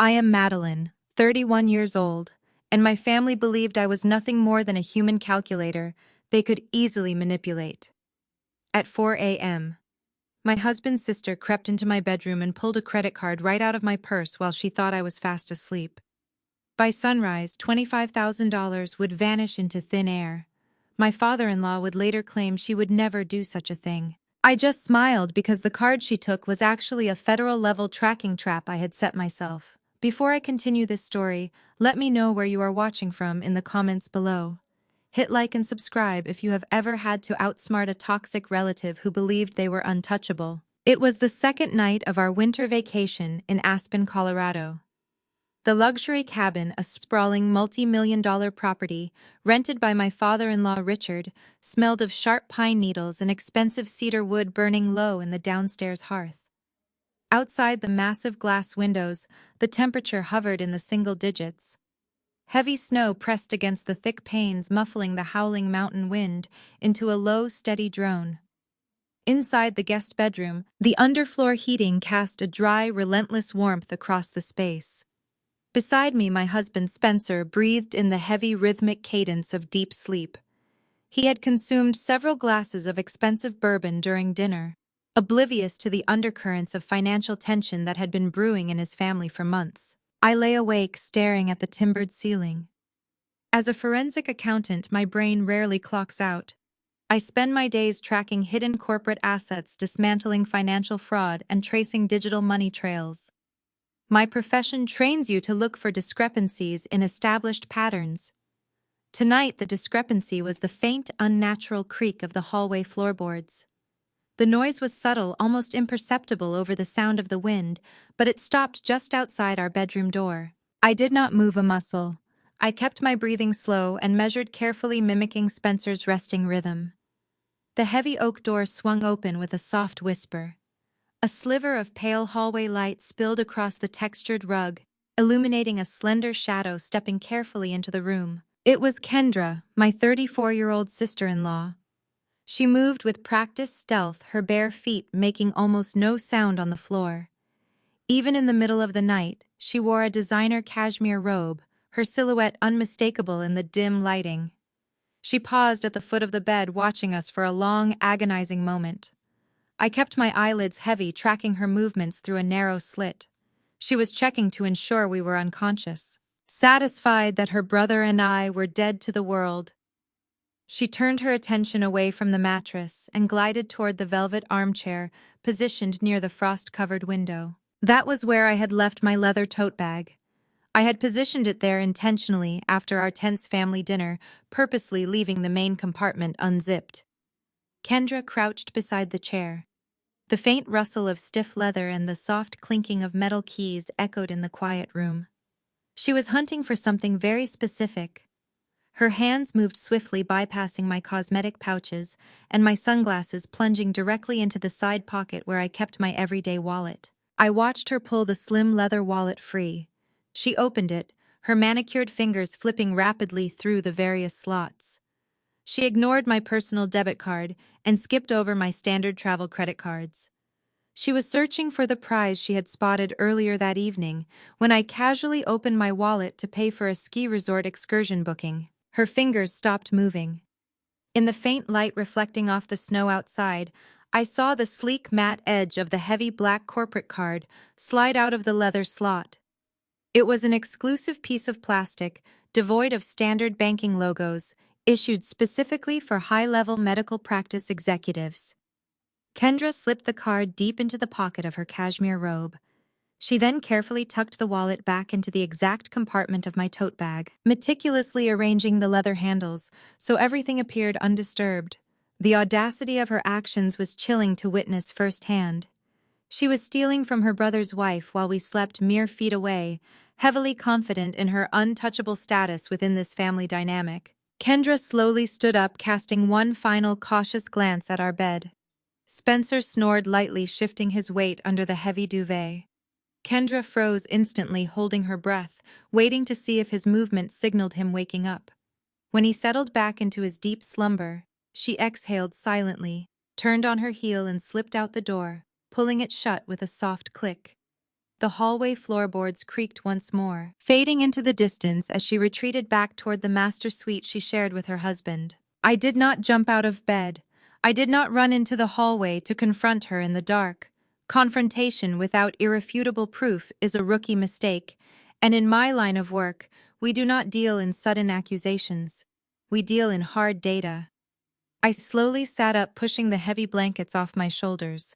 I am Madeline, 31 years old, and my family believed I was nothing more than a human calculator they could easily manipulate. At 4 a.m., my husband's sister crept into my bedroom and pulled a credit card right out of my purse while she thought I was fast asleep. By sunrise, $25,000 would vanish into thin air. My father-in-law would later claim she would never do such a thing. I just smiled because the card she took was actually a federal-level tracking trap I had set myself. Before I continue this story, let me know where you are watching from in the comments below. Hit like and subscribe if you have ever had to outsmart a toxic relative who believed they were untouchable. It was the second night of our winter vacation in Aspen, Colorado. The luxury cabin, a sprawling multi-million-dollar property, rented by my father-in-law Richard, smelled of sharp pine needles and expensive cedar wood burning low in the downstairs hearth. Outside the massive glass windows, the temperature hovered in the single digits. Heavy snow pressed against the thick panes, muffling the howling mountain wind into a low, steady drone. Inside the guest bedroom, the underfloor heating cast a dry, relentless warmth across the space. Beside me, my husband Spencer breathed in the heavy, rhythmic cadence of deep sleep. He had consumed several glasses of expensive bourbon during dinner, oblivious to the undercurrents of financial tension that had been brewing in his family for months. I lay awake, staring at the timbered ceiling. As a forensic accountant, my brain rarely clocks out. I spend my days tracking hidden corporate assets, dismantling financial fraud, and tracing digital money trails. My profession trains you to look for discrepancies in established patterns. Tonight, the discrepancy was the faint, unnatural creak of the hallway floorboards. The noise was subtle, almost imperceptible over the sound of the wind, but it stopped just outside our bedroom door. I did not move a muscle. I kept my breathing slow and measured carefully, mimicking Spencer's resting rhythm. The heavy oak door swung open with a soft whisper. A sliver of pale hallway light spilled across the textured rug, illuminating a slender shadow stepping carefully into the room. It was Kendra, my 34-year-old sister-in-law. She moved with practiced stealth, her bare feet making almost no sound on the floor. Even in the middle of the night, she wore a designer cashmere robe, her silhouette unmistakable in the dim lighting. She paused at the foot of the bed, watching us for a long, agonizing moment. I kept my eyelids heavy, tracking her movements through a narrow slit. She was checking to ensure we were unconscious. Satisfied that her brother and I were dead to the world, she turned her attention away from the mattress and glided toward the velvet armchair positioned near the frost-covered window. That was where I had left my leather tote bag. I had positioned it there intentionally after our tense family dinner, purposely leaving the main compartment unzipped. Kendra crouched beside the chair. The faint rustle of stiff leather and the soft clinking of metal keys echoed in the quiet room. She was hunting for something very specific. Her hands moved swiftly, bypassing my cosmetic pouches and my sunglasses, plunging directly into the side pocket where I kept my everyday wallet. I watched her pull the slim leather wallet free. She opened it, her manicured fingers flipping rapidly through the various slots. She ignored my personal debit card and skipped over my standard travel credit cards. She was searching for the prize she had spotted earlier that evening when I casually opened my wallet to pay for a ski resort excursion booking. Her fingers stopped moving. In the faint light reflecting off the snow outside, I saw the sleek matte edge of the heavy black corporate card slide out of the leather slot. It was an exclusive piece of plastic, devoid of standard banking logos, issued specifically for high-level medical practice executives. Kendra slipped the card deep into the pocket of her cashmere robe. She then carefully tucked the wallet back into the exact compartment of my tote bag, meticulously arranging the leather handles so everything appeared undisturbed. The audacity of her actions was chilling to witness firsthand. She was stealing from her brother's wife while we slept mere feet away, heavily confident in her untouchable status within this family dynamic. Kendra slowly stood up, casting one final cautious glance at our bed. Spencer snored lightly, shifting his weight under the heavy duvet. Kendra froze instantly, holding her breath, waiting to see if his movement signaled him waking up. When he settled back into his deep slumber, she exhaled silently, turned on her heel and slipped out the door, pulling it shut with a soft click. The hallway floorboards creaked once more, fading into the distance as she retreated back toward the master suite she shared with her husband. I did not jump out of bed. I did not run into the hallway to confront her in the dark. Confrontation without irrefutable proof is a rookie mistake, and in my line of work, we do not deal in sudden accusations. We deal in hard data. I slowly sat up, pushing the heavy blankets off my shoulders.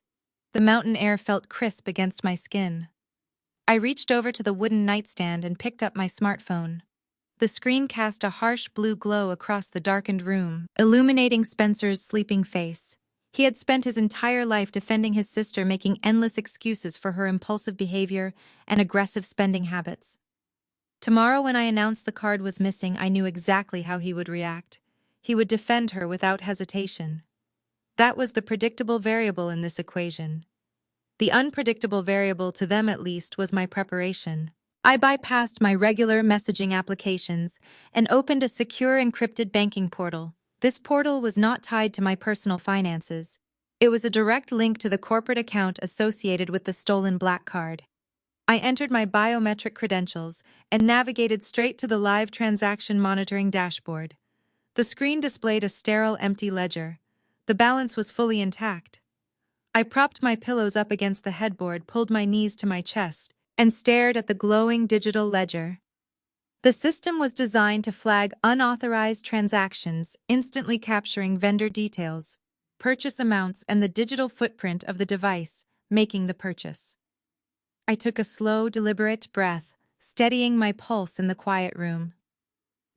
The mountain air felt crisp against my skin. I reached over to the wooden nightstand and picked up my smartphone. The screen cast a harsh blue glow across the darkened room, illuminating Spencer's sleeping face. He had spent his entire life defending his sister, making endless excuses for her impulsive behavior and aggressive spending habits. Tomorrow, when I announced the card was missing, I knew exactly how he would react. He would defend her without hesitation. That was the predictable variable in this equation. The unpredictable variable, to them at least, was my preparation. I bypassed my regular messaging applications and opened a secure encrypted banking portal. This portal was not tied to my personal finances. It was a direct link to the corporate account associated with the stolen black card. I entered my biometric credentials and navigated straight to the live transaction monitoring dashboard. The screen displayed a sterile, empty ledger. The balance was fully intact. I propped my pillows up against the headboard, pulled my knees to my chest, and stared at the glowing digital ledger. The system was designed to flag unauthorized transactions, instantly capturing vendor details, purchase amounts, and the digital footprint of the device making the purchase. I took a slow, deliberate breath, steadying my pulse in the quiet room.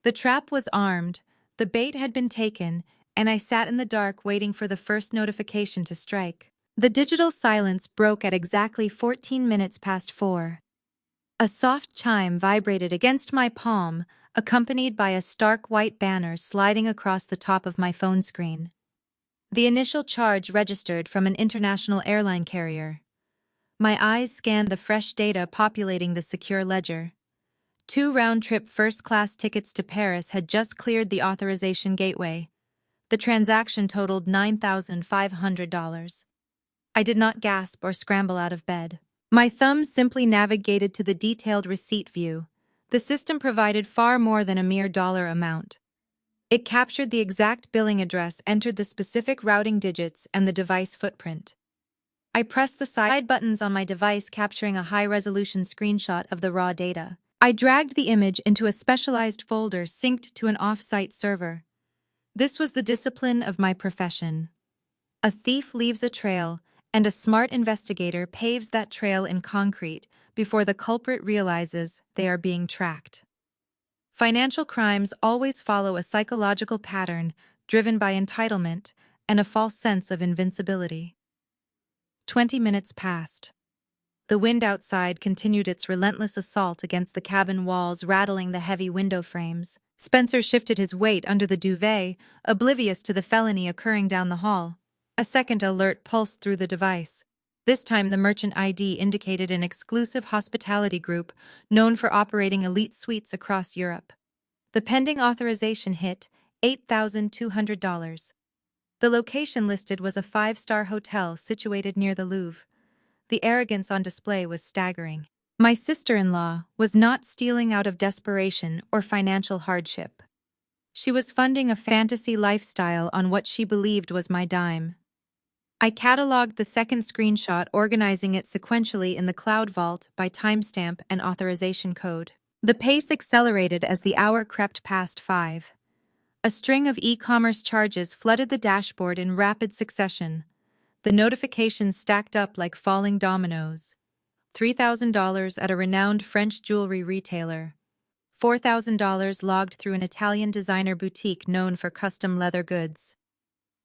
The trap was armed, the bait had been taken, and I sat in the dark waiting for the first notification to strike. The digital silence broke at exactly 14 minutes past 4. A soft chime vibrated against my palm, accompanied by a stark white banner sliding across the top of my phone screen. The initial charge registered from an international airline carrier. My eyes scanned the fresh data populating the secure ledger. 2 round-trip first-class tickets to Paris had just cleared the authorization gateway. The transaction totaled $9,500. I did not gasp or scramble out of bed. My thumbs simply navigated to the detailed receipt view. The system provided far more than a mere dollar amount. It captured the exact billing address, entered the specific routing digits, and the device footprint. I pressed the side buttons on my device, capturing a high-resolution screenshot of the raw data. I dragged the image into a specialized folder synced to an off-site server. This was the discipline of my profession. A thief leaves a trail, and a smart investigator paves that trail in concrete before the culprit realizes they are being tracked. Financial crimes always follow a psychological pattern driven by entitlement and a false sense of invincibility. 20 minutes passed. The wind outside continued its relentless assault against the cabin walls, rattling the heavy window frames. Spencer shifted his weight under the duvet, oblivious to the felony occurring down the hall. A second alert pulsed through the device. This time, the merchant ID indicated an exclusive hospitality group known for operating elite suites across Europe. The pending authorization hit $8,200. The location listed was a 5-star hotel situated near the Louvre. The arrogance on display was staggering. My sister-in-law was not stealing out of desperation or financial hardship. She was funding a fantasy lifestyle on what she believed was my dime. I cataloged the second screenshot, organizing it sequentially in the cloud vault by timestamp and authorization code. The pace accelerated as the hour crept past 5. A string of e-commerce charges flooded the dashboard in rapid succession. The notifications stacked up like falling dominoes. $3,000 at a renowned French jewelry retailer. $4,000 logged through an Italian designer boutique known for custom leather goods.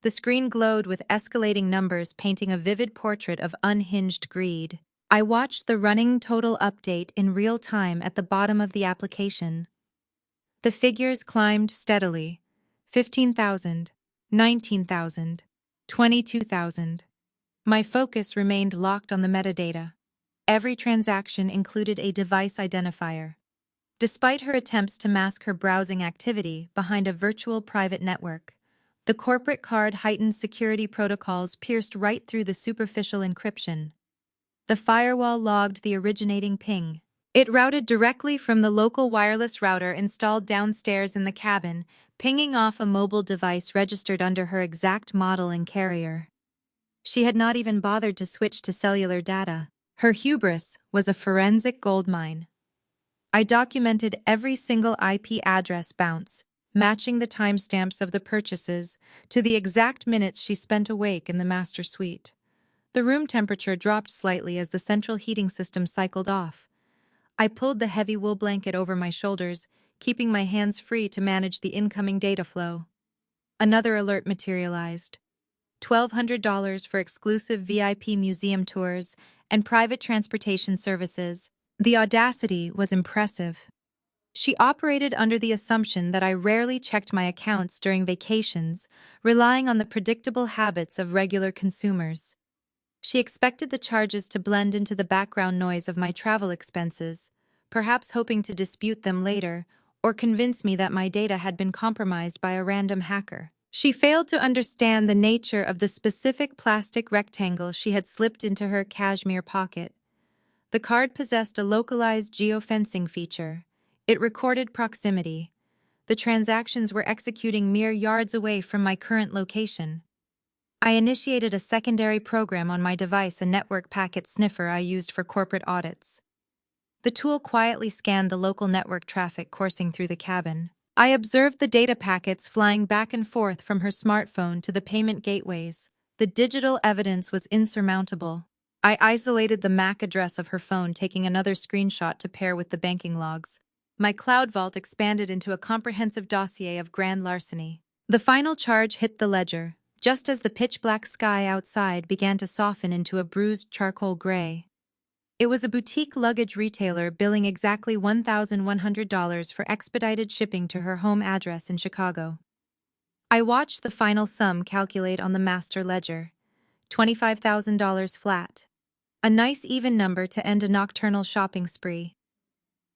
The screen glowed with escalating numbers, painting a vivid portrait of unhinged greed. I watched the running total update in real time at the bottom of the application. The figures climbed steadily. 15,000, 19,000, 22,000. My focus remained locked on the metadata. Every transaction included a device identifier. Despite her attempts to mask her browsing activity behind a virtual private network, the corporate card heightened security protocols pierced right through the superficial encryption. the firewall logged the originating ping. It routed directly from the local wireless router installed downstairs in the cabin, pinging off a mobile device registered under her exact model and carrier. She had not even bothered to switch to cellular data. Her hubris was a forensic goldmine. I documented every single IP address bounce, matching the timestamps of the purchases to the exact minutes she spent awake in the master suite. The room temperature dropped slightly as the central heating system cycled off. I pulled the heavy wool blanket over my shoulders, keeping my hands free to manage the incoming data flow. Another alert materialized. $1,200 for exclusive VIP museum tours and private transportation services. The audacity was impressive. She operated under the assumption that I rarely checked my accounts during vacations, relying on the predictable habits of regular consumers. She expected the charges to blend into the background noise of my travel expenses, perhaps hoping to dispute them later or convince me that my data had been compromised by a random hacker. She failed to understand the nature of the specific plastic rectangle she had slipped into her cashmere pocket. The card possessed a localized geofencing feature. It recorded proximity. The transactions were executing mere yards away from my current location. I initiated a secondary program on my device, a network packet sniffer I used for corporate audits. The tool quietly scanned the local network traffic coursing through the cabin. I observed the data packets flying back and forth from her smartphone to the payment gateways. The digital evidence was insurmountable. I isolated the MAC address of her phone, taking another screenshot to pair with the banking logs. My cloud vault expanded into a comprehensive dossier of grand larceny. The final charge hit the ledger, just as the pitch-black sky outside began to soften into a bruised charcoal gray. It was a boutique luggage retailer billing exactly $1,100 for expedited shipping to her home address in Chicago. I watched the final sum calculate on the master ledger. $25,000 flat. A nice even number to end a nocturnal shopping spree.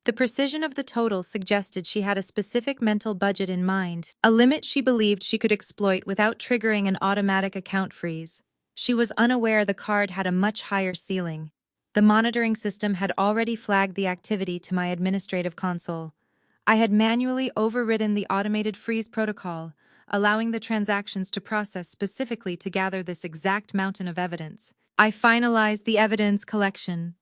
The precision of the total suggested she had a specific mental budget in mind, a limit she believed she could exploit without triggering an automatic account freeze. She was unaware the card had a much higher ceiling. The monitoring system had already flagged the activity to my administrative console. I had manually overridden the automated freeze protocol, allowing the transactions to process specifically to gather this exact mountain of evidence. I finalized the evidence collection.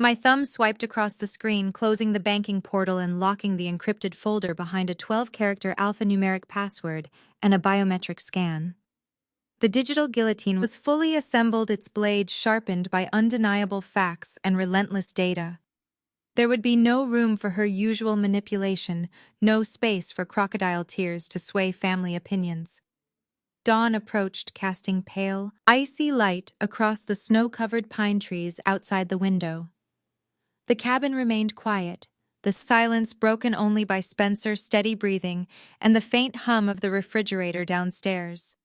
My thumb swiped across the screen, closing the banking portal and locking the encrypted folder behind a 12-character alphanumeric password and a biometric scan. The digital guillotine was fully assembled, its blade sharpened by undeniable facts and relentless data. There would be no room for her usual manipulation, no space for crocodile tears to sway family opinions. Dawn approached, casting pale, icy light across the snow-covered pine trees outside the window. The cabin remained quiet, the silence broken only by Spencer's steady breathing and the faint hum of the refrigerator downstairs.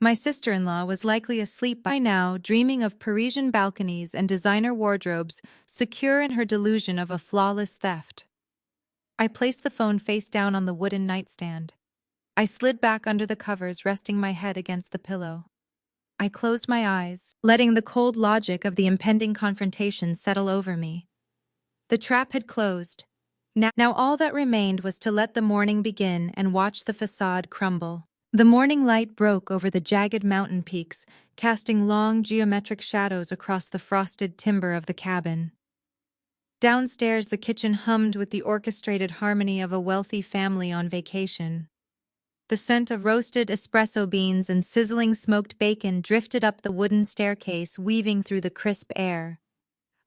My sister-in-law was likely asleep by now, dreaming of Parisian balconies and designer wardrobes, secure in her delusion of a flawless theft. I placed the phone face down on the wooden nightstand. I slid back under the covers, resting my head against the pillow. I closed my eyes, letting the cold logic of the impending confrontation settle over me. The trap had closed. Now all that remained was to let the morning begin and watch the facade crumble. The morning light broke over the jagged mountain peaks, casting long geometric shadows across the frosted timber of the cabin. Downstairs, the kitchen hummed with the orchestrated harmony of a wealthy family on vacation. The scent of roasted espresso beans and sizzling smoked bacon drifted up the wooden staircase, weaving through the crisp air.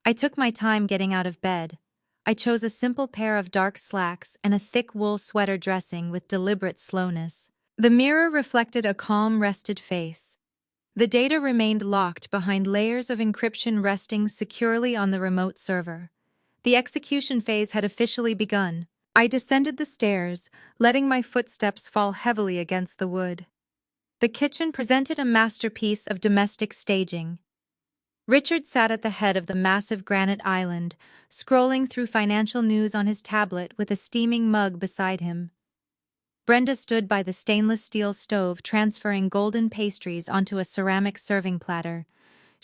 I took my time getting out of bed. I chose a simple pair of dark slacks and a thick wool sweater, dressing with deliberate slowness. The mirror reflected a calm, rested face. The data remained locked behind layers of encryption, resting securely on the remote server. The execution phase had officially begun. I descended the stairs, letting my footsteps fall heavily against the wood. The kitchen presented a masterpiece of domestic staging. Richard sat at the head of the massive granite island, scrolling through financial news on his tablet with a steaming mug beside him. Brenda stood by the stainless steel stove, transferring golden pastries onto a ceramic serving platter.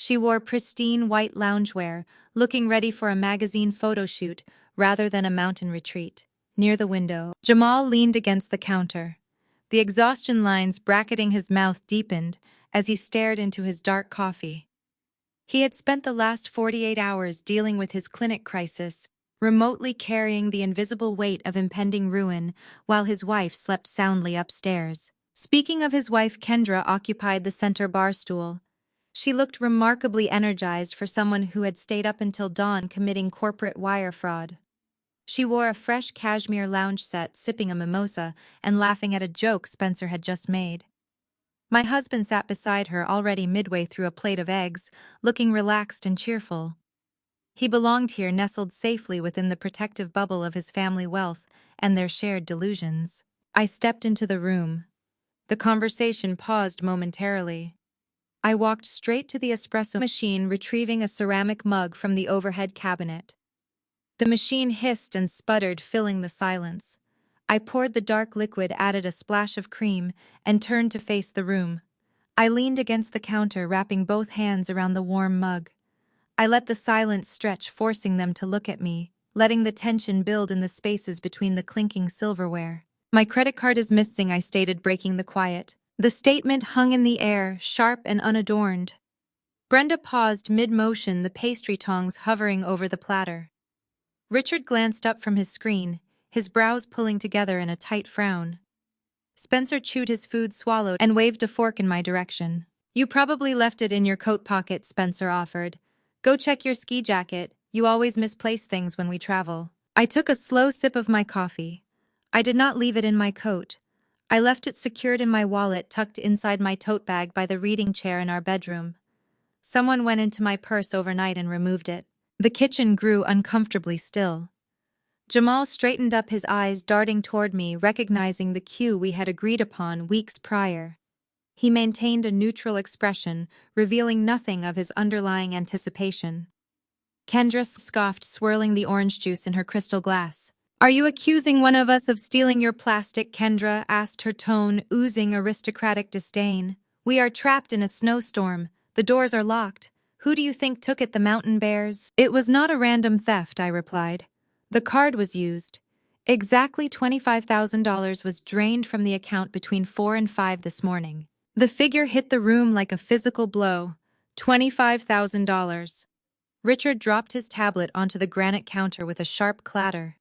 She wore pristine white loungewear, looking ready for a magazine photo shoot rather than a mountain retreat. Near the window, Jamal leaned against the counter. The exhaustion lines bracketing his mouth deepened as he stared into his dark coffee. He had spent the last 48 hours dealing with his clinic crisis, remotely carrying the invisible weight of impending ruin while his wife slept soundly upstairs. Speaking of his wife, Kendra occupied the center bar stool. She looked remarkably energized for someone who had stayed up until dawn committing corporate wire fraud. She wore a fresh cashmere lounge set, sipping a mimosa and laughing at a joke Spencer had just made. My husband sat beside her, already midway through a plate of eggs, looking relaxed and cheerful. He belonged here, nestled safely within the protective bubble of his family wealth and their shared delusions. I stepped into the room. The conversation paused momentarily. I walked straight to the espresso machine, retrieving a ceramic mug from the overhead cabinet. The machine hissed and sputtered, filling the silence. I poured the dark liquid, added a splash of cream, and turned to face the room. I leaned against the counter, wrapping both hands around the warm mug. I let the silence stretch, forcing them to look at me, letting the tension build in the spaces between the clinking silverware. "My credit card is missing," I stated, breaking the quiet. The statement hung in the air, sharp and unadorned. Brenda paused mid-motion, the pastry tongs hovering over the platter. Richard glanced up from his screen, his brows pulling together in a tight frown. Spencer chewed his food, swallowed, and waved a fork in my direction. "You probably left it in your coat pocket," Spencer offered. "Go check your ski jacket. You always misplace things when we travel." I took a slow sip of my coffee. I did not leave it in my coat. I left it secured in my wallet, tucked inside my tote bag by the reading chair in our bedroom. Someone went into my purse overnight and removed it. The kitchen grew uncomfortably still. Jamal straightened up, his eyes darting toward me, recognizing the cue we had agreed upon weeks prior. He maintained a neutral expression, revealing nothing of his underlying anticipation. Kendra scoffed, swirling the orange juice in her crystal glass. "Are you accusing one of us of stealing your plastic?" Kendra asked, her tone oozing aristocratic disdain. "We are trapped in a snowstorm. The doors are locked. Who do you think took it, the mountain bears?" "It was not a random theft," I replied. "The card was used. Exactly $25,000 was drained from the account between 4 and 5 this morning." The figure hit the room like a physical blow. $25,000. Richard dropped his tablet onto the granite counter with a sharp clatter.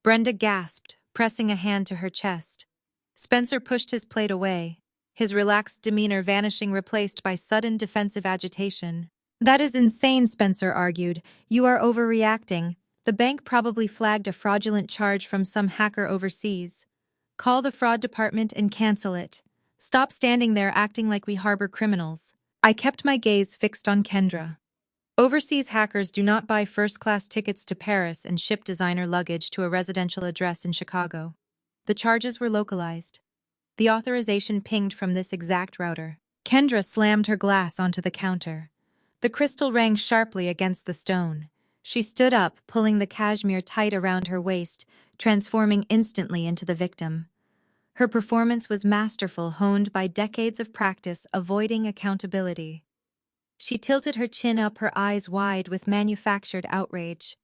Brenda gasped, pressing a hand to her chest. Spencer pushed his plate away, his relaxed demeanor vanishing, replaced by sudden defensive agitation. "That is insane," Spencer argued. "You are overreacting. The bank probably flagged a fraudulent charge from some hacker overseas. Call the fraud department and cancel it. Stop standing there acting like we harbor criminals." I kept my gaze fixed on Kendra. Overseas hackers do not buy first-class tickets to Paris and ship designer luggage to a residential address in Chicago. The charges were localized. The authorization pinged from this exact router. Kendra slammed her glass onto the counter. The crystal rang sharply against the stone. She stood up, pulling the cashmere tight around her waist, transforming instantly into the victim. Her performance was masterful, honed by decades of practice, avoiding accountability. She tilted her chin up, her eyes wide with manufactured outrage.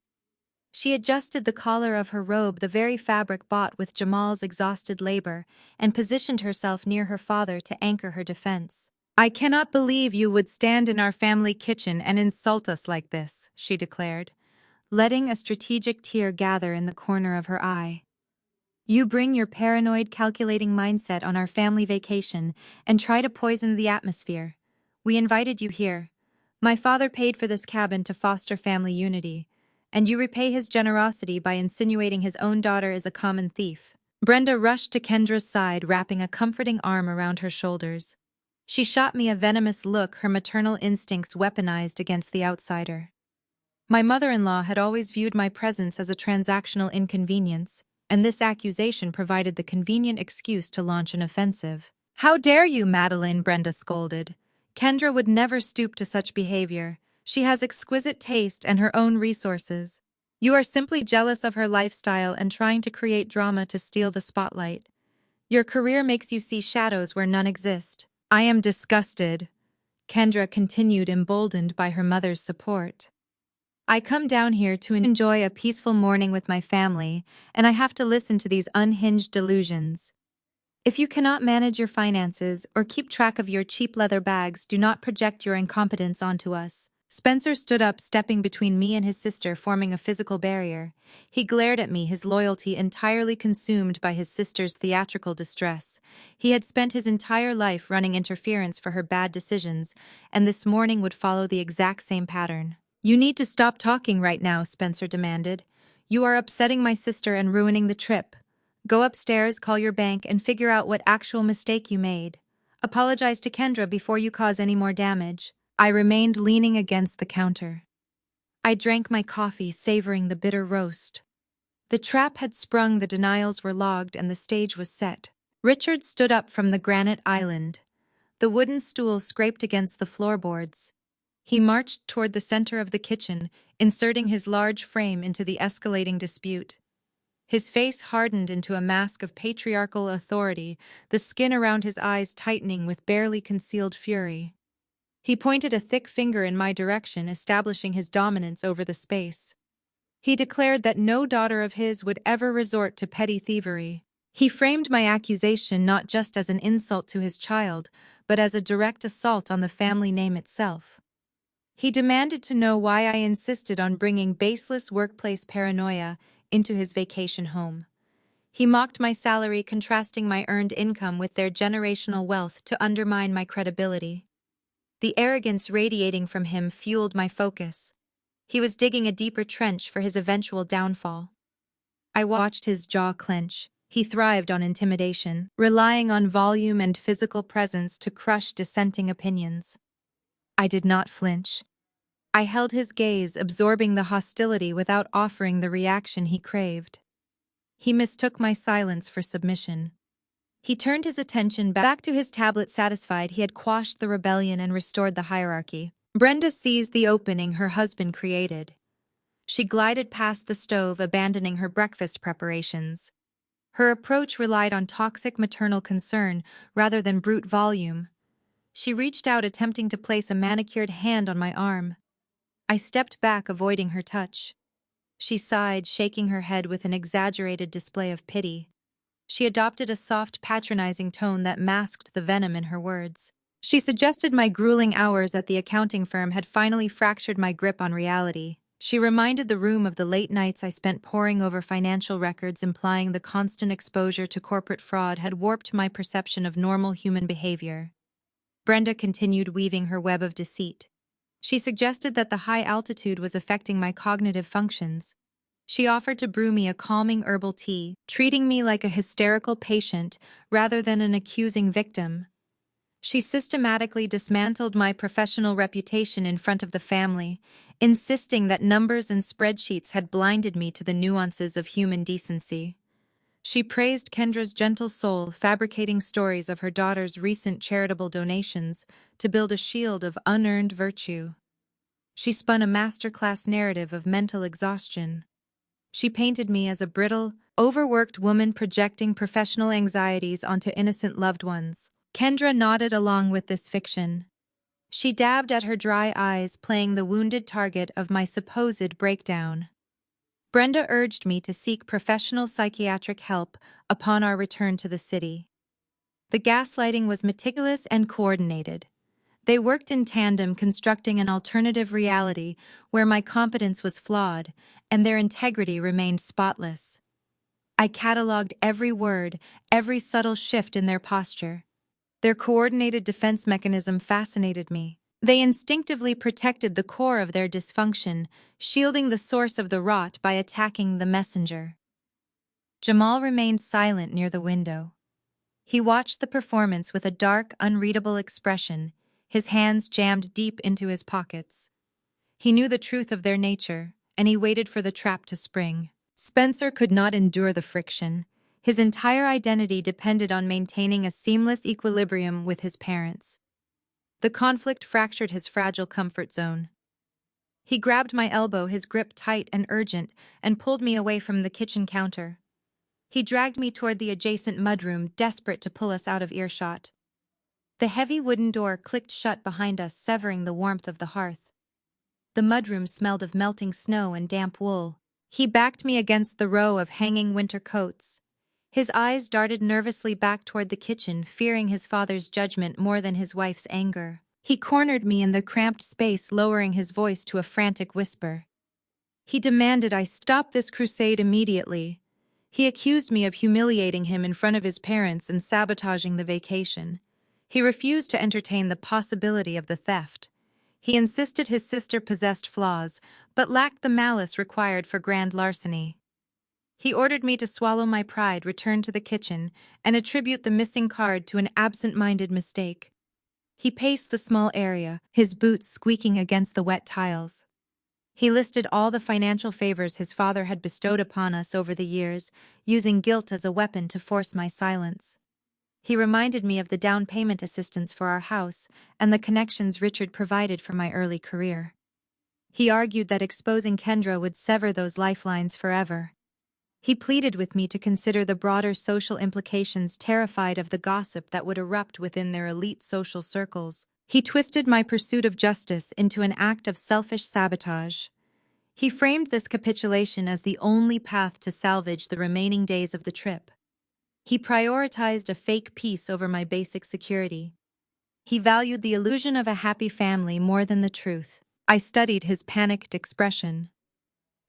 She adjusted the collar of her robe, the very fabric bought with Jamal's exhausted labor, and positioned herself near her father to anchor her defense. "I cannot believe you would stand in our family kitchen and insult us like this," she declared, letting a strategic tear gather in the corner of her eye. "You bring your paranoid, calculating mindset on our family vacation and try to poison the atmosphere. We invited you here. My father paid for this cabin to foster family unity, and you repay his generosity by insinuating his own daughter is a common thief." Brenda rushed to Kendra's side, wrapping a comforting arm around her shoulders. She shot me a venomous look, her maternal instincts weaponized against the outsider. My mother-in-law had always viewed my presence as a transactional inconvenience, and this accusation provided the convenient excuse to launch an offensive. "How dare you, Madeline?" Brenda scolded. "Kendra would never stoop to such behavior. She has exquisite taste and her own resources. You are simply jealous of her lifestyle and trying to create drama to steal the spotlight. Your career makes you see shadows where none exist." "I am disgusted." Kendra continued, emboldened by her mother's support. I come down here to enjoy a peaceful morning with my family, and I have to listen to these unhinged delusions. If you cannot manage your finances or keep track of your cheap leather bags, do not project your incompetence onto us. Spencer stood up, stepping between me and his sister, forming a physical barrier. He glared at me, his loyalty entirely consumed by his sister's theatrical distress. He had spent his entire life running interference for her bad decisions, and this morning would follow the exact same pattern. You need to stop talking right now, Spencer demanded. You are upsetting my sister and ruining the trip. Go upstairs, call your bank, and figure out what actual mistake you made. Apologize to Kendra before you cause any more damage. I remained leaning against the counter. I drank my coffee, savoring the bitter roast. The trap had sprung, the denials were logged, and the stage was set. Richard stood up from the granite island. The wooden stool scraped against the floorboards. He marched toward the center of the kitchen, inserting his large frame into the escalating dispute. His face hardened into a mask of patriarchal authority, the skin around his eyes tightening with barely concealed fury. He pointed a thick finger in my direction, establishing his dominance over the space. He declared that no daughter of his would ever resort to petty thievery. He framed my accusation not just as an insult to his child, but as a direct assault on the family name itself. He demanded to know why I insisted on bringing baseless workplace paranoia into his vacation home. He mocked my salary, contrasting my earned income with their generational wealth to undermine my credibility. The arrogance radiating from him fueled my focus. He was digging a deeper trench for his eventual downfall. I watched his jaw clench. He thrived on intimidation, relying on volume and physical presence to crush dissenting opinions. I did not flinch. I held his gaze, absorbing the hostility without offering the reaction he craved. He mistook my silence for submission. He turned his attention back to his tablet, satisfied he had quashed the rebellion and restored the hierarchy. Brenda seized the opening her husband created. She glided past the stove, abandoning her breakfast preparations. Her approach relied on toxic maternal concern rather than brute volume. She reached out, attempting to place a manicured hand on my arm. I stepped back, avoiding her touch. She sighed, shaking her head with an exaggerated display of pity. She adopted a soft, patronizing tone that masked the venom in her words. She suggested my grueling hours at the accounting firm had finally fractured my grip on reality. She reminded the room of the late nights I spent poring over financial records, implying the constant exposure to corporate fraud had warped my perception of normal human behavior. Brenda continued weaving her web of deceit. She suggested that the high altitude was affecting my cognitive functions. She offered to brew me a calming herbal tea, treating me like a hysterical patient rather than an accusing victim. She systematically dismantled my professional reputation in front of the family, insisting that numbers and spreadsheets had blinded me to the nuances of human decency. She praised Kendra's gentle soul, fabricating stories of her daughter's recent charitable donations to build a shield of unearned virtue. She spun a masterclass narrative of mental exhaustion. She painted me as a brittle, overworked woman projecting professional anxieties onto innocent loved ones. Kendra nodded along with this fiction. She dabbed at her dry eyes, playing the wounded target of my supposed breakdown. Brenda urged me to seek professional psychiatric help upon our return to the city. The gaslighting was meticulous and coordinated. They worked in tandem, constructing an alternative reality where my competence was flawed and their integrity remained spotless. I cataloged every word, every subtle shift in their posture. Their coordinated defense mechanism fascinated me. They instinctively protected the core of their dysfunction, shielding the source of the rot by attacking the messenger. Jamal remained silent near the window. He watched the performance with a dark, unreadable expression, his hands jammed deep into his pockets. He knew the truth of their nature, and he waited for the trap to spring. Spencer could not endure the friction. His entire identity depended on maintaining a seamless equilibrium with his parents. The conflict fractured his fragile comfort zone. He grabbed my elbow, his grip tight and urgent, and pulled me away from the kitchen counter. He dragged me toward the adjacent mudroom, desperate to pull us out of earshot. The heavy wooden door clicked shut behind us, severing the warmth of the hearth. The mudroom smelled of melting snow and damp wool. He backed me against the row of hanging winter coats. His eyes darted nervously back toward the kitchen, fearing his father's judgment more than his wife's anger. He cornered me in the cramped space, lowering his voice to a frantic whisper. He demanded I stop this crusade immediately. He accused me of humiliating him in front of his parents and sabotaging the vacation. He refused to entertain the possibility of the theft. He insisted his sister possessed flaws, but lacked the malice required for grand larceny. He ordered me to swallow my pride, return to the kitchen, and attribute the missing card to an absent-minded mistake. He paced the small area, his boots squeaking against the wet tiles. He listed all the financial favors his father had bestowed upon us over the years, using guilt as a weapon to force my silence. He reminded me of the down payment assistance for our house and the connections Richard provided for my early career. He argued that exposing Kendra would sever those lifelines forever. He pleaded with me to consider the broader social implications, terrified of the gossip that would erupt within their elite social circles. He twisted my pursuit of justice into an act of selfish sabotage. He framed this capitulation as the only path to salvage the remaining days of the trip. He prioritized a fake peace over my basic security. He valued the illusion of a happy family more than the truth. I studied his panicked expression.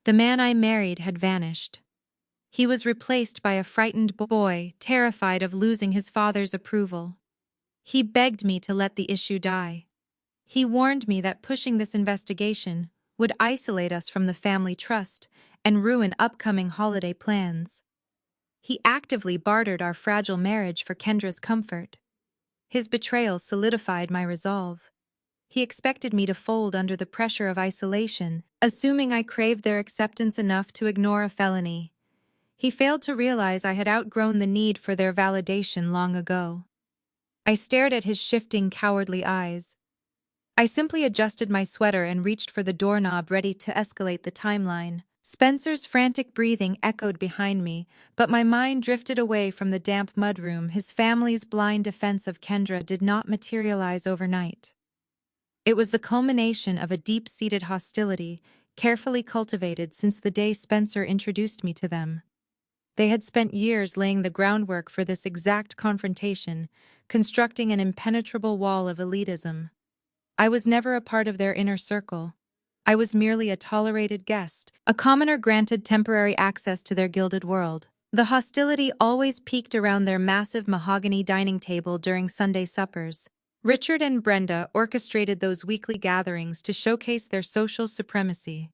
The man I married had vanished. He was replaced by a frightened boy, terrified of losing his father's approval. He begged me to let the issue die. He warned me that pushing this investigation would isolate us from the family trust and ruin upcoming holiday plans. He actively bartered our fragile marriage for Kendra's comfort. His betrayal solidified my resolve. He expected me to fold under the pressure of isolation, assuming I craved their acceptance enough to ignore a felony. He failed to realize I had outgrown the need for their validation long ago. I stared at his shifting, cowardly eyes. I simply adjusted my sweater and reached for the doorknob, ready to escalate the timeline. Spencer's frantic breathing echoed behind me, but my mind drifted away from the damp mudroom. His family's blind defense of Kendra did not materialize overnight. It was the culmination of a deep-seated hostility, carefully cultivated since the day Spencer introduced me to them. They had spent years laying the groundwork for this exact confrontation, constructing an impenetrable wall of elitism. I was never a part of their inner circle. I was merely a tolerated guest, a commoner granted temporary access to their gilded world. The hostility always peaked around their massive mahogany dining table during Sunday suppers. Richard and Brenda orchestrated those weekly gatherings to showcase their social supremacy.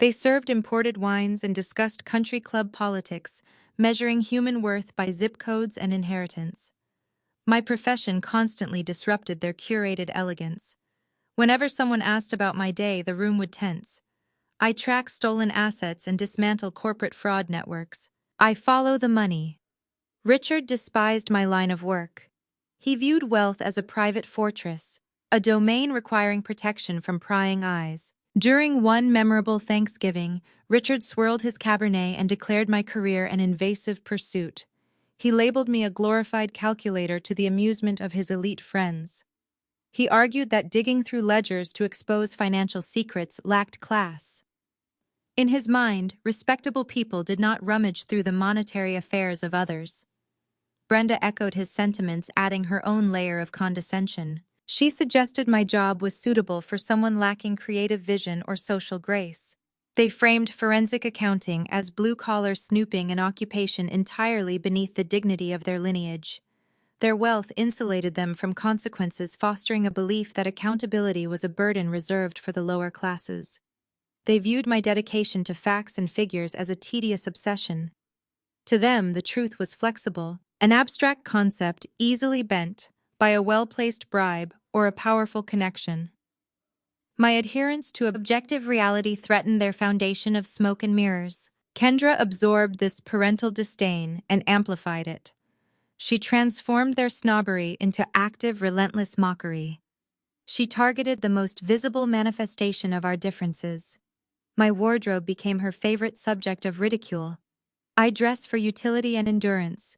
They served imported wines and discussed country club politics, measuring human worth by zip codes and inheritance. My profession constantly disrupted their curated elegance. Whenever someone asked about my day, the room would tense. I track stolen assets and dismantle corporate fraud networks. I follow the money. Richard despised my line of work. He viewed wealth as a private fortress, a domain requiring protection from prying eyes. During one memorable Thanksgiving, Richard swirled his Cabernet and declared my career an invasive pursuit. He labeled me a glorified calculator to the amusement of his elite friends. He argued that digging through ledgers to expose financial secrets lacked class. In his mind, respectable people did not rummage through the monetary affairs of others. Brenda echoed his sentiments, adding her own layer of condescension. She suggested my job was suitable for someone lacking creative vision or social grace. They framed forensic accounting as blue-collar snooping, an occupation entirely beneath the dignity of their lineage. Their wealth insulated them from consequences, fostering a belief that accountability was a burden reserved for the lower classes. They viewed my dedication to facts and figures as a tedious obsession. To them, the truth was flexible, an abstract concept easily bent by a well-placed bribe or a powerful connection. My adherence to objective reality threatened their foundation of smoke and mirrors. Kendra absorbed this parental disdain and amplified it. She transformed their snobbery into active, relentless mockery. She targeted the most visible manifestation of our differences. My wardrobe became her favorite subject of ridicule. I dress for utility and endurance.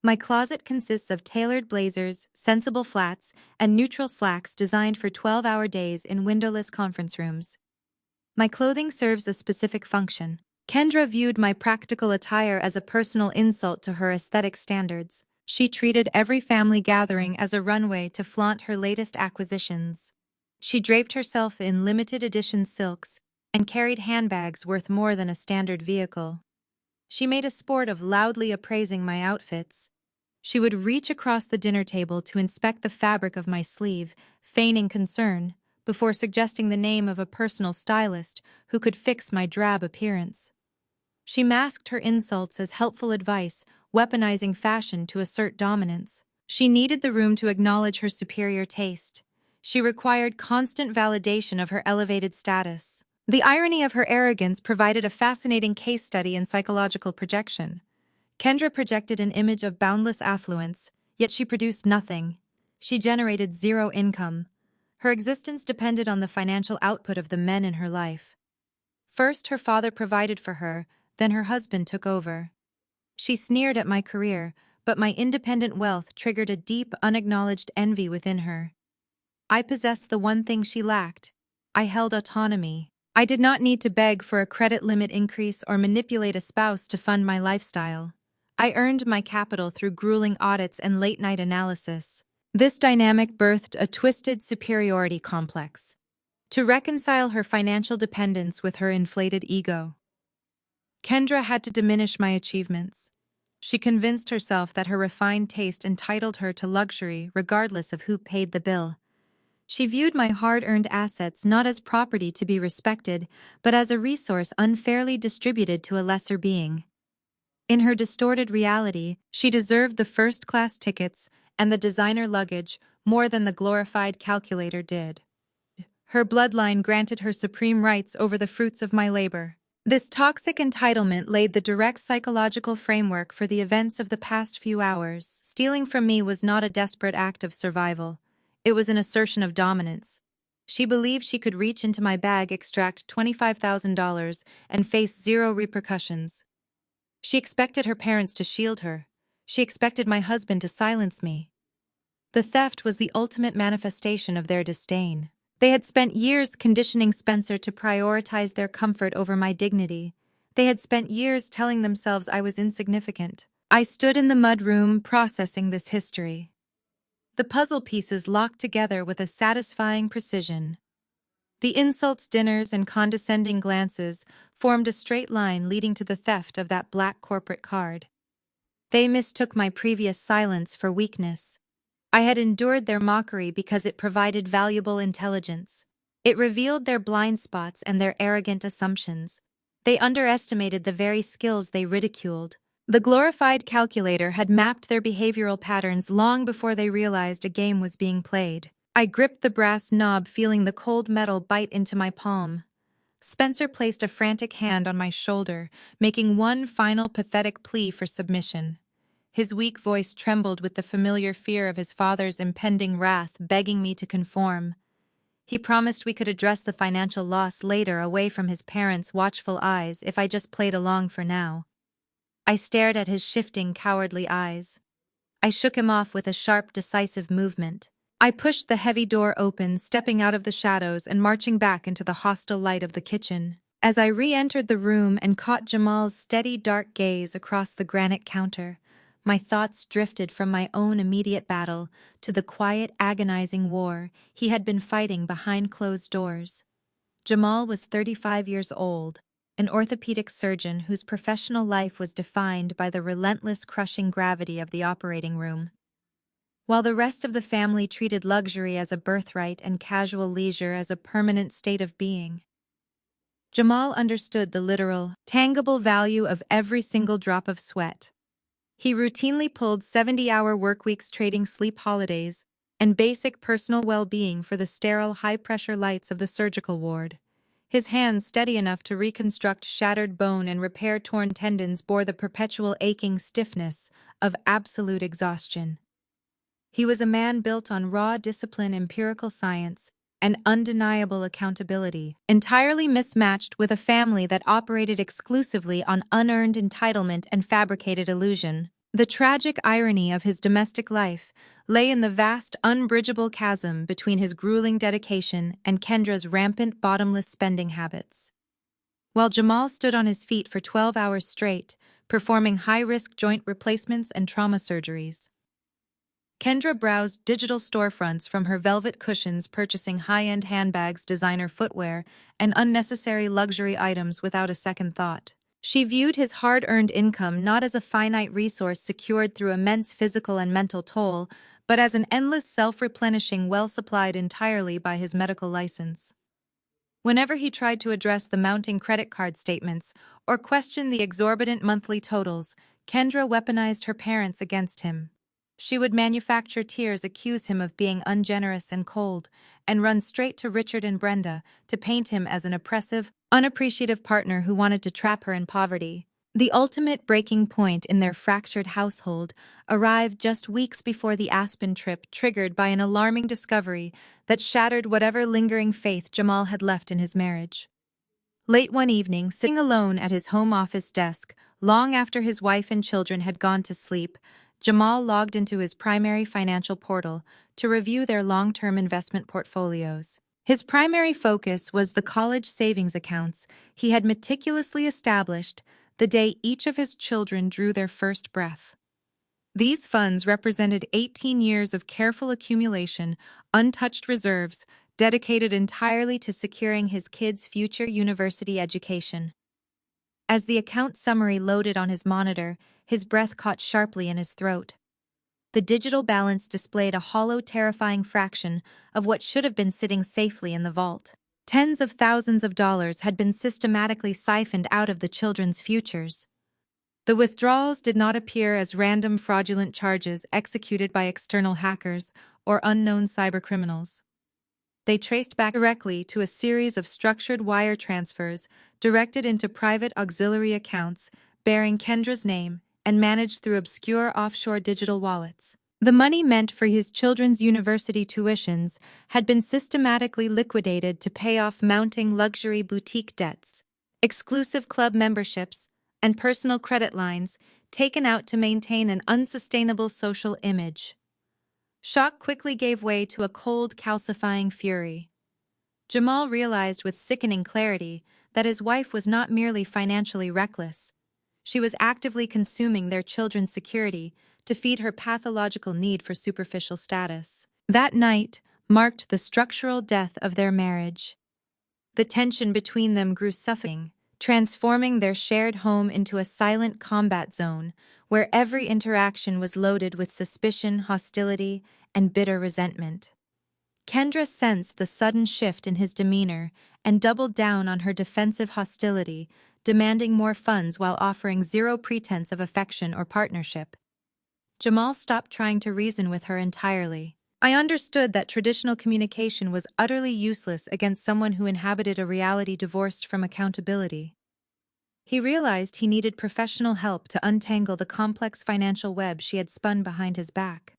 My closet consists of tailored blazers, sensible flats, and neutral slacks designed for 12-hour days in windowless conference rooms. My clothing serves a specific function. Kendra viewed my practical attire as a personal insult to her aesthetic standards. She treated every family gathering as a runway to flaunt her latest acquisitions. She draped herself in limited edition silks and carried handbags worth more than a standard vehicle. She made a sport of loudly appraising my outfits. She would reach across the dinner table to inspect the fabric of my sleeve, feigning concern, before suggesting the name of a personal stylist who could fix my drab appearance. She masked her insults as helpful advice, weaponizing fashion to assert dominance. She needed the room to acknowledge her superior taste. She required constant validation of her elevated status. The irony of her arrogance provided a fascinating case study in psychological projection. Kendra projected an image of boundless affluence, yet she produced nothing. She generated zero income. Her existence depended on the financial output of the men in her life. First, her father provided for her, then her husband took over. She sneered at my career, but my independent wealth triggered a deep, unacknowledged envy within her. I possessed the one thing she lacked. I held autonomy. I did not need to beg for a credit limit increase or manipulate a spouse to fund my lifestyle. I earned my capital through grueling audits and late-night analysis. This dynamic birthed a twisted superiority complex. To reconcile her financial dependence with her inflated ego, Kendra had to diminish my achievements. She convinced herself that her refined taste entitled her to luxury regardless of who paid the bill. She viewed my hard-earned assets not as property to be respected, but as a resource unfairly distributed to a lesser being. In her distorted reality, she deserved the first-class tickets and the designer luggage more than the glorified calculator did. Her bloodline granted her supreme rights over the fruits of my labor. This toxic entitlement laid the direct psychological framework for the events of the past few hours. Stealing from me was not a desperate act of survival. It was an assertion of dominance. She believed she could reach into my bag, extract $25,000, and face zero repercussions. She expected her parents to shield her. She expected my husband to silence me. The theft was the ultimate manifestation of their disdain. They had spent years conditioning Spencer to prioritize their comfort over my dignity. They had spent years telling themselves I was insignificant. I stood in the mudroom processing this history. The puzzle pieces locked together with a satisfying precision. The insults, dinners, and condescending glances formed a straight line leading to the theft of that black corporate card. They mistook my previous silence for weakness. I had endured their mockery because it provided valuable intelligence. It revealed their blind spots and their arrogant assumptions. They underestimated the very skills they ridiculed. The glorified calculator had mapped their behavioral patterns long before they realized a game was being played. I gripped the brass knob, feeling the cold metal bite into my palm. Spencer placed a frantic hand on my shoulder, making one final pathetic plea for submission. His weak voice trembled with the familiar fear of his father's impending wrath, begging me to conform. He promised we could address the financial loss later, away from his parents' watchful eyes, if I just played along for now. I stared at his shifting, cowardly eyes. I shook him off with a sharp, decisive movement. I pushed the heavy door open, stepping out of the shadows and marching back into the hostile light of the kitchen. As I re-entered the room and caught Jamal's steady, dark gaze across the granite counter, my thoughts drifted from my own immediate battle to the quiet, agonizing war he had been fighting behind closed doors. Jamal was 35 years old, an orthopedic surgeon whose professional life was defined by the relentless, crushing gravity of the operating room. While the rest of the family treated luxury as a birthright and casual leisure as a permanent state of being, Jamal understood the literal, tangible value of every single drop of sweat. He routinely pulled 70-hour workweeks, trading sleep, holidays, and basic personal well-being for the sterile, high-pressure lights of the surgical ward. His hands, steady enough to reconstruct shattered bone and repair torn tendons, bore the perpetual aching stiffness of absolute exhaustion. He was a man built on raw discipline, empirical science, and undeniable accountability, entirely mismatched with a family that operated exclusively on unearned entitlement and fabricated illusion. The tragic irony of his domestic life lay in the vast, unbridgeable chasm between his grueling dedication and Kendra's rampant, bottomless spending habits. While Jamal stood on his feet for 12 hours straight, performing high-risk joint replacements and trauma surgeries, Kendra browsed digital storefronts from her velvet cushions, purchasing high-end handbags, designer footwear, and unnecessary luxury items without a second thought. She viewed his hard-earned income not as a finite resource secured through immense physical and mental toil, but as an endless self-replenishing well supplied entirely by his medical license. Whenever he tried to address the mounting credit card statements or question the exorbitant monthly totals, Kendra weaponized her parents against him. She would manufacture tears, accuse him of being ungenerous and cold, and run straight to Richard and Brenda to paint him as an oppressive, unappreciative partner who wanted to trap her in poverty. The ultimate breaking point in their fractured household arrived just weeks before the Aspen trip, triggered by an alarming discovery that shattered whatever lingering faith Jamal had left in his marriage. Late one evening, sitting alone at his home office desk, long after his wife and children had gone to sleep, Jamal logged into his primary financial portal to review their long-term investment portfolios. His primary focus was the college savings accounts he had meticulously established the day each of his children drew their first breath. These funds represented 18 years of careful accumulation, untouched reserves, dedicated entirely to securing his kids' future university education. As the account summary loaded on his monitor, his breath caught sharply in his throat. The digital balance displayed a hollow, terrifying fraction of what should have been sitting safely in the vault. Tens of thousands of dollars had been systematically siphoned out of the children's futures. The withdrawals did not appear as random fraudulent charges executed by external hackers or unknown cybercriminals. They traced back directly to a series of structured wire transfers directed into private auxiliary accounts bearing Kendra's name and managed through obscure offshore digital wallets. The money meant for his children's university tuitions had been systematically liquidated to pay off mounting luxury boutique debts, exclusive club memberships, and personal credit lines taken out to maintain an unsustainable social image. Shock quickly gave way to a cold, calcifying fury. Jamal realized with sickening clarity that his wife was not merely financially reckless. She was actively consuming their children's security to feed her pathological need for superficial status. That night marked the structural death of their marriage. The tension between them grew suffocating, transforming their shared home into a silent combat zone where every interaction was loaded with suspicion, hostility, and bitter resentment. Kendra sensed the sudden shift in his demeanor and doubled down on her defensive hostility, demanding more funds while offering zero pretense of affection or partnership. Jamal stopped trying to reason with her entirely. I understood that traditional communication was utterly useless against someone who inhabited a reality divorced from accountability. He realized he needed professional help to untangle the complex financial web she had spun behind his back.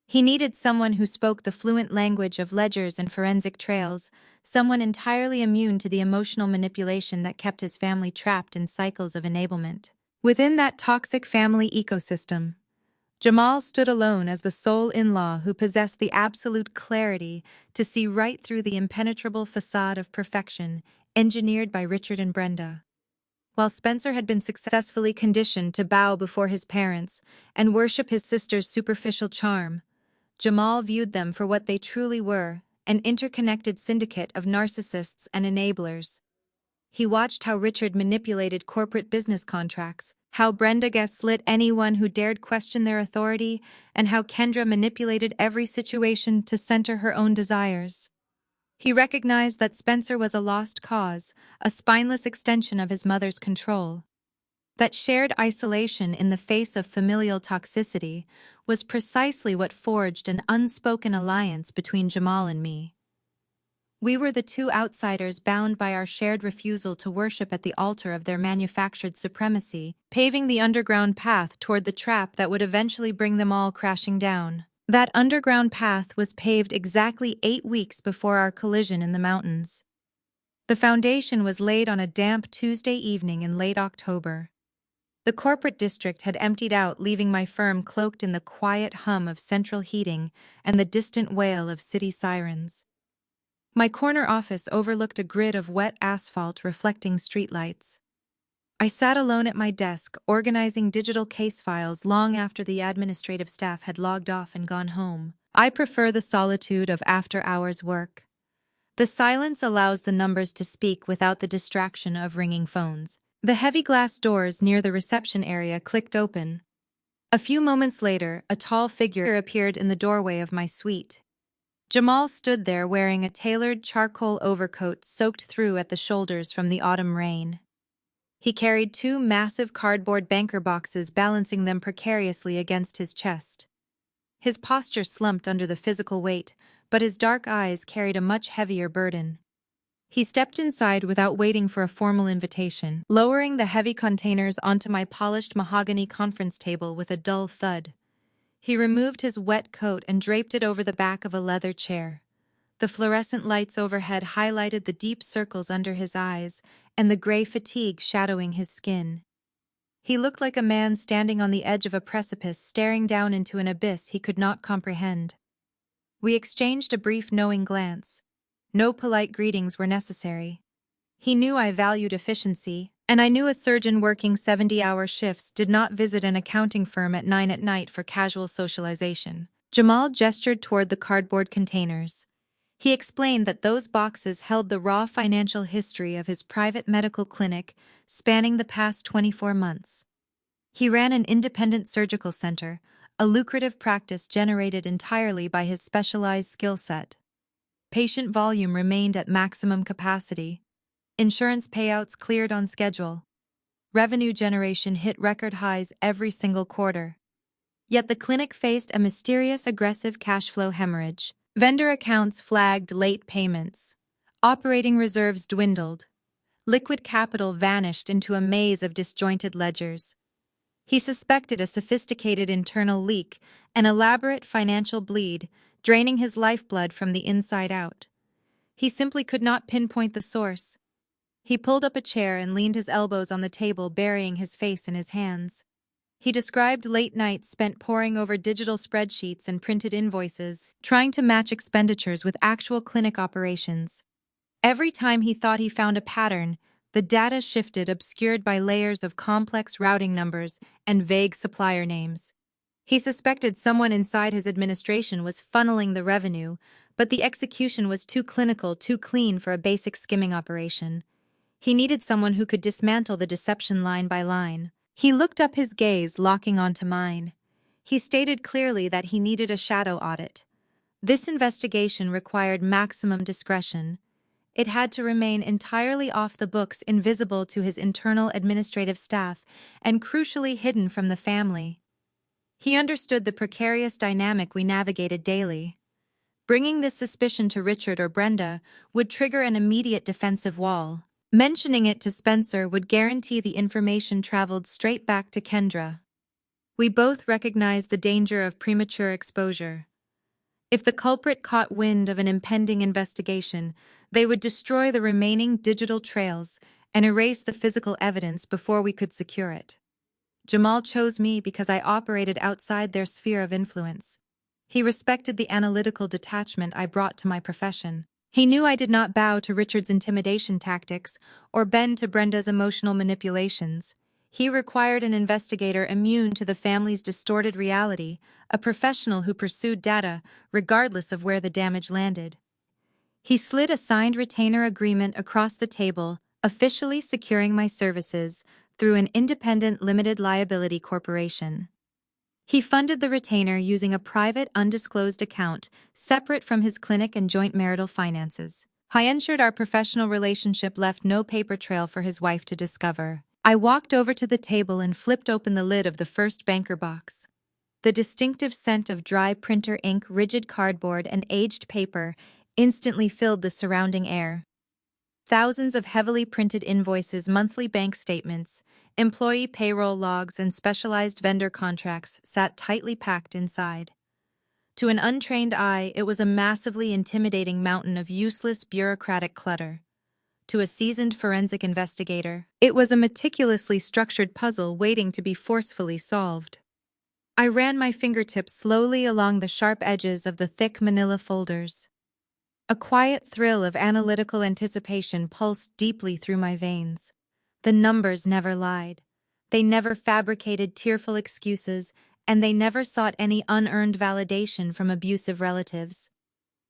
He needed someone who spoke the fluent language of ledgers and forensic trails, someone entirely immune to the emotional manipulation that kept his family trapped in cycles of enablement. Within that toxic family ecosystem, Jamal stood alone as the sole in-law who possessed the absolute clarity to see right through the impenetrable facade of perfection engineered by Richard and Brenda. While Spencer had been successfully conditioned to bow before his parents and worship his sister's superficial charm, Jamal viewed them for what they truly were, an interconnected syndicate of narcissists and enablers. He watched how Richard manipulated corporate business contracts, how Brenda gaslit anyone who dared question their authority, and how Kendra manipulated every situation to center her own desires. He recognized that Spencer was a lost cause, a spineless extension of his mother's control. That shared isolation in the face of familial toxicity was precisely what forged an unspoken alliance between Jamal and me. We were the two outsiders bound by our shared refusal to worship at the altar of their manufactured supremacy, paving the underground path toward the trap that would eventually bring them all crashing down. That underground path was paved exactly 8 weeks before our collision in the mountains. The foundation was laid on a damp Tuesday evening in late October. The corporate district had emptied out, leaving my firm cloaked in the quiet hum of central heating and the distant wail of city sirens. My corner office overlooked a grid of wet asphalt reflecting streetlights. I sat alone at my desk, organizing digital case files long after the administrative staff had logged off and gone home. I prefer the solitude of after-hours work. The silence allows the numbers to speak without the distraction of ringing phones. The heavy glass doors near the reception area clicked open. A few moments later, a tall figure appeared in the doorway of my suite. Jamal stood there wearing a tailored charcoal overcoat soaked through at the shoulders from the autumn rain. He carried two massive cardboard banker boxes, balancing them precariously against his chest. His posture slumped under the physical weight, but his dark eyes carried a much heavier burden. He stepped inside without waiting for a formal invitation, lowering the heavy containers onto my polished mahogany conference table with a dull thud. He removed his wet coat and draped it over the back of a leather chair. The fluorescent lights overhead highlighted the deep circles under his eyes and the gray fatigue shadowing his skin. He looked like a man standing on the edge of a precipice, staring down into an abyss he could not comprehend. We exchanged a brief knowing glance. No polite greetings were necessary. He knew I valued efficiency, and I knew a surgeon working 70-hour shifts did not visit an accounting firm at 9 at night for casual socialization. Jamal gestured toward the cardboard containers. He explained that those boxes held the raw financial history of his private medical clinic spanning the past 24 months. He ran an independent surgical center, a lucrative practice generated entirely by his specialized skill set. Patient volume remained at maximum capacity. Insurance payouts cleared on schedule. Revenue generation hit record highs every single quarter. Yet the clinic faced a mysterious aggressive cash flow hemorrhage. Vendor accounts flagged late payments. Operating reserves dwindled. Liquid capital vanished into a maze of disjointed ledgers. He suspected a sophisticated internal leak, an elaborate financial bleed, draining his lifeblood from the inside out. He simply could not pinpoint the source. He pulled up a chair and leaned his elbows on the table, burying his face in his hands. He described late nights spent poring over digital spreadsheets and printed invoices, trying to match expenditures with actual clinic operations. Every time he thought he found a pattern, the data shifted, obscured by layers of complex routing numbers and vague supplier names. He suspected someone inside his administration was funneling the revenue, but the execution was too clinical, too clean for a basic skimming operation. He needed someone who could dismantle the deception line by line. He looked up, his gaze locking onto mine. He stated clearly that he needed a shadow audit. This investigation required maximum discretion. It had to remain entirely off the books, invisible to his internal administrative staff, and crucially hidden from the family. He understood the precarious dynamic we navigated daily. Bringing this suspicion to Richard or Brenda would trigger an immediate defensive wall. Mentioning it to Spencer would guarantee the information traveled straight back to Kendra. We both recognized the danger of premature exposure. If the culprit caught wind of an impending investigation, they would destroy the remaining digital trails and erase the physical evidence before we could secure it. Jamal chose me because I operated outside their sphere of influence. He respected the analytical detachment I brought to my profession. He knew I did not bow to Richard's intimidation tactics or bend to Brenda's emotional manipulations. He required an investigator immune to the family's distorted reality, a professional who pursued data regardless of where the damage landed. He slid a signed retainer agreement across the table, officially securing my services through an independent limited liability corporation. He funded the retainer using a private, undisclosed account separate from his clinic and joint marital finances. I ensured our professional relationship left no paper trail for his wife to discover. I walked over to the table and flipped open the lid of the first banker box. The distinctive scent of dry printer ink, rigid cardboard, and aged paper instantly filled the surrounding air. Thousands of heavily printed invoices, monthly bank statements, employee payroll logs, and specialized vendor contracts sat tightly packed inside. To an untrained eye, it was a massively intimidating mountain of useless bureaucratic clutter. to a seasoned forensic investigator. It was a meticulously structured puzzle waiting to be forcefully solved. I ran my fingertips slowly along the sharp edges of the thick manila folders. A quiet thrill of analytical anticipation pulsed deeply through my veins. The numbers never lied. They never fabricated tearful excuses, and they never sought any unearned validation from abusive relatives.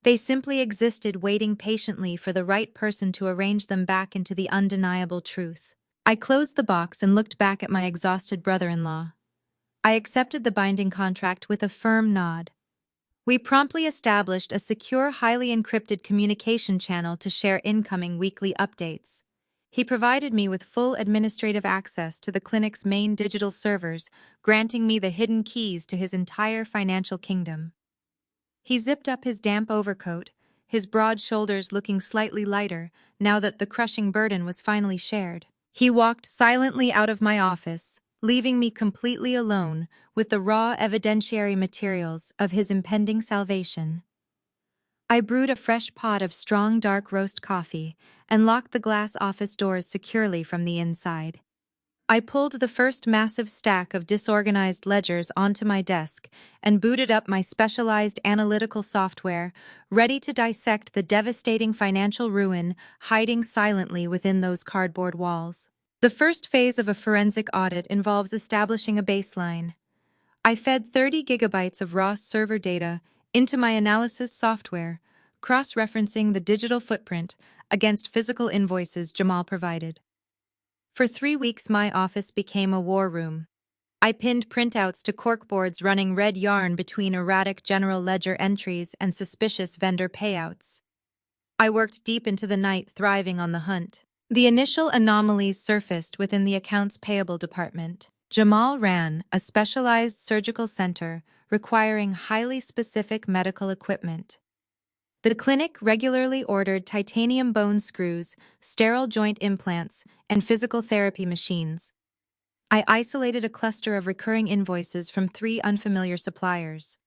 They simply existed, waiting patiently for the right person to arrange them back into the undeniable truth. I closed the box and looked back at my exhausted brother-in-law. I accepted the binding contract with a firm nod. We promptly established a secure, highly encrypted communication channel to share incoming weekly updates. He provided me with full administrative access to the clinic's main digital servers, granting me the hidden keys to his entire financial kingdom. He zipped up his damp overcoat, his broad shoulders looking slightly lighter now that the crushing burden was finally shared. He walked silently out of my office, leaving me completely alone with the raw evidentiary materials of his impending salvation. I brewed a fresh pot of strong dark roast coffee and locked the glass office doors securely from the inside. I pulled the first massive stack of disorganized ledgers onto my desk and booted up my specialized analytical software, ready to dissect the devastating financial ruin hiding silently within those cardboard walls. The first phase of a forensic audit involves establishing a baseline. I fed 30 gigabytes of raw server data into my analysis software, cross-referencing the digital footprint against physical invoices Jamal provided. For 3 weeks, my office became a war room. I pinned printouts to corkboards running red yarn between erratic general ledger entries and suspicious vendor payouts. I worked deep into the night, thriving on the hunt. The initial anomalies surfaced within the accounts payable department. Jamal ran a specialized surgical center requiring highly specific medical equipment. The clinic regularly ordered titanium bone screws, sterile joint implants, and physical therapy machines. I isolated a cluster of recurring invoices from 3 unfamiliar suppliers.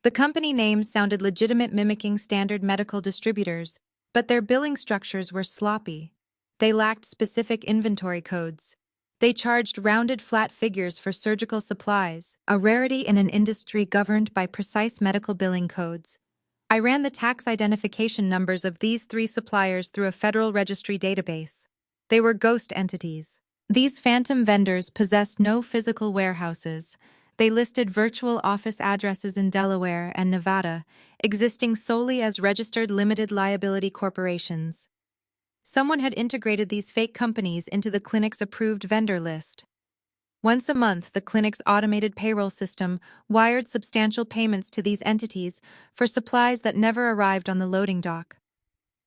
The company names sounded legitimate, mimicking standard medical distributors, but their billing structures were sloppy. They lacked specific inventory codes. They charged rounded flat figures for surgical supplies, a rarity in an industry governed by precise medical billing codes. I ran the tax identification numbers of these 3 suppliers through a federal registry database. They were ghost entities. These phantom vendors possessed no physical warehouses. They listed virtual office addresses in Delaware and Nevada, existing solely as registered limited liability corporations. Someone had integrated these fake companies into the clinic's approved vendor list. Once a month, the clinic's automated payroll system wired substantial payments to these entities for supplies that never arrived on the loading dock.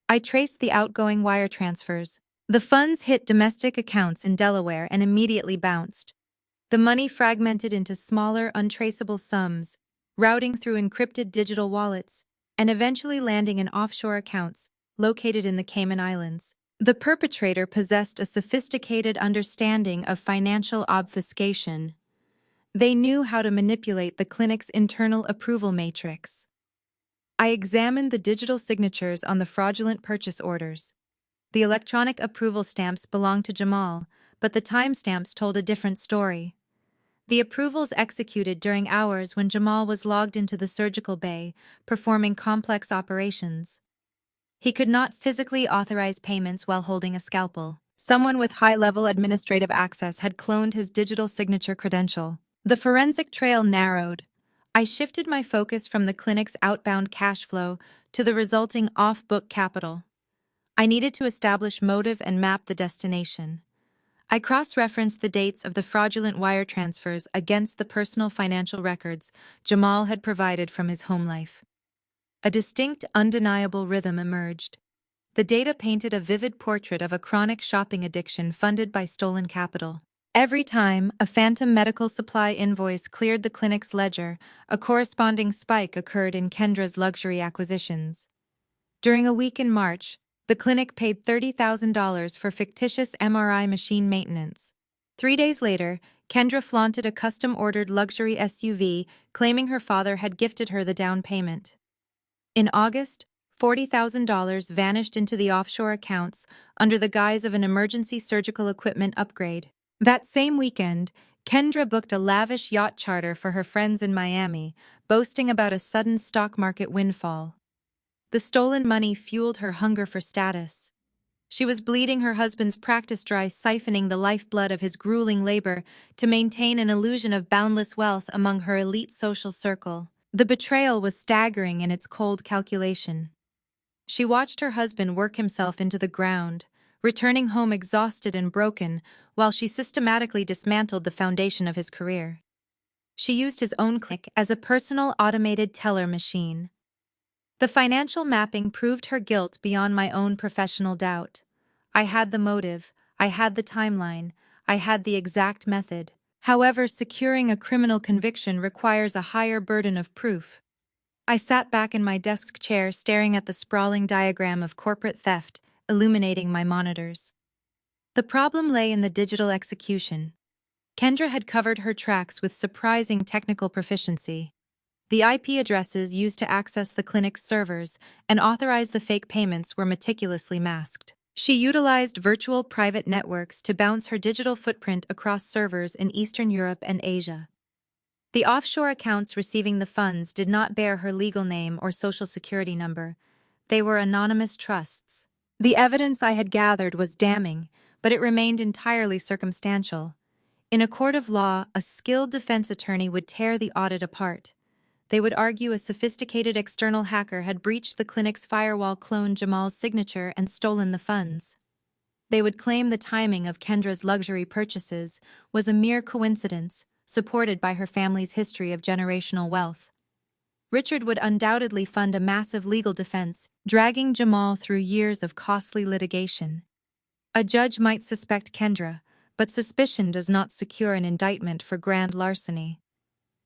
I traced the outgoing wire transfers. The funds hit domestic accounts in Delaware and immediately bounced. The money fragmented into smaller, untraceable sums, routing through encrypted digital wallets, and eventually landing in offshore accounts located in the Cayman Islands. The perpetrator possessed a sophisticated understanding of financial obfuscation. They knew how to manipulate the clinic's internal approval matrix. I examined the digital signatures on the fraudulent purchase orders. The electronic approval stamps belonged to Jamal, but the timestamps told a different story. The approvals executed during hours when Jamal was logged into the surgical bay, performing complex operations. He could not physically authorize payments while holding a scalpel. Someone with high-level administrative access had cloned his digital signature credential. The forensic trail narrowed. I shifted my focus from the clinic's outbound cash flow to the resulting off-book capital. I needed to establish motive and map the destination. I cross-referenced the dates of the fraudulent wire transfers against the personal financial records Jamal had provided from his home life. A distinct, undeniable rhythm emerged. The data painted a vivid portrait of a chronic shopping addiction funded by stolen capital. Every time a phantom medical supply invoice cleared the clinic's ledger, a corresponding spike occurred in Kendra's luxury acquisitions. During a week in March, the clinic paid $30,000 for fictitious MRI machine maintenance. 3 days later, Kendra flaunted a custom-ordered luxury SUV, claiming her father had gifted her the down payment. In August, $40,000 vanished into the offshore accounts under the guise of an emergency surgical equipment upgrade. That same weekend, Kendra booked a lavish yacht charter for her friends in Miami, boasting about a sudden stock market windfall. The stolen money fueled her hunger for status. She was bleeding her husband's practice dry, siphoning the lifeblood of his grueling labor to maintain an illusion of boundless wealth among her elite social circle. The betrayal was staggering in its cold calculation. She watched her husband work himself into the ground, returning home exhausted and broken, while she systematically dismantled the foundation of his career. She used his own clinic as a personal automated teller machine. The financial mapping proved her guilt beyond my own professional doubt. I had the motive, I had the timeline, I had the exact method. However, securing a criminal conviction requires a higher burden of proof. I sat back in my desk chair staring at the sprawling diagram of corporate theft illuminating my monitors. The problem lay in the digital execution. Kendra had covered her tracks with surprising technical proficiency. The IP addresses used to access the clinic's servers and authorize the fake payments were meticulously masked. She utilized virtual private networks to bounce her digital footprint across servers in Eastern Europe and Asia. The offshore accounts receiving the funds did not bear her legal name or social security number. They were anonymous trusts. The evidence I had gathered was damning, but it remained entirely circumstantial. In a court of law, a skilled defense attorney would tear the audit apart. They would argue a sophisticated external hacker had breached the clinic's firewall, cloned Jamal's signature, and stolen the funds. They would claim the timing of Kendra's luxury purchases was a mere coincidence, supported by her family's history of generational wealth. Richard would undoubtedly fund a massive legal defense, dragging Jamal through years of costly litigation. A judge might suspect Kendra, but suspicion does not secure an indictment for grand larceny.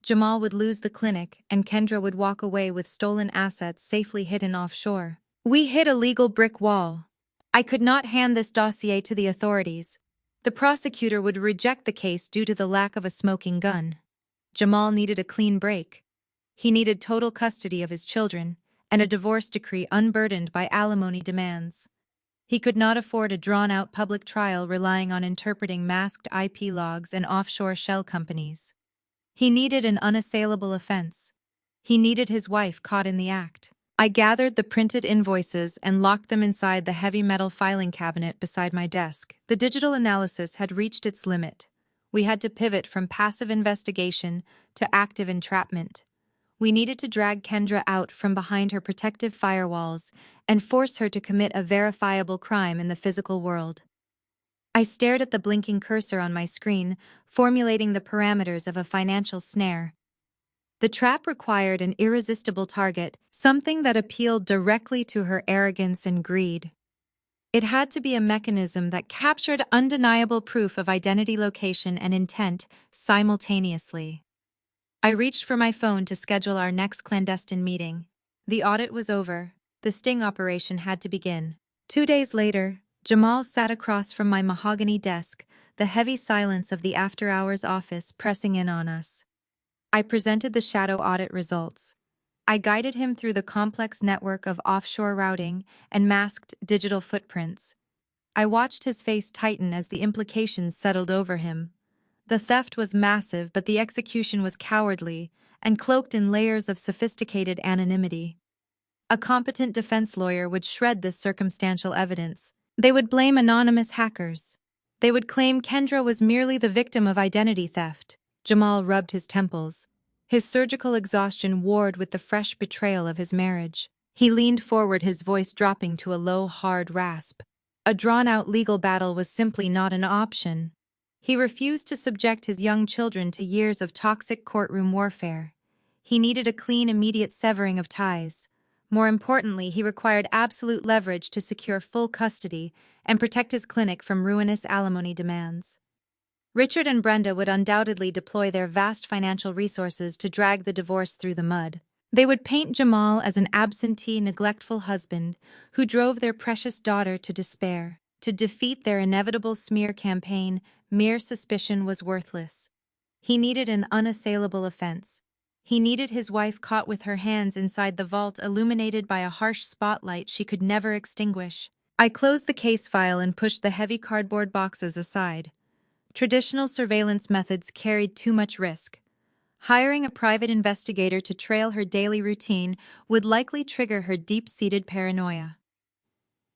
Jamal would lose the clinic, and Kendra would walk away with stolen assets safely hidden offshore. We hit a legal brick wall. I could not hand this dossier to the authorities. The prosecutor would reject the case due to the lack of a smoking gun. Jamal needed a clean break. He needed total custody of his children, and a divorce decree unburdened by alimony demands. He could not afford a drawn-out public trial relying on interpreting masked IP logs and offshore shell companies. He needed an unassailable offense. He needed his wife caught in the act. I gathered the printed invoices and locked them inside the heavy metal filing cabinet beside my desk. The digital analysis had reached its limit. We had to pivot from passive investigation to active entrapment. We needed to drag Kendra out from behind her protective firewalls and force her to commit a verifiable crime in the physical world. I stared at the blinking cursor on my screen, formulating the parameters of a financial snare. The trap required an irresistible target, something that appealed directly to her arrogance and greed. It had to be a mechanism that captured undeniable proof of identity, location, and intent simultaneously. I reached for my phone to schedule our next clandestine meeting. The audit was over. The sting operation had to begin. 2 days later, Jamal sat across from my mahogany desk, the heavy silence of the after-hours office pressing in on us. I presented the shadow audit results. I guided him through the complex network of offshore routing and masked digital footprints. I watched his face tighten as the implications settled over him. The theft was massive, but the execution was cowardly and cloaked in layers of sophisticated anonymity. A competent defense lawyer would shred this circumstantial evidence. They would blame anonymous hackers. They would claim Kendra was merely the victim of identity theft. Jamal rubbed his temples. His surgical exhaustion warred with the fresh betrayal of his marriage. He leaned forward, his voice dropping to a low, hard rasp. A drawn-out legal battle was simply not an option. He refused to subject his young children to years of toxic courtroom warfare. He needed a clean, immediate severing of ties. More importantly, he required absolute leverage to secure full custody and protect his clinic from ruinous alimony demands. Richard and Brenda would undoubtedly deploy their vast financial resources to drag the divorce through the mud. They would paint Jamal as an absentee, neglectful husband who drove their precious daughter to despair. To defeat their inevitable smear campaign, mere suspicion was worthless. He needed an unassailable offense. He needed his wife caught with her hands inside the vault illuminated by a harsh spotlight she could never extinguish. I closed the case file and pushed the heavy cardboard boxes aside. Traditional surveillance methods carried too much risk. Hiring a private investigator to trail her daily routine would likely trigger her deep-seated paranoia.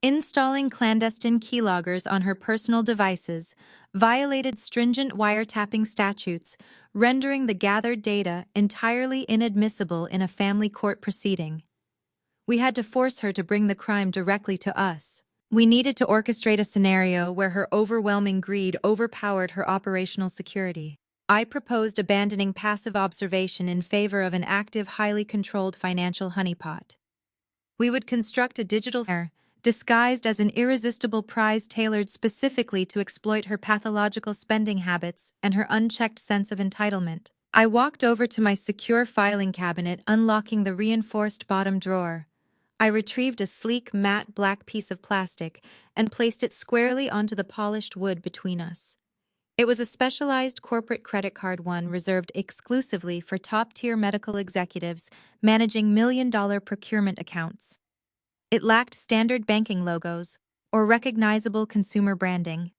Installing clandestine keyloggers on her personal devices violated stringent wiretapping statutes, rendering the gathered data entirely inadmissible in a family court proceeding. We had to force her to bring the crime directly to us. We needed to orchestrate a scenario where her overwhelming greed overpowered her operational security. I proposed abandoning passive observation in favor of an active, highly controlled financial honeypot. We would construct a digital snare disguised as an irresistible prize tailored specifically to exploit her pathological spending habits and her unchecked sense of entitlement. I walked over to my secure filing cabinet, unlocking the reinforced bottom drawer. I retrieved a sleek, matte black piece of plastic and placed it squarely onto the polished wood between us. It was a specialized corporate credit card, one reserved exclusively for top-tier medical executives managing million-dollar procurement accounts. It lacked standard banking logos or recognizable consumer branding.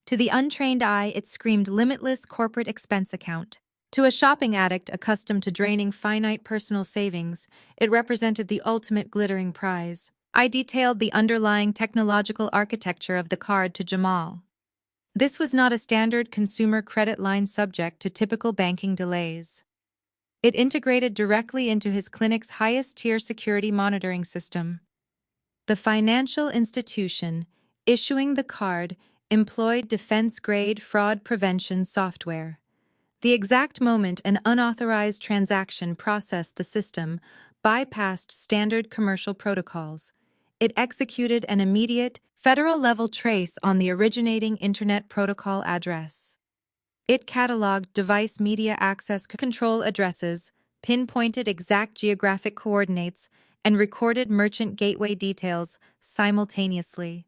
To the untrained eye, it screamed limitless corporate expense account. To a shopping addict accustomed to draining finite personal savings, it represented the ultimate glittering prize. I detailed the underlying technological architecture of the card to Jamal. This was not a standard consumer credit line subject to typical banking delays. It integrated directly into his clinic's highest-tier security monitoring system. The financial institution issuing the card employed defense-grade fraud prevention software. The exact moment an unauthorized transaction processed the system bypassed standard commercial protocols. It executed an immediate, federal-level trace on the originating Internet Protocol address. It cataloged device media access control addresses, pinpointed exact geographic coordinates, and recorded merchant gateway details simultaneously.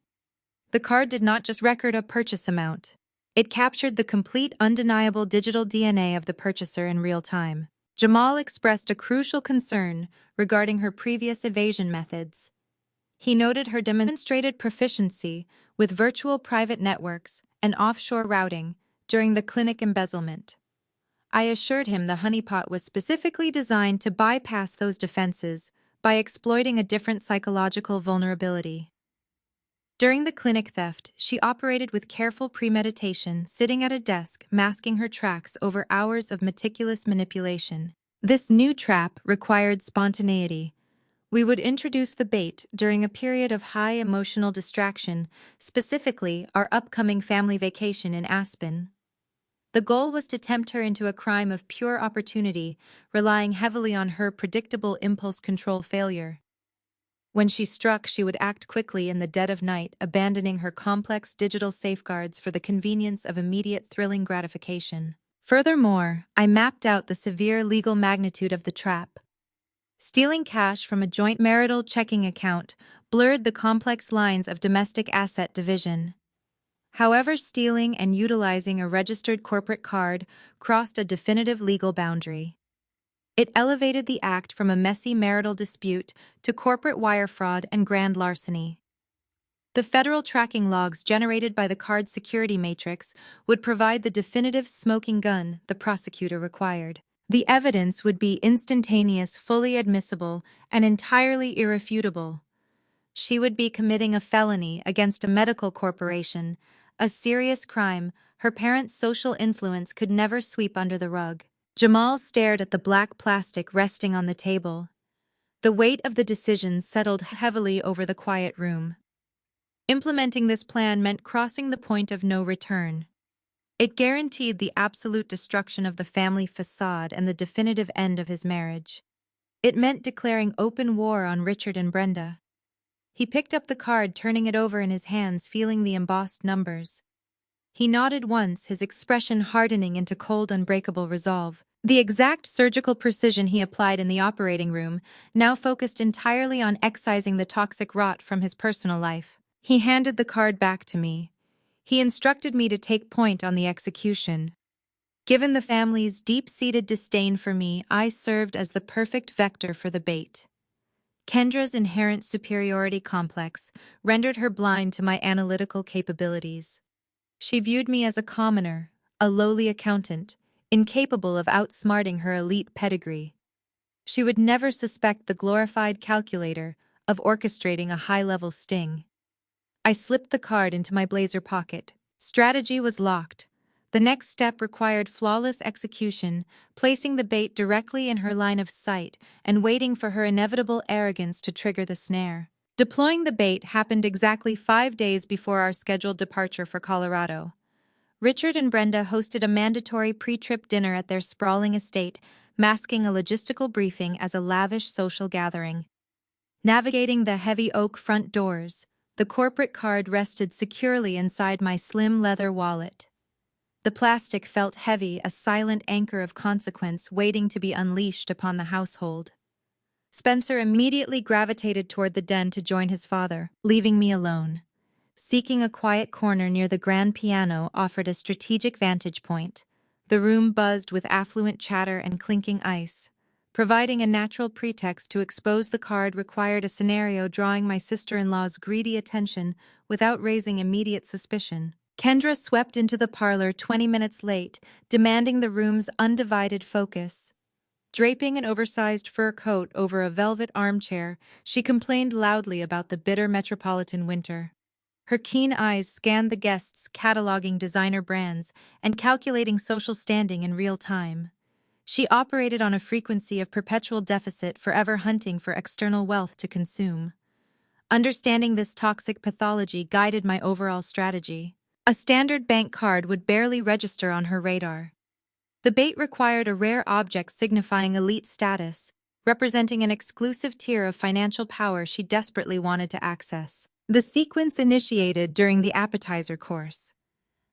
The card did not just record a purchase amount. It captured the complete, undeniable digital DNA of the purchaser in real time. Jamal expressed a crucial concern regarding her previous evasion methods. He noted her demonstrated proficiency with virtual private networks and offshore routing during the clinic embezzlement. I assured him the honeypot was specifically designed to bypass those defenses by exploiting a different psychological vulnerability. During the clinic theft, she operated with careful premeditation, sitting at a desk, masking her tracks over hours of meticulous manipulation. This new trap required spontaneity. We would introduce the bait during a period of high emotional distraction, specifically our upcoming family vacation in Aspen. The goal was to tempt her into a crime of pure opportunity, relying heavily on her predictable impulse control failure. When she struck, she would act quickly in the dead of night, abandoning her complex digital safeguards for the convenience of immediate thrilling gratification. Furthermore, I mapped out the severe legal magnitude of the trap. Stealing cash from a joint marital checking account blurred the complex lines of domestic asset division. However, stealing and utilizing a registered corporate card crossed a definitive legal boundary. It elevated the act from a messy marital dispute to corporate wire fraud and grand larceny. The federal tracking logs generated by the card's security matrix would provide the definitive smoking gun the prosecutor required. The evidence would be instantaneous, fully admissible, and entirely irrefutable. She would be committing a felony against a medical corporation, a serious crime her parents' social influence could never sweep under the rug. Jamal stared at the black plastic resting on the table. The weight of the decision settled heavily over the quiet room. Implementing this plan meant crossing the point of no return. It guaranteed the absolute destruction of the family facade and the definitive end of his marriage. It meant declaring open war on Richard and Brenda. He picked up the card, turning it over in his hands, feeling the embossed numbers. He nodded once, his expression hardening into cold, unbreakable resolve. The exact surgical precision he applied in the operating room now focused entirely on excising the toxic rot from his personal life. He handed the card back to me. He instructed me to take point on the execution. Given the family's deep-seated disdain for me, I served as the perfect vector for the bait. Kendra's inherent superiority complex rendered her blind to my analytical capabilities. She viewed me as a commoner, a lowly accountant, incapable of outsmarting her elite pedigree. She would never suspect the glorified calculator of orchestrating a high-level sting. I slipped the card into my blazer pocket. Strategy was locked. The next step required flawless execution, placing the bait directly in her line of sight and waiting for her inevitable arrogance to trigger the snare. Deploying the bait happened exactly 5 days before our scheduled departure for Colorado. Richard and Brenda hosted a mandatory pre-trip dinner at their sprawling estate, masking a logistical briefing as a lavish social gathering. Navigating the heavy oak front doors, the corporate card rested securely inside my slim leather wallet. The plastic felt heavy, a silent anchor of consequence waiting to be unleashed upon the household. Spencer immediately gravitated toward the den to join his father, leaving me alone. Seeking a quiet corner near the grand piano offered a strategic vantage point. The room buzzed with affluent chatter and clinking ice. Providing a natural pretext to expose the card required a scenario drawing my sister-in-law's greedy attention without raising immediate suspicion. Kendra swept into the parlor 20 minutes late, demanding the room's undivided focus. Draping an oversized fur coat over a velvet armchair, she complained loudly about the bitter metropolitan winter. Her keen eyes scanned the guests, cataloging designer brands and calculating social standing in real time. She operated on a frequency of perpetual deficit, forever hunting for external wealth to consume. Understanding this toxic pathology guided my overall strategy. A standard bank card would barely register on her radar. The bait required a rare object signifying elite status, representing an exclusive tier of financial power she desperately wanted to access. The sequence initiated during the appetizer course.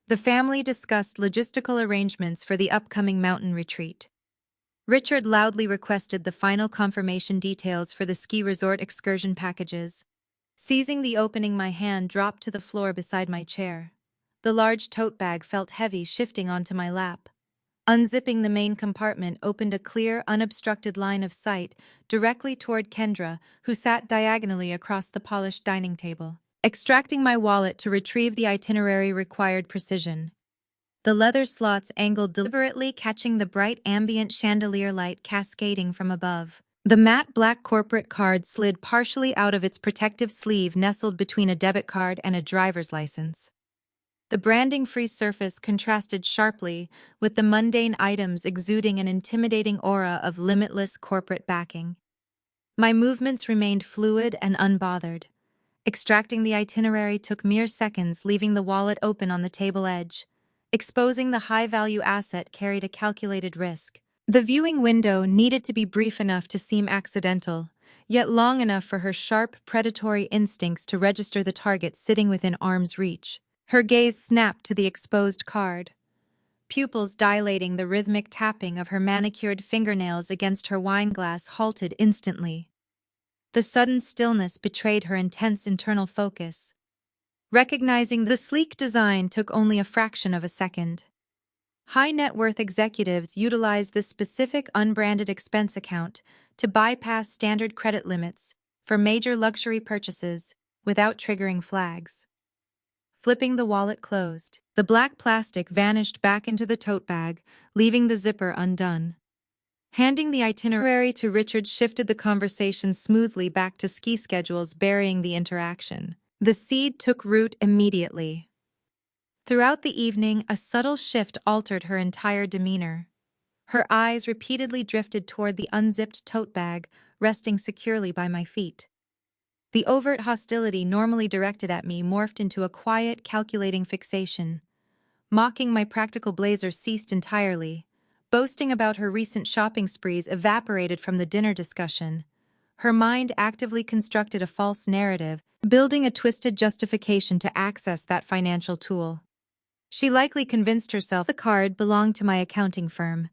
The family discussed logistical arrangements for the upcoming mountain retreat. Richard loudly requested the final confirmation details for the ski resort excursion packages. Seizing the opening, my hand dropped to the floor beside my chair. The large tote bag felt heavy, shifting onto my lap. Unzipping the main compartment opened a clear, unobstructed line of sight directly toward Kendra, who sat diagonally across the polished dining table. Extracting my wallet to retrieve the itinerary required precision. The leather slots angled deliberately, catching the bright ambient chandelier light cascading from above. The matte black corporate card slid partially out of its protective sleeve, nestled between a debit card and a driver's license. The branding-free surface contrasted sharply with the mundane items, exuding an intimidating aura of limitless corporate backing. My movements remained fluid and unbothered. Extracting the itinerary took mere seconds, leaving the wallet open on the table edge. Exposing the high-value asset carried a calculated risk. The viewing window needed to be brief enough to seem accidental, yet long enough for her sharp, predatory instincts to register the target sitting within arm's reach. Her gaze snapped to the exposed card, pupils dilating. The rhythmic tapping of her manicured fingernails against her wineglass halted instantly. The sudden stillness betrayed her intense internal focus. Recognizing the sleek design took only a fraction of a second. High-net-worth executives utilize this specific unbranded expense account to bypass standard credit limits for major luxury purchases without triggering flags. Flipping the wallet closed, the black plastic vanished back into the tote bag, leaving the zipper undone. Handing the itinerary to Richard shifted the conversation smoothly back to ski schedules, burying the interaction. The seed took root immediately. Throughout the evening, a subtle shift altered her entire demeanor. Her eyes repeatedly drifted toward the unzipped tote bag, resting securely by my feet. The overt hostility normally directed at me morphed into a quiet, calculating fixation. Mocking my practical blazer ceased entirely. Boasting about her recent shopping sprees evaporated from the dinner discussion. Her mind actively constructed a false narrative, building a twisted justification to access that financial tool. She likely convinced herself the card belonged to my accounting firm.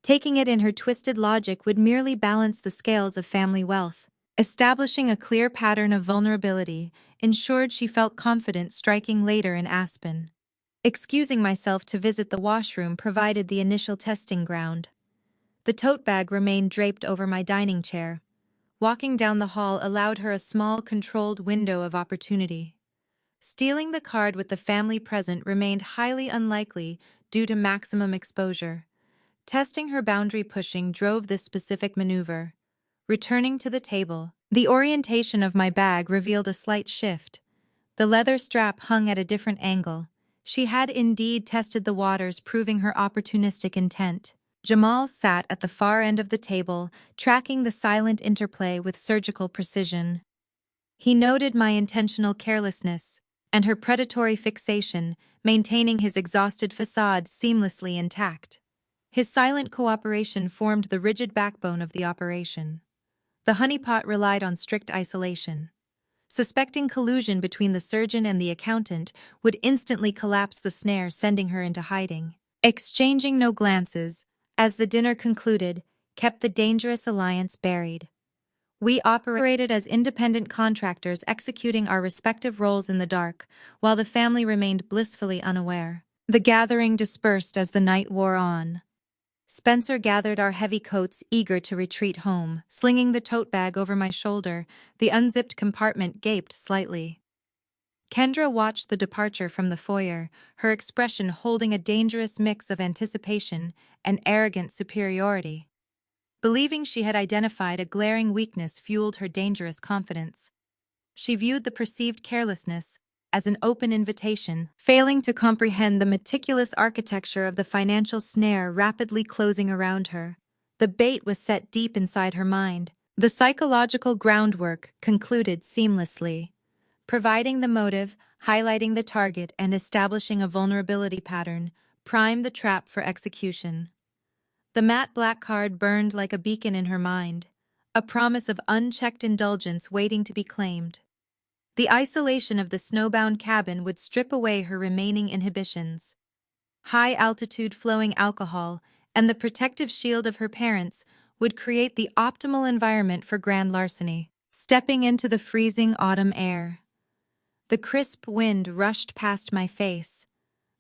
Taking it in her twisted logic would merely balance the scales of family wealth. Establishing a clear pattern of vulnerability ensured she felt confident striking later in Aspen. Excusing myself to visit the washroom provided the initial testing ground. The tote bag remained draped over my dining chair. Walking down the hall allowed her a small, controlled window of opportunity. Stealing the card with the family present remained highly unlikely due to maximum exposure. Testing her boundary pushing drove this specific maneuver. Returning to the table, the orientation of my bag revealed a slight shift. The leather strap hung at a different angle. She had indeed tested the waters, proving her opportunistic intent. Jamal sat at the far end of the table, tracking the silent interplay with surgical precision. He noted my intentional carelessness and her predatory fixation, maintaining his exhausted facade seamlessly intact. His silent cooperation formed the rigid backbone of the operation. The honeypot relied on strict isolation. Suspecting collusion between the surgeon and the accountant would instantly collapse the snare, sending her into hiding. Exchanging no glances, as the dinner concluded, kept the dangerous alliance buried. We operated as independent contractors, executing our respective roles in the dark, while the family remained blissfully unaware. The gathering dispersed as the night wore on. Spencer gathered our heavy coats, eager to retreat home. Slinging the tote bag over my shoulder, the unzipped compartment gaped slightly. Kendra watched the departure from the foyer, her expression holding a dangerous mix of anticipation and arrogant superiority. Believing she had identified a glaring weakness fueled her dangerous confidence. She viewed the perceived carelessness as an open invitation, failing to comprehend the meticulous architecture of the financial snare rapidly closing around her. The bait was set deep inside her mind. The psychological groundwork concluded seamlessly, providing the motive, highlighting the target, and establishing a vulnerability pattern, primed the trap for execution. The matte black card burned like a beacon in her mind, a promise of unchecked indulgence waiting to be claimed. The isolation of the snowbound cabin would strip away her remaining inhibitions. High-altitude flowing alcohol and the protective shield of her parents would create the optimal environment for grand larceny. Stepping into the freezing autumn air, the crisp wind rushed past my face.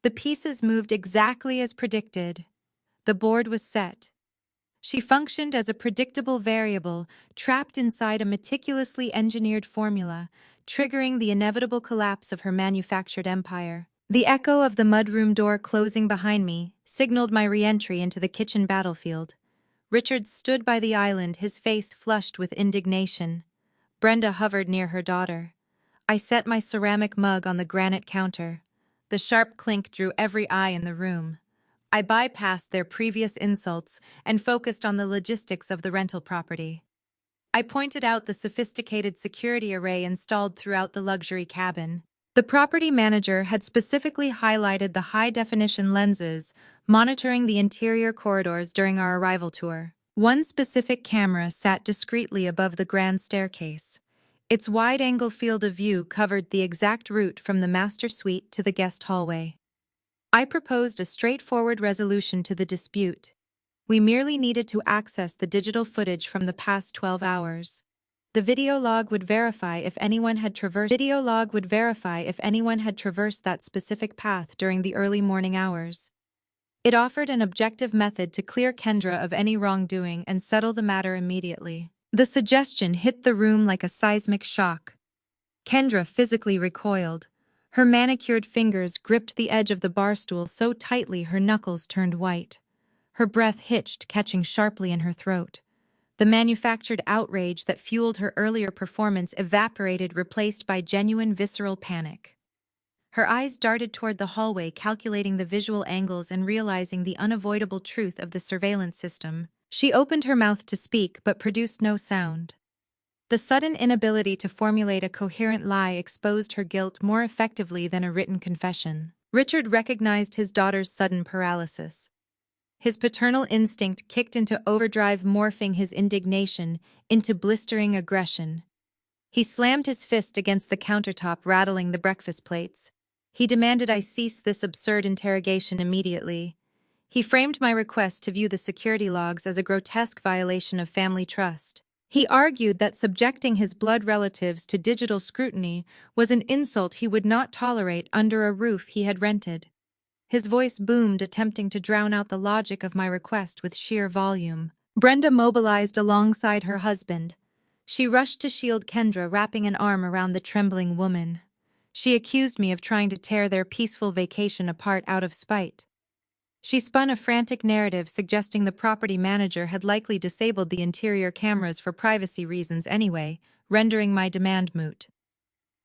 The pieces moved exactly as predicted. The board was set. She functioned as a predictable variable, trapped inside a meticulously engineered formula, triggering the inevitable collapse of her manufactured empire. The echo of the mudroom door closing behind me signaled my re-entry into the kitchen battlefield. Richard stood by the island, his face flushed with indignation. Brenda hovered near her daughter. I set my ceramic mug on the granite counter. The sharp clink drew every eye in the room. I bypassed their previous insults and focused on the logistics of the rental property. I pointed out the sophisticated security array installed throughout the luxury cabin. The property manager had specifically highlighted the high-definition lenses, monitoring the interior corridors during our arrival tour. One specific camera sat discreetly above the grand staircase. Its wide-angle field of view covered the exact route from the master suite to the guest hallway. I proposed a straightforward resolution to the dispute. We merely needed to access the digital footage from the past 12 hours. The video log would verify if anyone had traversed that specific path during the early morning hours. It offered an objective method to clear Kendra of any wrongdoing and settle the matter immediately. The suggestion hit the room like a seismic shock. Kendra physically recoiled. Her manicured fingers gripped the edge of the bar stool so tightly her knuckles turned white. Her breath hitched, catching sharply in her throat. The manufactured outrage that fueled her earlier performance evaporated, replaced by genuine visceral panic. Her eyes darted toward the hallway, calculating the visual angles and realizing the unavoidable truth of the surveillance system. She opened her mouth to speak but produced no sound. The sudden inability to formulate a coherent lie exposed her guilt more effectively than a written confession. Richard recognized his daughter's sudden paralysis. His paternal instinct kicked into overdrive, morphing his indignation into blistering aggression. He slammed his fist against the countertop, rattling the breakfast plates. He demanded I cease this absurd interrogation immediately. He framed my request to view the security logs as a grotesque violation of family trust. He argued that subjecting his blood relatives to digital scrutiny was an insult he would not tolerate under a roof he had rented. His voice boomed, attempting to drown out the logic of my request with sheer volume. Brenda mobilized alongside her husband. She rushed to shield Kendra, wrapping an arm around the trembling woman. She accused me of trying to tear their peaceful vacation apart out of spite. She spun a frantic narrative suggesting the property manager had likely disabled the interior cameras for privacy reasons anyway, rendering my demand moot.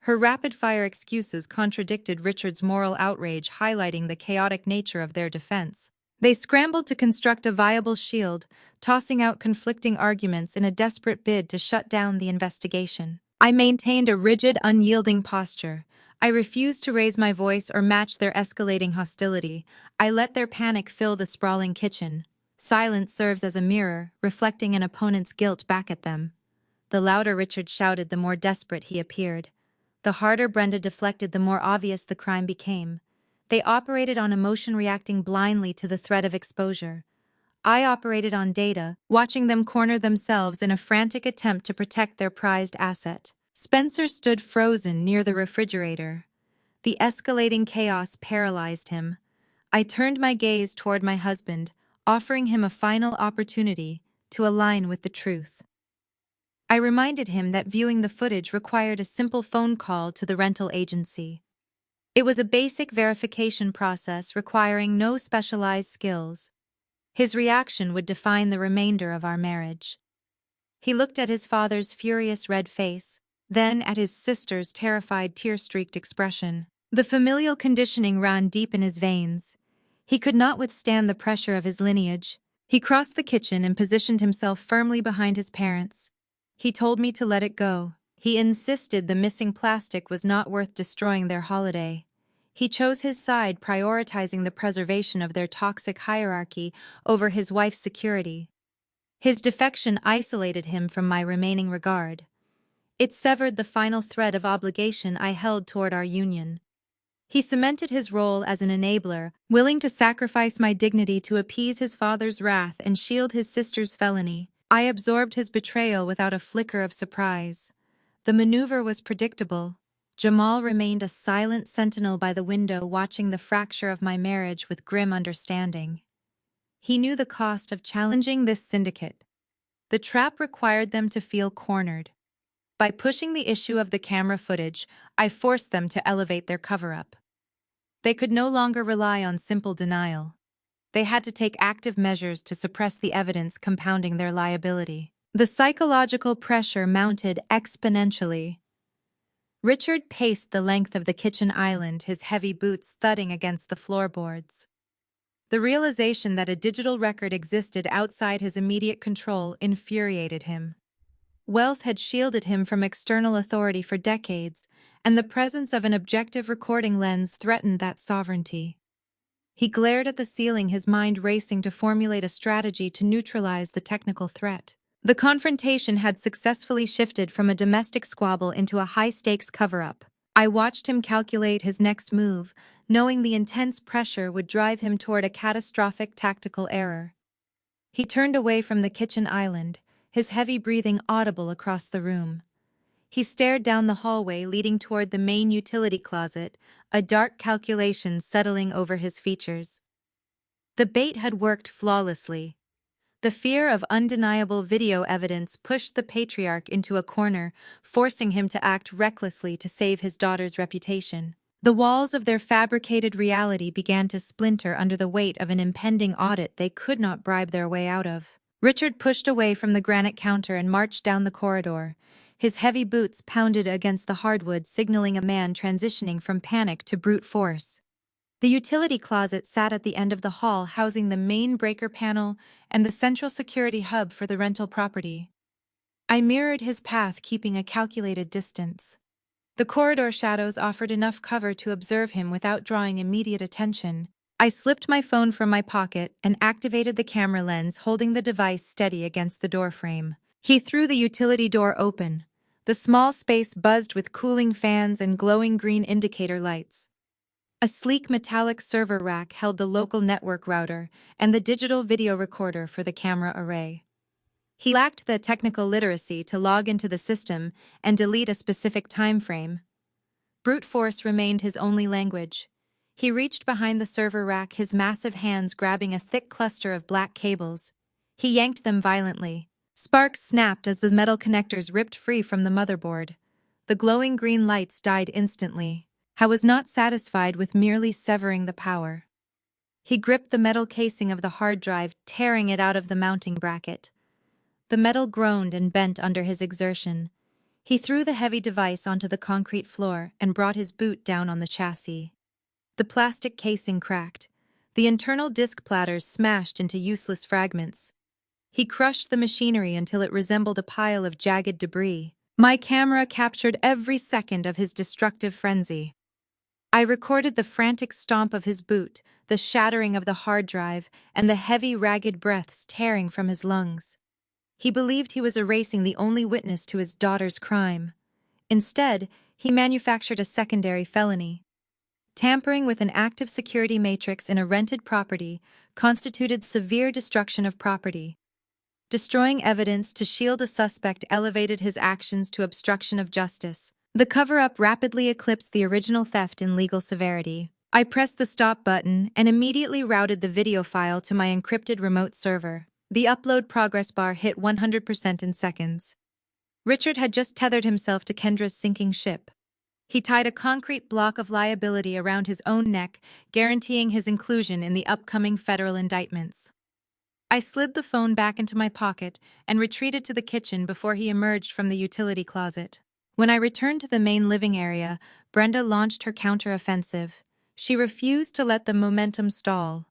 Her rapid-fire excuses contradicted Richard's moral outrage, highlighting the chaotic nature of their defense. They scrambled to construct a viable shield, tossing out conflicting arguments in a desperate bid to shut down the investigation. I maintained a rigid, unyielding posture. I refused to raise my voice or match their escalating hostility. I let their panic fill the sprawling kitchen. Silence serves as a mirror, reflecting an opponent's guilt back at them. The louder Richard shouted, the more desperate he appeared. The harder Brenda deflected, the more obvious the crime became. They operated on emotion, reacting blindly to the threat of exposure. I operated on data, watching them corner themselves in a frantic attempt to protect their prized asset. Spencer stood frozen near the refrigerator. The escalating chaos paralyzed him. I turned my gaze toward my husband, offering him a final opportunity to align with the truth. I reminded him that viewing the footage required a simple phone call to the rental agency. It was a basic verification process requiring no specialized skills. His reaction would define the remainder of our marriage. He looked at his father's furious red face, then at his sister's terrified tear-streaked expression. The familial conditioning ran deep in his veins. He could not withstand the pressure of his lineage. He crossed the kitchen and positioned himself firmly behind his parents. He told me to let it go. He insisted the missing plastic was not worth destroying their holiday. He chose his side, prioritizing the preservation of their toxic hierarchy over his wife's security. His defection isolated him from my remaining regard. It severed the final thread of obligation I held toward our union. He cemented his role as an enabler, willing to sacrifice my dignity to appease his father's wrath and shield his sister's felony. I absorbed his betrayal without a flicker of surprise. The maneuver was predictable. Jamal remained a silent sentinel by the window, watching the fracture of my marriage with grim understanding. He knew the cost of challenging this syndicate. The trap required them to feel cornered. By pushing the issue of the camera footage, I forced them to elevate their cover-up. They could no longer rely on simple denial. They had to take active measures to suppress the evidence, compounding their liability. The psychological pressure mounted exponentially. Richard paced the length of the kitchen island, his heavy boots thudding against the floorboards. The realization that a digital record existed outside his immediate control infuriated him. Wealth had shielded him from external authority for decades, and the presence of an objective recording lens threatened that sovereignty. He glared at the ceiling, his mind racing to formulate a strategy to neutralize the technical threat. The confrontation had successfully shifted from a domestic squabble into a high-stakes cover-up. I watched him calculate his next move, knowing the intense pressure would drive him toward a catastrophic tactical error. He turned away from the kitchen island, his heavy breathing audible across the room. He stared down the hallway leading toward the main utility closet, a dark calculation settling over his features. The bait had worked flawlessly. The fear of undeniable video evidence pushed the patriarch into a corner, forcing him to act recklessly to save his daughter's reputation. The walls of their fabricated reality began to splinter under the weight of an impending audit they could not bribe their way out of. Richard pushed away from the granite counter and marched down the corridor. His heavy boots pounded against the hardwood, signaling a man transitioning from panic to brute force. The utility closet sat at the end of the hall, housing the main breaker panel and the central security hub for the rental property. I mirrored his path, keeping a calculated distance. The corridor shadows offered enough cover to observe him without drawing immediate attention. I slipped my phone from my pocket and activated the camera lens, holding the device steady against the doorframe. He threw the utility door open. The small space buzzed with cooling fans and glowing green indicator lights. A sleek metallic server rack held the local network router and the digital video recorder for the camera array. He lacked the technical literacy to log into the system and delete a specific time frame. Brute force remained his only language. He reached behind the server rack, his massive hands grabbing a thick cluster of black cables. He yanked them violently. Sparks snapped as the metal connectors ripped free from the motherboard. The glowing green lights died instantly. I was not satisfied with merely severing the power. He gripped the metal casing of the hard drive, tearing it out of the mounting bracket. The metal groaned and bent under his exertion. He threw the heavy device onto the concrete floor and brought his boot down on the chassis. The plastic casing cracked. The internal disc platters smashed into useless fragments. He crushed the machinery until it resembled a pile of jagged debris. My camera captured every second of his destructive frenzy. I recorded the frantic stomp of his boot, the shattering of the hard drive, and the heavy, ragged breaths tearing from his lungs. He believed he was erasing the only witness to his daughter's crime. Instead, he manufactured a secondary felony. Tampering with an active security matrix in a rented property constituted severe destruction of property. Destroying evidence to shield a suspect elevated his actions to obstruction of justice. The cover-up rapidly eclipsed the original theft in legal severity. I pressed the stop button and immediately routed the video file to my encrypted remote server. The upload progress bar hit 100% in seconds. Richard had just tethered himself to Kendra's sinking ship. He tied a concrete block of liability around his own neck, guaranteeing his inclusion in the upcoming federal indictments. I slid the phone back into my pocket and retreated to the kitchen before he emerged from the utility closet. When I returned to the main living area, Brenda launched her counter-offensive. She refused to let the momentum stall.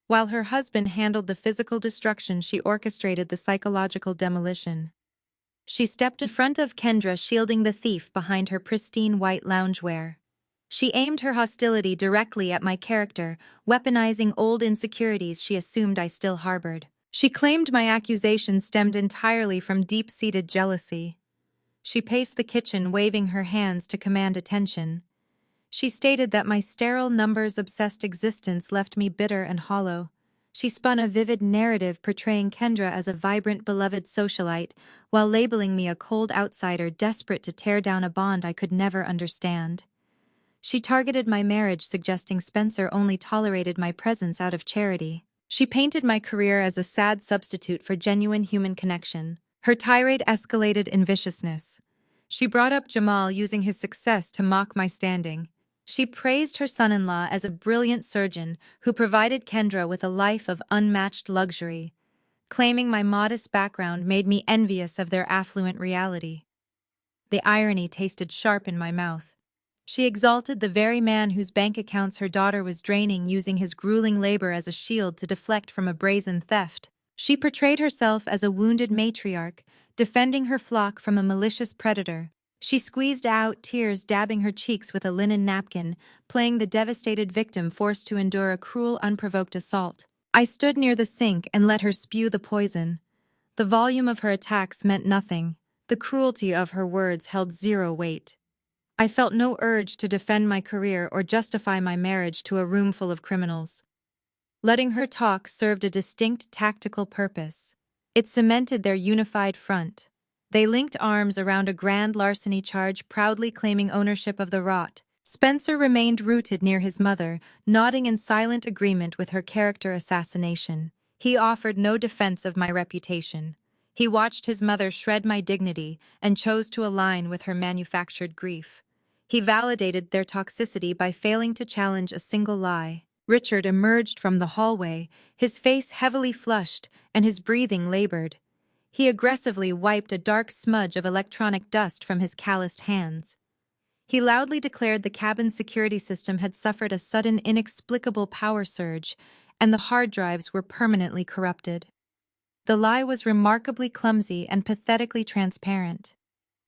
While her husband handled the physical destruction, she orchestrated the psychological demolition. She stepped in front of Kendra, shielding the thief behind her pristine white loungewear. She aimed her hostility directly at my character, weaponizing old insecurities she assumed I still harbored. She claimed my accusations stemmed entirely from deep-seated jealousy. She paced the kitchen, waving her hands to command attention. She stated that my sterile, numbers-obsessed existence left me bitter and hollow. She spun a vivid narrative portraying Kendra as a vibrant, beloved socialite, while labeling me a cold outsider desperate to tear down a bond I could never understand. She targeted my marriage, suggesting Spencer only tolerated my presence out of charity. She painted my career as a sad substitute for genuine human connection. Her tirade escalated in viciousness. She brought up Jamal, using his success to mock my standing. She praised her son-in-law as a brilliant surgeon who provided Kendra with a life of unmatched luxury, claiming my modest background made me envious of their affluent reality. The irony tasted sharp in my mouth. She exalted the very man whose bank accounts her daughter was draining, using his grueling labor as a shield to deflect from a brazen theft. She portrayed herself as a wounded matriarch, defending her flock from a malicious predator. She squeezed out tears, dabbing her cheeks with a linen napkin, playing the devastated victim forced to endure a cruel, unprovoked assault. I stood near the sink and let her spew the poison. The volume of her attacks meant nothing. The cruelty of her words held zero weight. I felt no urge to defend my career or justify my marriage to a room full of criminals. Letting her talk served a distinct tactical purpose. It cemented their unified front. They linked arms around a grand larceny charge, proudly claiming ownership of the rot. Spencer remained rooted near his mother, nodding in silent agreement with her character assassination. He offered no defense of my reputation. He watched his mother shred my dignity and chose to align with her manufactured grief. He validated their toxicity by failing to challenge a single lie. Richard emerged from the hallway, his face heavily flushed and his breathing labored. He aggressively wiped a dark smudge of electronic dust from his calloused hands. He loudly declared the cabin's security system had suffered a sudden, inexplicable power surge, and the hard drives were permanently corrupted. The lie was remarkably clumsy and pathetically transparent.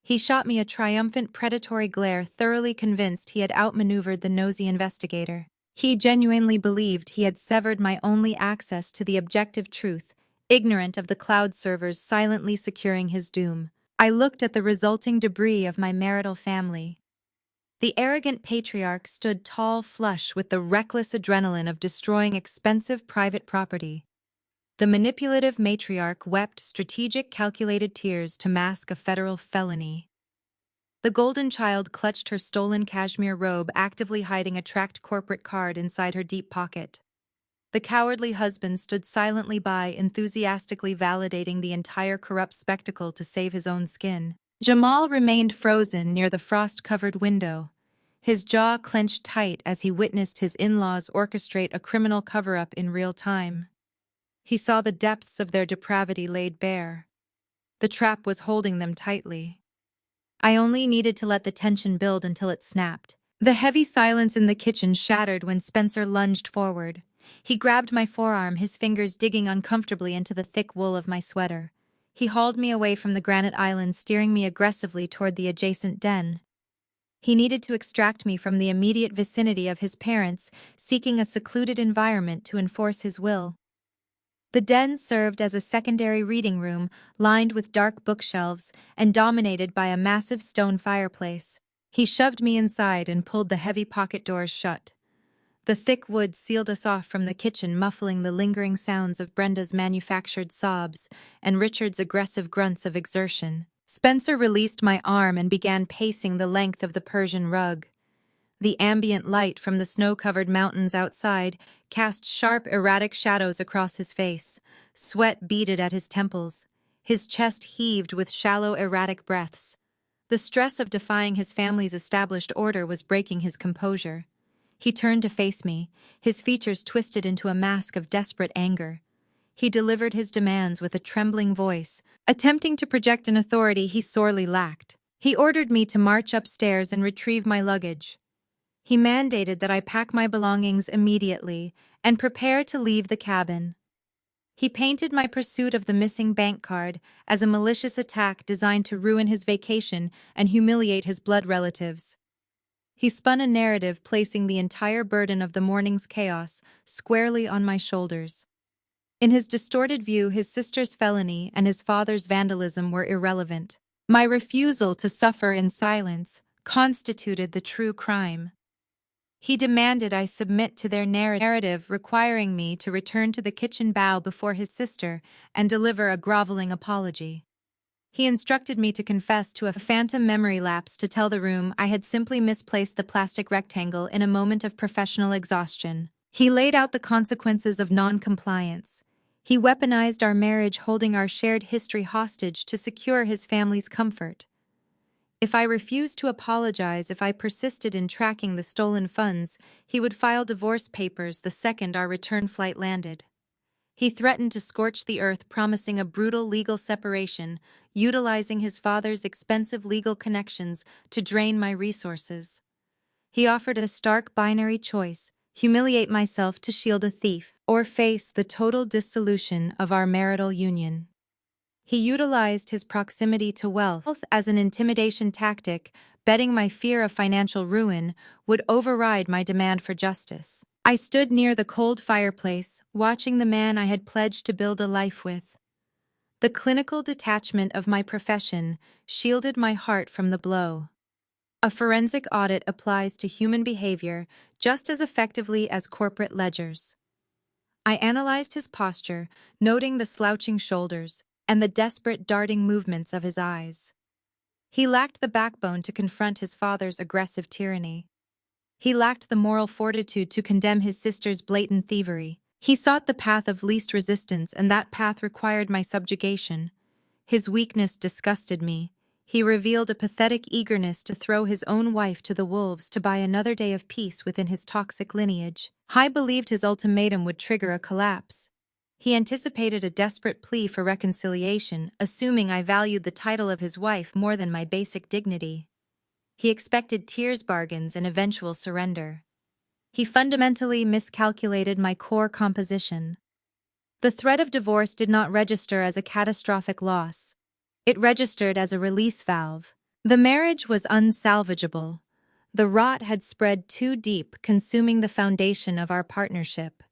He shot me a triumphant, predatory glare, thoroughly convinced he had outmaneuvered the nosy investigator. He genuinely believed he had severed my only access to the objective truth, ignorant of the cloud servers silently securing his doom. I looked at the resulting debris of my marital family. The arrogant patriarch stood tall, flush with the reckless adrenaline of destroying expensive private property. The manipulative matriarch wept strategic, calculated tears to mask a federal felony. The golden child clutched her stolen cashmere robe, actively hiding a tracked corporate card inside her deep pocket. The cowardly husband stood silently by, enthusiastically validating the entire corrupt spectacle to save his own skin. Jamal remained frozen near the frost-covered window, his jaw clenched tight as he witnessed his in-laws orchestrate a criminal cover-up in real time. He saw the depths of their depravity laid bare. The trap was holding them tightly. I only needed to let the tension build until it snapped. The heavy silence in the kitchen shattered when Spencer lunged forward. He grabbed my forearm, his fingers digging uncomfortably into the thick wool of my sweater. He hauled me away from the granite island, steering me aggressively toward the adjacent den. He needed to extract me from the immediate vicinity of his parents, seeking a secluded environment to enforce his will. The den served as a secondary reading room, lined with dark bookshelves and dominated by a massive stone fireplace. He shoved me inside and pulled the heavy pocket doors shut. The thick wood sealed us off from the kitchen, muffling the lingering sounds of Brenda's manufactured sobs and Richard's aggressive grunts of exertion. Spencer released my arm and began pacing the length of the Persian rug. The ambient light from the snow-covered mountains outside cast sharp, erratic shadows across his face. Sweat beaded at his temples. His chest heaved with shallow, erratic breaths. The stress of defying his family's established order was breaking his composure. He turned to face me, his features twisted into a mask of desperate anger. He delivered his demands with a trembling voice, attempting to project an authority he sorely lacked. He ordered me to march upstairs and retrieve my luggage. He mandated that I pack my belongings immediately and prepare to leave the cabin. He painted my pursuit of the missing bank card as a malicious attack designed to ruin his vacation and humiliate his blood relatives. He spun a narrative placing the entire burden of the morning's chaos squarely on my shoulders. In his distorted view, his sister's felony and his father's vandalism were irrelevant. My refusal to suffer in silence constituted the true crime. He demanded I submit to their narrative, requiring me to return to the kitchen bow before his sister and deliver a groveling apology. He instructed me to confess to a phantom memory lapse, to tell the room I had simply misplaced the plastic rectangle in a moment of professional exhaustion. He laid out the consequences of non-compliance. He weaponized our marriage, holding our shared history hostage to secure his family's comfort. If I refused to apologize, if I persisted in tracking the stolen funds, he would file divorce papers the second our return flight landed. He threatened to scorch the earth, promising a brutal legal separation, utilizing his father's expensive legal connections to drain my resources. He offered a stark binary choice: humiliate myself to shield a thief, or face the total dissolution of our marital union. He utilized his proximity to wealth as an intimidation tactic, betting my fear of financial ruin would override my demand for justice. I stood near the cold fireplace, watching the man I had pledged to build a life with. The clinical detachment of my profession shielded my heart from the blow. A forensic audit applies to human behavior just as effectively as corporate ledgers. I analyzed his posture, noting the slouching shoulders and the desperate darting movements of his eyes. He lacked the backbone to confront his father's aggressive tyranny. He lacked the moral fortitude to condemn his sister's blatant thievery. He sought the path of least resistance, and that path required my subjugation. His weakness disgusted me. He revealed a pathetic eagerness to throw his own wife to the wolves to buy another day of peace within his toxic lineage. I believed his ultimatum would trigger a collapse. He anticipated a desperate plea for reconciliation, assuming I valued the title of his wife more than my basic dignity. He expected tears, bargains, and eventual surrender. He fundamentally miscalculated my core composition. The threat of divorce did not register as a catastrophic loss. It registered as a release valve. The marriage was unsalvageable. The rot had spread too deep, consuming the foundation of our partnership.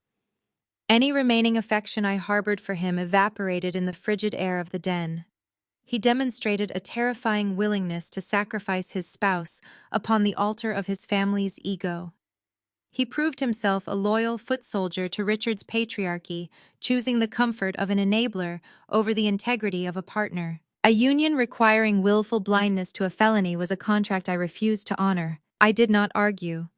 Any remaining affection I harbored for him evaporated in the frigid air of the den. He demonstrated a terrifying willingness to sacrifice his spouse upon the altar of his family's ego. He proved himself a loyal foot soldier to Richard's patriarchy, choosing the comfort of an enabler over the integrity of a partner. A union requiring willful blindness to a felony was a contract I refused to honor. I did not argue.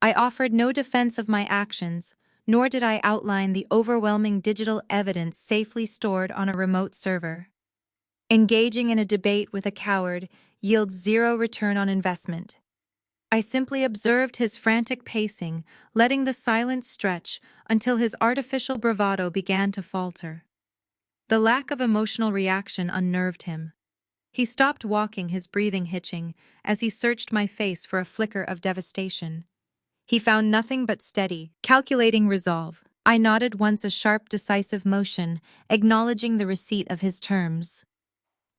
I offered no defense of my actions, nor did I outline the overwhelming digital evidence safely stored on a remote server. Engaging in a debate with a coward yields zero return on investment. I simply observed his frantic pacing, letting the silence stretch until his artificial bravado began to falter. The lack of emotional reaction unnerved him. He stopped walking, his breathing hitching, as he searched my face for a flicker of devastation. He found nothing but steady, calculating resolve. I nodded once, a sharp, decisive motion, acknowledging the receipt of his terms.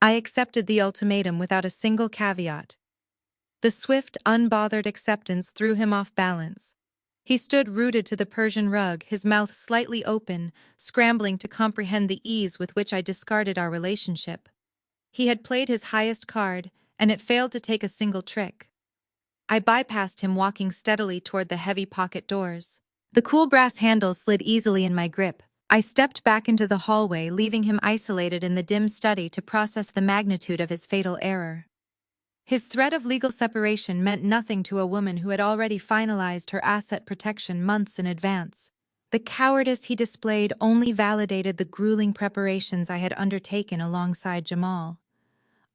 I accepted the ultimatum without a single caveat. The swift, unbothered acceptance threw him off balance. He stood rooted to the Persian rug, his mouth slightly open, scrambling to comprehend the ease with which I discarded our relationship. He had played his highest card, and it failed to take a single trick. I bypassed him, walking steadily toward the heavy pocket doors. The cool brass handle slid easily in my grip. I stepped back into the hallway, leaving him isolated in the dim study to process the magnitude of his fatal error. His threat of legal separation meant nothing to a woman who had already finalized her asset protection months in advance. The cowardice he displayed only validated the grueling preparations I had undertaken alongside Jamal.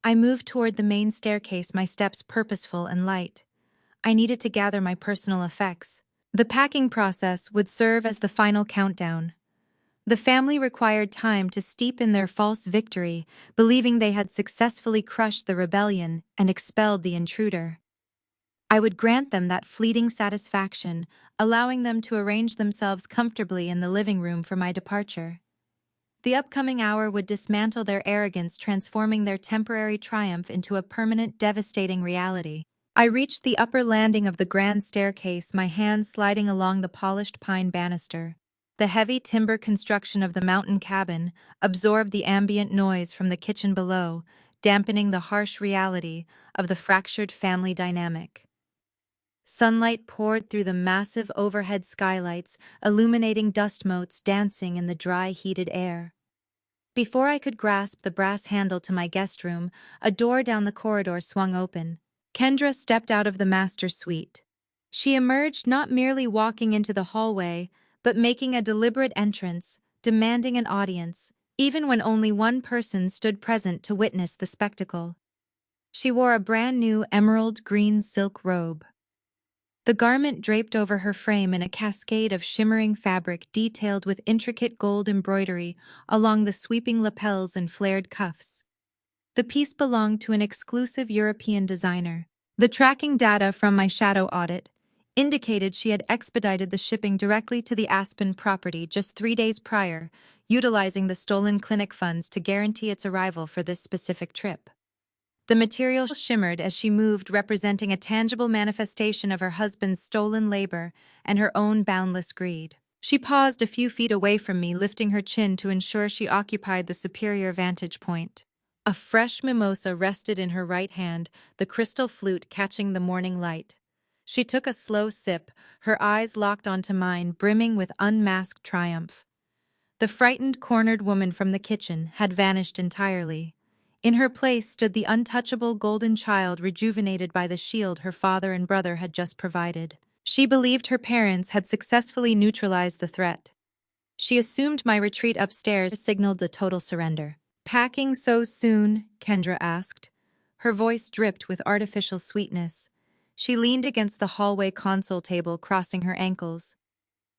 I moved toward the main staircase, my steps purposeful and light. I needed to gather my personal effects. The packing process would serve as the final countdown. The family required time to steep in their false victory, believing they had successfully crushed the rebellion and expelled the intruder. I would grant them that fleeting satisfaction, allowing them to arrange themselves comfortably in the living room for my departure. The upcoming hour would dismantle their arrogance, transforming their temporary triumph into a permanent, devastating reality. I reached the upper landing of the grand staircase, my hands sliding along the polished pine banister. The heavy timber construction of the mountain cabin absorbed the ambient noise from the kitchen below, dampening the harsh reality of the fractured family dynamic. Sunlight poured through the massive overhead skylights, illuminating dust motes dancing in the dry, heated air. Before I could grasp the brass handle to my guest room, a door down the corridor swung open. Kendra stepped out of the master suite. She emerged, not merely walking into the hallway, but making a deliberate entrance, demanding an audience, even when only one person stood present to witness the spectacle. She wore a brand-new emerald green silk robe. The garment draped over her frame in a cascade of shimmering fabric detailed with intricate gold embroidery along the sweeping lapels and flared cuffs. The piece belonged to an exclusive European designer. The tracking data from my shadow audit indicated she had expedited the shipping directly to the Aspen property just 3 days prior, utilizing the stolen clinic funds to guarantee its arrival for this specific trip. The material shimmered as she moved, representing a tangible manifestation of her husband's stolen labor and her own boundless greed. She paused a few feet away from me, lifting her chin to ensure she occupied the superior vantage point. A fresh mimosa rested in her right hand, the crystal flute catching the morning light. She took a slow sip, her eyes locked onto mine, brimming with unmasked triumph. The frightened, cornered woman from the kitchen had vanished entirely. In her place stood the untouchable golden child, rejuvenated by the shield her father and brother had just provided. She believed her parents had successfully neutralized the threat. She assumed my retreat upstairs signaled a total surrender. "Packing so soon?" Kendra asked. Her voice dripped with artificial sweetness. She leaned against the hallway console table, crossing her ankles.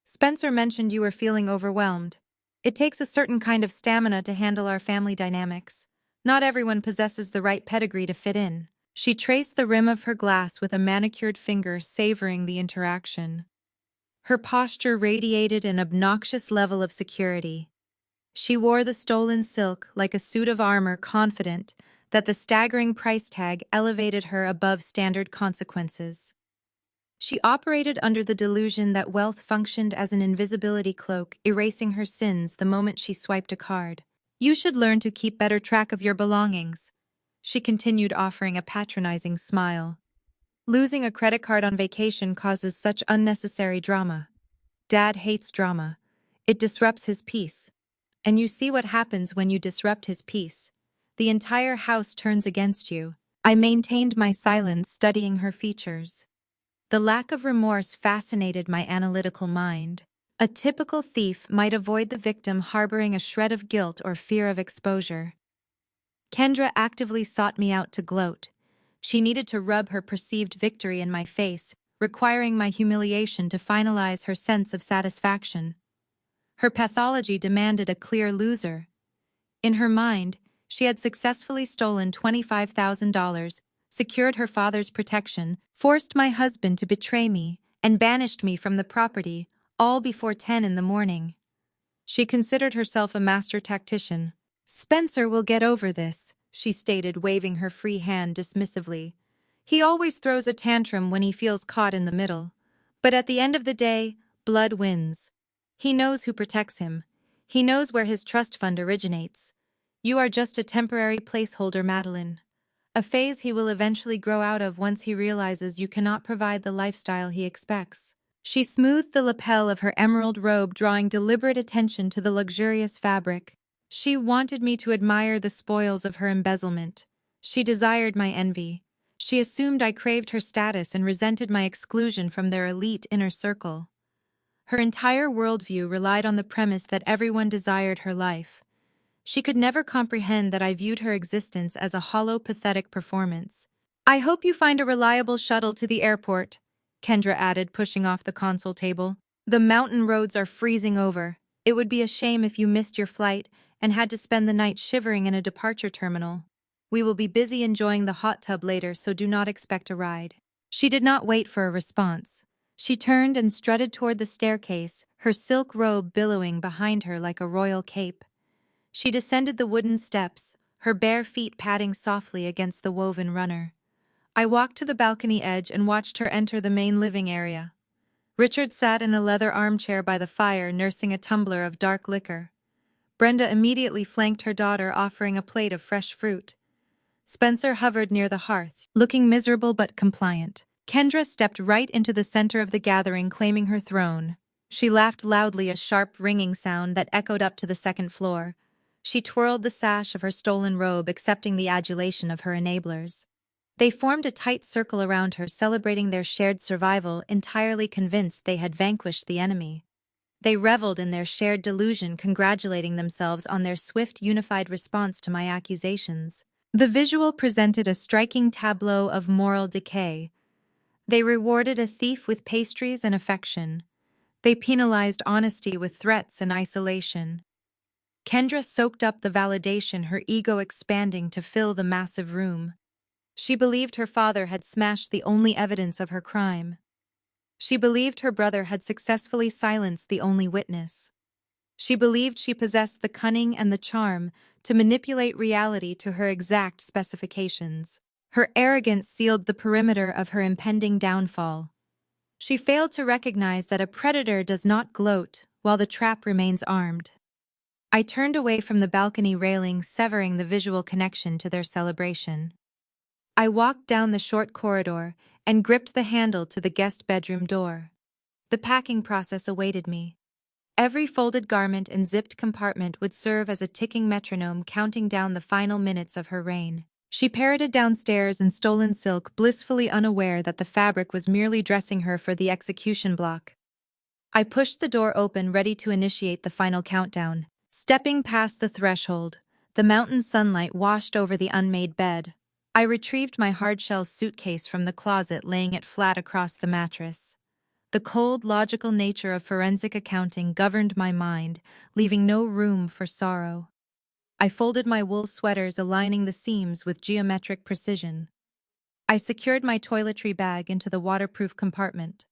"Spencer mentioned you were feeling overwhelmed. It takes a certain kind of stamina to handle our family dynamics. Not everyone possesses the right pedigree to fit in." She traced the rim of her glass with a manicured finger, savoring the interaction. Her posture radiated an obnoxious level of security. She wore the stolen silk like a suit of armor, confident that the staggering price tag elevated her above standard consequences. She operated under the delusion that wealth functioned as an invisibility cloak, erasing her sins the moment she swiped a card. "You should learn to keep better track of your belongings," she continued, offering a patronizing smile. "Losing a credit card on vacation causes such unnecessary drama. Dad hates drama. It disrupts his peace. And you see what happens when you disrupt his peace. The entire house turns against you. I maintained my silence, studying her features. The lack of remorse fascinated my analytical mind. A typical thief might avoid the victim harboring a shred of guilt or fear of exposure. Kendra actively sought me out to gloat. She needed to rub her perceived victory in my face, requiring my humiliation to finalize her sense of satisfaction. Her pathology demanded a clear loser. In her mind, she had successfully stolen $25,000, secured her father's protection, forced my husband to betray me, and banished me from the property, all before 10 in the morning. She considered herself a master tactician. "Spencer will get over this," she stated, waving her free hand dismissively. "He always throws a tantrum when he feels caught in the middle. But at the end of the day, blood wins. He knows who protects him. He knows where his trust fund originates. You are just a temporary placeholder, Madeline. A phase he will eventually grow out of once he realizes you cannot provide the lifestyle he expects." She smoothed the lapel of her emerald robe, drawing deliberate attention to the luxurious fabric. She wanted me to admire the spoils of her embezzlement. She desired my envy. She assumed I craved her status and resented my exclusion from their elite inner circle. Her entire worldview relied on the premise that everyone desired her life. She could never comprehend that I viewed her existence as a hollow, pathetic performance. "I hope you find a reliable shuttle to the airport," Kendra added, pushing off the console table. "The mountain roads are freezing over. It would be a shame if you missed your flight and had to spend the night shivering in a departure terminal. We will be busy enjoying the hot tub later, so do not expect a ride." She did not wait for a response. She turned and strutted toward the staircase, her silk robe billowing behind her like a royal cape. She descended the wooden steps, her bare feet padding softly against the woven runner. I walked to the balcony edge and watched her enter the main living area. Richard sat in a leather armchair by the fire, nursing a tumbler of dark liquor. Brenda immediately flanked her daughter, offering a plate of fresh fruit. Spencer hovered near the hearth, looking miserable but compliant. Kendra stepped right into the center of the gathering, claiming her throne. She laughed loudly, a sharp, ringing sound that echoed up to the second floor. She twirled the sash of her stolen robe, accepting the adulation of her enablers. They formed a tight circle around her, celebrating their shared survival, entirely convinced they had vanquished the enemy. They reveled in their shared delusion, congratulating themselves on their swift, unified response to my accusations. The visual presented a striking tableau of moral decay. They rewarded a thief with pastries and affection. They penalized honesty with threats and isolation. Kendra soaked up the validation, her ego expanding to fill the massive room. She believed her father had smashed the only evidence of her crime. She believed her brother had successfully silenced the only witness. She believed she possessed the cunning and the charm to manipulate reality to her exact specifications. Her arrogance sealed the perimeter of her impending downfall. She failed to recognize that a predator does not gloat while the trap remains armed. I turned away from the balcony railing, severing the visual connection to their celebration. I walked down the short corridor and gripped the handle to the guest bedroom door. The packing process awaited me. Every folded garment and zipped compartment would serve as a ticking metronome, counting down the final minutes of her reign. She parroted downstairs in stolen silk, blissfully unaware that the fabric was merely dressing her for the execution block. I pushed the door open, ready to initiate the final countdown. Stepping past the threshold, the mountain sunlight washed over the unmade bed. I retrieved my hardshell suitcase from the closet, laying it flat across the mattress. The cold, logical nature of forensic accounting governed my mind, leaving no room for sorrow. I folded my wool sweaters, aligning the seams with geometric precision. I secured my toiletry bag into the waterproof compartment.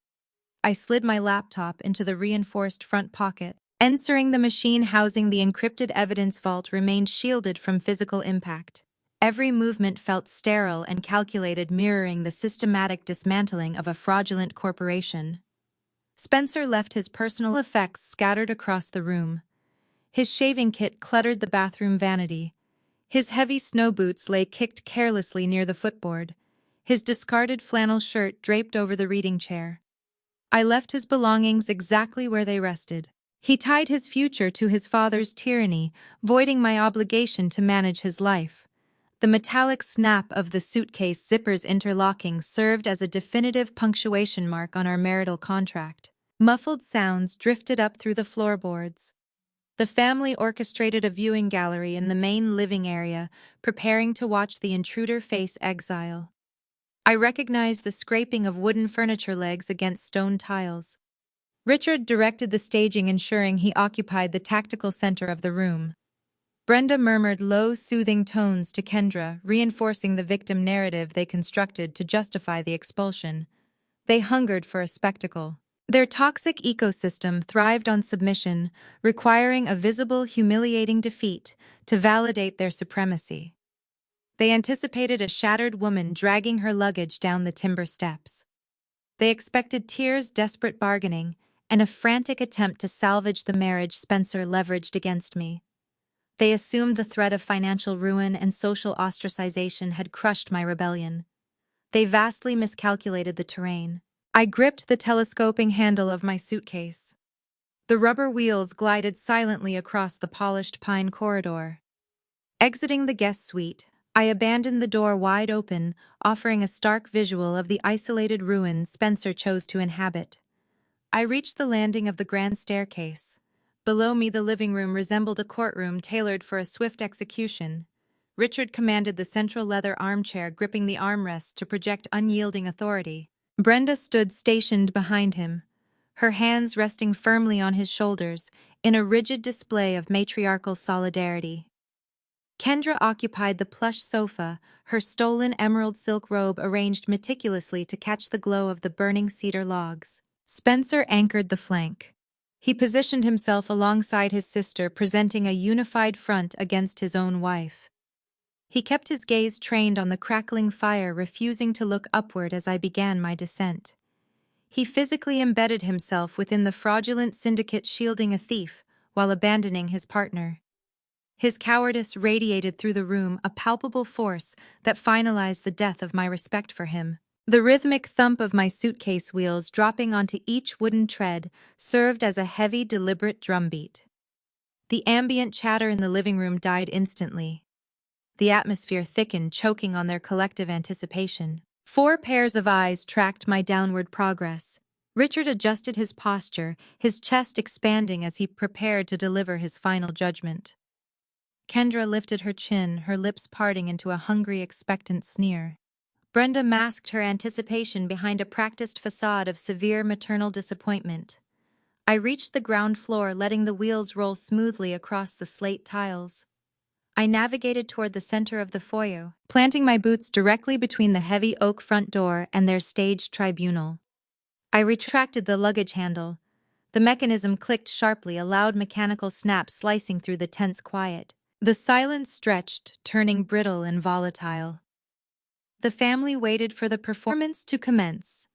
I slid my laptop into the reinforced front pocket. Entering the machine housing the encrypted evidence vault remained shielded from physical impact. Every movement felt sterile and calculated, mirroring the systematic dismantling of a fraudulent corporation. Spencer left his personal effects scattered across the room. His shaving kit cluttered the bathroom vanity. His heavy snow boots lay kicked carelessly near the footboard. His discarded flannel shirt draped over the reading chair. I left his belongings exactly where they rested. He tied his future to his father's tyranny, voiding my obligation to manage his life. The metallic snap of the suitcase zipper's interlocking served as a definitive punctuation mark on our marital contract. Muffled sounds drifted up through the floorboards. The family orchestrated a viewing gallery in the main living area, preparing to watch the intruder face exile. I recognized the scraping of wooden furniture legs against stone tiles. Richard directed the staging, ensuring he occupied the tactical center of the room. Brenda murmured low, soothing tones to Kendra, reinforcing the victim narrative they constructed to justify the expulsion. They hungered for a spectacle. Their toxic ecosystem thrived on submission, requiring a visible, humiliating defeat to validate their supremacy. They anticipated a shattered woman dragging her luggage down the timber steps. They expected tears, desperate bargaining, and a frantic attempt to salvage the marriage Spencer leveraged against me. They assumed the threat of financial ruin and social ostracization had crushed my rebellion. They vastly miscalculated the terrain. I gripped the telescoping handle of my suitcase. The rubber wheels glided silently across the polished pine corridor. Exiting the guest suite, I abandoned the door wide open, offering a stark visual of the isolated ruin Spencer chose to inhabit. I reached the landing of the grand staircase. Below me, the living room resembled a courtroom tailored for a swift execution. Richard commanded the central leather armchair, gripping the armrest to project unyielding authority. Brenda stood stationed behind him, her hands resting firmly on his shoulders in a rigid display of matriarchal solidarity. Kendra occupied the plush sofa, her stolen emerald silk robe arranged meticulously to catch the glow of the burning cedar logs. Spencer anchored the flank. He positioned himself alongside his sister, presenting a unified front against his own wife. He kept his gaze trained on the crackling fire, refusing to look upward as I began my descent. He physically embedded himself within the fraudulent syndicate, shielding a thief while abandoning his partner. His cowardice radiated through the room, a palpable force that finalized the death of my respect for him. The rhythmic thump of my suitcase wheels dropping onto each wooden tread served as a heavy, deliberate drumbeat. The ambient chatter in the living room died instantly. The atmosphere thickened, choking on their collective anticipation. 4 pairs of eyes tracked my downward progress. Richard adjusted his posture, his chest expanding as he prepared to deliver his final judgment. Kendra lifted her chin, her lips parting into a hungry, expectant sneer. Brenda masked her anticipation behind a practiced facade of severe maternal disappointment. I reached the ground floor, letting the wheels roll smoothly across the slate tiles. I navigated toward the center of the foyer, planting my boots directly between the heavy oak front door and their staged tribunal. I retracted the luggage handle. The mechanism clicked sharply, a loud mechanical snap slicing through the tense quiet. The silence stretched, turning brittle and volatile. The family waited for the performance to commence.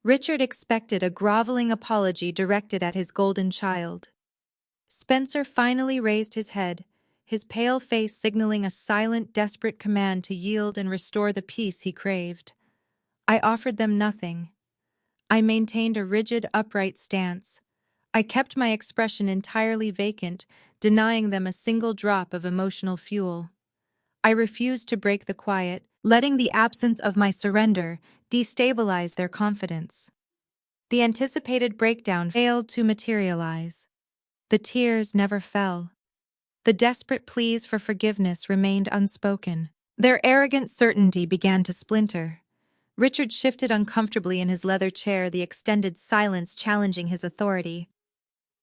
Richard expected a groveling apology directed at his golden child. Spencer finally raised his head, his pale face signaling a silent, desperate command to yield and restore the peace he craved. I offered them nothing. I maintained a rigid, upright stance. I kept my expression entirely vacant, denying them a single drop of emotional fuel. I refused to break the quiet, letting the absence of my surrender destabilize their confidence. The anticipated breakdown failed to materialize. The tears never fell. The desperate pleas for forgiveness remained unspoken. Their arrogant certainty began to splinter. Richard shifted uncomfortably in his leather chair, the extended silence challenging his authority.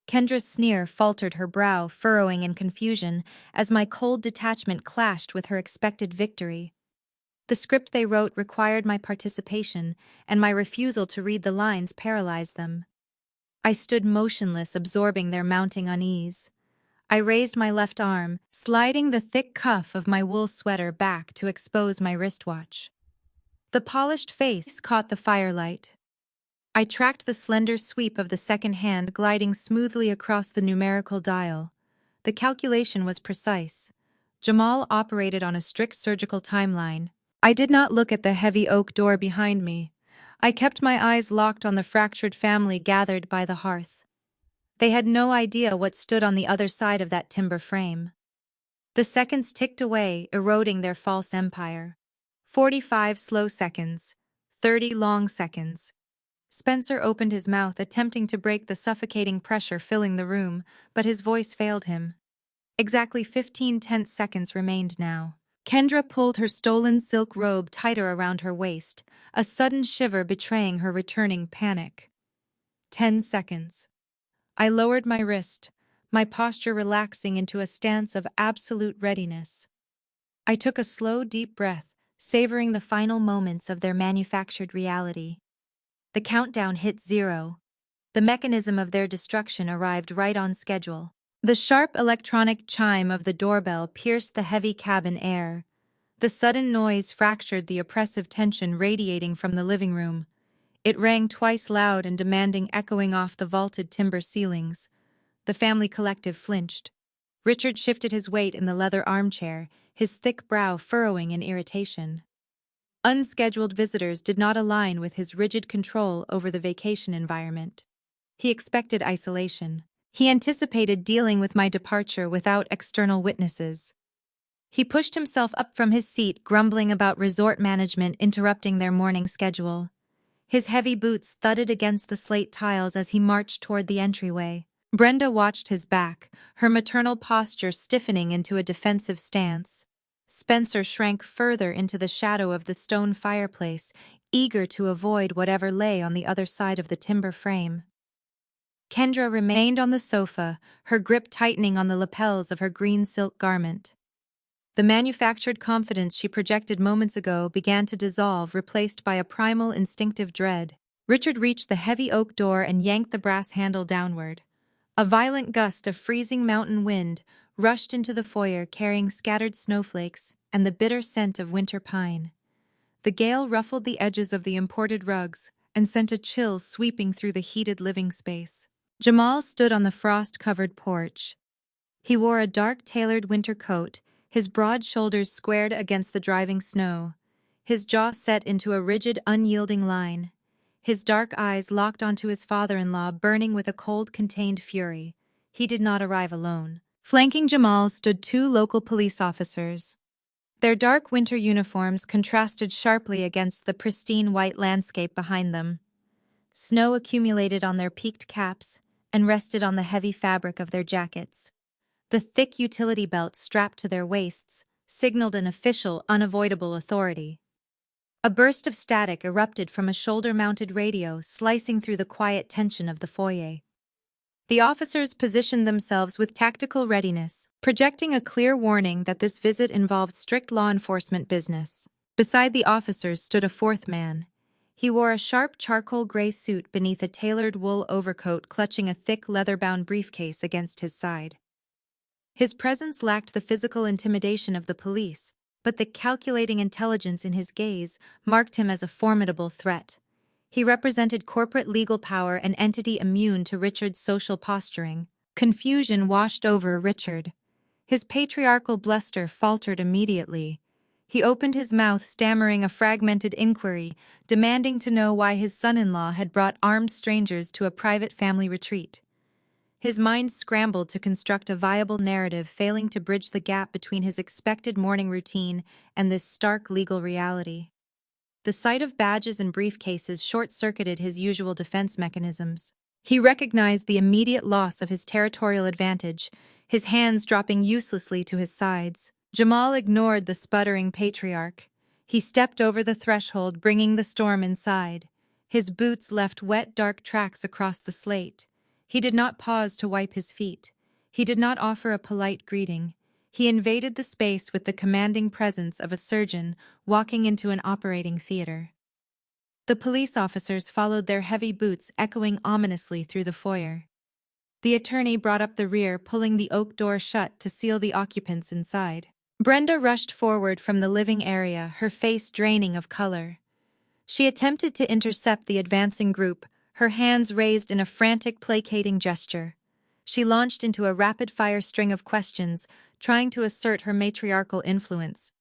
Kendra's sneer faltered, her brow furrowing in confusion as my cold detachment clashed with her expected victory. The script they wrote required my participation, and my refusal to read the lines paralyzed them. I stood motionless, absorbing their mounting unease. I raised my left arm, sliding the thick cuff of my wool sweater back to expose my wristwatch. The polished face caught the firelight. I tracked the slender sweep of the second hand gliding smoothly across the numerical dial. The calculation was precise. Jamal operated on a strict surgical timeline. I did not look at the heavy oak door behind me. I kept my eyes locked on the fractured family gathered by the hearth. They had no idea what stood on the other side of that timber frame. The seconds ticked away, eroding their false empire. 45 slow seconds. 30 long seconds. Spencer opened his mouth, attempting to break the suffocating pressure filling the room, but his voice failed him. Exactly 15 tense seconds remained now. Kendra pulled her stolen silk robe tighter around her waist, a sudden shiver betraying her returning panic. 10 seconds. I lowered my wrist, my posture relaxing into a stance of absolute readiness. I took a slow, deep breath, savoring the final moments of their manufactured reality. The countdown hit 0. The mechanism of their destruction arrived right on schedule. The sharp electronic chime of the doorbell pierced the heavy cabin air. The sudden noise fractured the oppressive tension radiating from the living room. It rang twice loud and demanding, echoing off the vaulted timber ceilings. The family collective flinched. Richard shifted his weight in the leather armchair, his thick brow furrowing in irritation. Unscheduled visitors did not align with his rigid control over the vacation environment. He expected isolation. He anticipated dealing with my departure without external witnesses. He pushed himself up from his seat, grumbling about resort management interrupting their morning schedule. His heavy boots thudded against the slate tiles as he marched toward the entryway. Brenda watched his back, her maternal posture stiffening into a defensive stance. Spencer shrank further into the shadow of the stone fireplace, eager to avoid whatever lay on the other side of the timber frame. Kendra remained on the sofa, her grip tightening on the lapels of her green silk garment. The manufactured confidence she projected moments ago began to dissolve, replaced by a primal instinctive dread. Richard reached the heavy oak door and yanked the brass handle downward. A violent gust of freezing mountain wind rushed into the foyer, carrying scattered snowflakes and the bitter scent of winter pine. The gale ruffled the edges of the imported rugs and sent a chill sweeping through the heated living space. Jamal stood on the frost-covered porch. He wore a dark tailored winter coat, his broad shoulders squared against the driving snow, his jaw set into a rigid, unyielding line. His dark eyes locked onto his father-in-law, burning with a cold, contained fury. He did not arrive alone. Flanking Jamal stood 2 local police officers. Their dark winter uniforms contrasted sharply against the pristine white landscape behind them. Snow accumulated on their peaked caps and rested on the heavy fabric of their jackets. The thick utility belts strapped to their waists signaled an official, unavoidable authority. A burst of static erupted from a shoulder-mounted radio, slicing through the quiet tension of the foyer. The officers positioned themselves with tactical readiness, projecting a clear warning that this visit involved strict law enforcement business. Beside the officers stood a 4th man. He wore a sharp charcoal gray suit beneath a tailored wool overcoat, clutching a thick leather-bound briefcase against his side. His presence lacked the physical intimidation of the police, but the calculating intelligence in his gaze marked him as a formidable threat. He represented corporate legal power, an entity immune to Richard's social posturing. Confusion washed over Richard. His patriarchal bluster faltered immediately. He opened his mouth, stammering a fragmented inquiry, demanding to know why his son-in-law had brought armed strangers to a private family retreat. His mind scrambled to construct a viable narrative, failing to bridge the gap between his expected morning routine and this stark legal reality. The sight of badges and briefcases short-circuited his usual defense mechanisms. He recognized the immediate loss of his territorial advantage, his hands dropping uselessly to his sides. Jamal ignored the sputtering patriarch. He stepped over the threshold, bringing the storm inside. His boots left wet, dark tracks across the slate. He did not pause to wipe his feet. He did not offer a polite greeting. He invaded the space with the commanding presence of a surgeon walking into an operating theater. The police officers followed, their heavy boots echoing ominously through the foyer. The attorney brought up the rear, pulling the oak door shut to seal the occupants inside. Brenda rushed forward from the living area, her face draining of color. She attempted to intercept the advancing group, her hands raised in a frantic, placating gesture. She launched into a rapid-fire string of questions, trying to assert her matriarchal influence.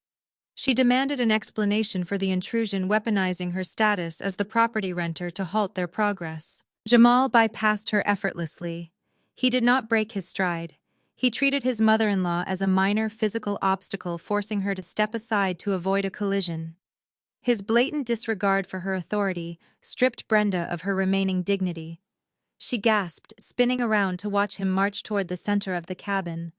She demanded an explanation for the intrusion, weaponizing her status as the property renter to halt their progress. Jamal bypassed her effortlessly. He did not break his stride. He treated his mother-in-law as a minor physical obstacle, forcing her to step aside to avoid a collision. His blatant disregard for her authority stripped Brenda of her remaining dignity. She gasped, spinning around to watch him march toward the center of the cabin.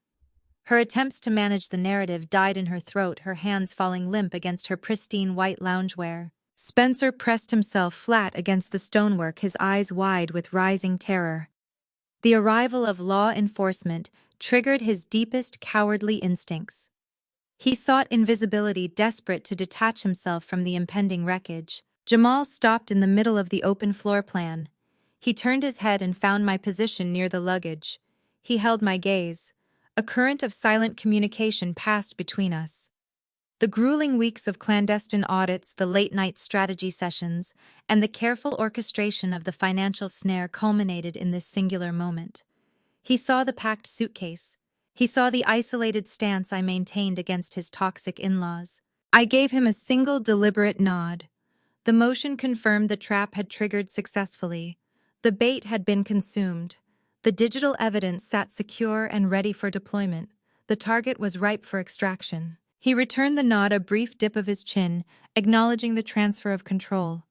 Her attempts to manage the narrative died in her throat, her hands falling limp against her pristine white loungewear. Spencer pressed himself flat against the stonework, his eyes wide with rising terror. The arrival of law enforcement triggered his deepest cowardly instincts. He sought invisibility, desperate to detach himself from the impending wreckage. Jamal stopped in the middle of the open floor plan. He turned his head and found my position near the luggage. He held my gaze. A current of silent communication passed between us. The grueling weeks of clandestine audits, the late-night strategy sessions, and the careful orchestration of the financial snare culminated in this singular moment. He saw the packed suitcase. He saw the isolated stance I maintained against his toxic in-laws. I gave him a single deliberate nod. The motion confirmed the trap had triggered successfully. The bait had been consumed. The digital evidence sat secure and ready for deployment. The target was ripe for extraction. He returned the nod, a brief dip of his chin, acknowledging the transfer of control.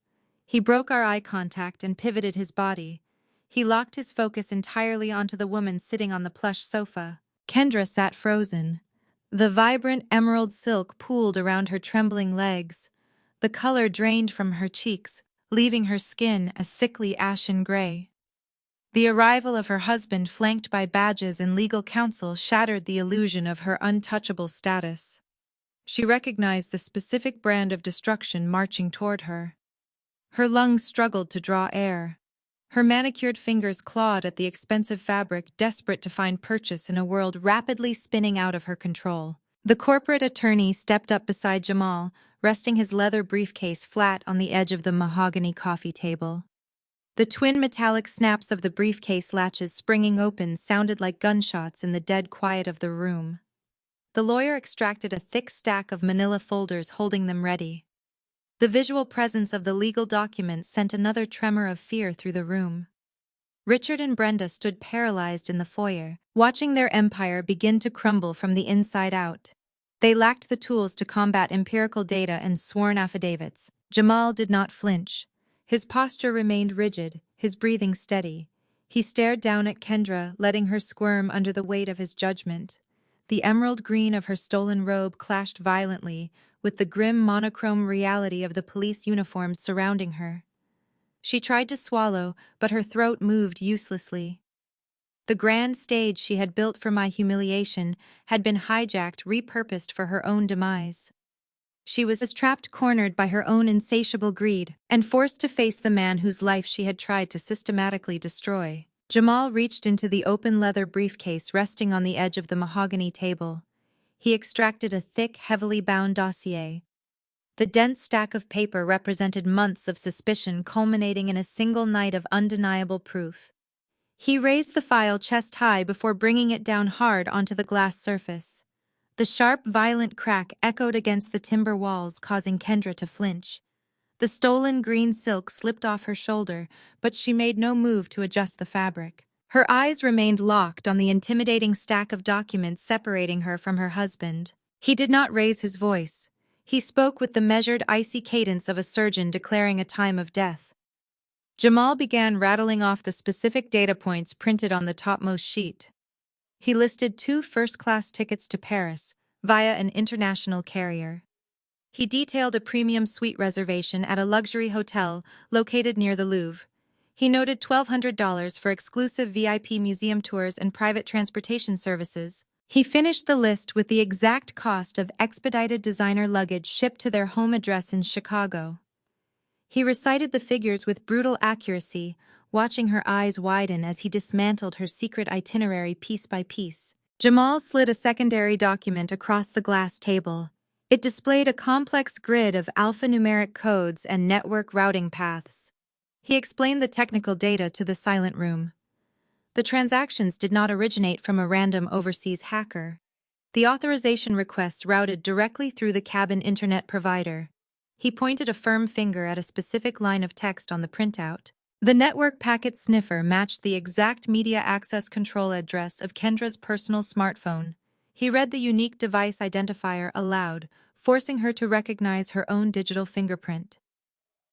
He broke our eye contact and pivoted his body. He locked his focus entirely onto the woman sitting on the plush sofa. Kendra sat frozen. The vibrant emerald silk pooled around her trembling legs. The color drained from her cheeks, leaving her skin a sickly ashen gray. The arrival of her husband, flanked by badges and legal counsel, shattered the illusion of her untouchable status. She recognized the specific brand of destruction marching toward her. Her lungs struggled to draw air. Her manicured fingers clawed at the expensive fabric, desperate to find purchase in a world rapidly spinning out of her control. The corporate attorney stepped up beside Jamal, resting his leather briefcase flat on the edge of the mahogany coffee table. The twin metallic snaps of the briefcase latches springing open sounded like gunshots in the dead quiet of the room. The lawyer extracted a thick stack of manila folders, holding them ready. The visual presence of the legal documents sent another tremor of fear through the room. Richard and Brenda stood paralyzed in the foyer, watching their empire begin to crumble from the inside out. They lacked the tools to combat empirical data and sworn affidavits. Jamal did not flinch. His posture remained rigid, his breathing steady. He stared down at Kendra, letting her squirm under the weight of his judgment. The emerald green of her stolen robe clashed violently with the grim monochrome reality of the police uniforms surrounding her. She tried to swallow, but her throat moved uselessly. The grand stage she had built for my humiliation had been hijacked, repurposed for her own demise. She was trapped, cornered by her own insatiable greed, and forced to face the man whose life she had tried to systematically destroy. Jamal reached into the open leather briefcase resting on the edge of the mahogany table. He extracted a thick, heavily bound dossier. The dense stack of paper represented months of suspicion culminating in a single night of undeniable proof. He raised the file chest high before bringing it down hard onto the glass surface. The sharp, violent crack echoed against the timber walls, causing Kendra to flinch. The stolen green silk slipped off her shoulder, but she made no move to adjust the fabric. Her eyes remained locked on the intimidating stack of documents separating her from her husband. He did not raise his voice. He spoke with the measured, icy cadence of a surgeon declaring a time of death. Jamal began rattling off the specific data points printed on the topmost sheet. He listed 2 first-class tickets to Paris via an international carrier. He detailed a premium suite reservation at a luxury hotel located near the Louvre. He noted $1,200 for exclusive VIP museum tours and private transportation services. He finished the list with the exact cost of expedited designer luggage shipped to their home address in Chicago. He recited the figures with brutal accuracy, watching her eyes widen as he dismantled her secret itinerary piece by piece. Jamal slid a secondary document across the glass table. It displayed a complex grid of alphanumeric codes and network routing paths. He explained the technical data to the silent room. The transactions did not originate from a random overseas hacker. The authorization requests routed directly through the cabin internet provider. He pointed a firm finger at a specific line of text on the printout. The network packet sniffer matched the exact media access control address of Kendra's personal smartphone. He read the unique device identifier aloud, forcing her to recognize her own digital fingerprint.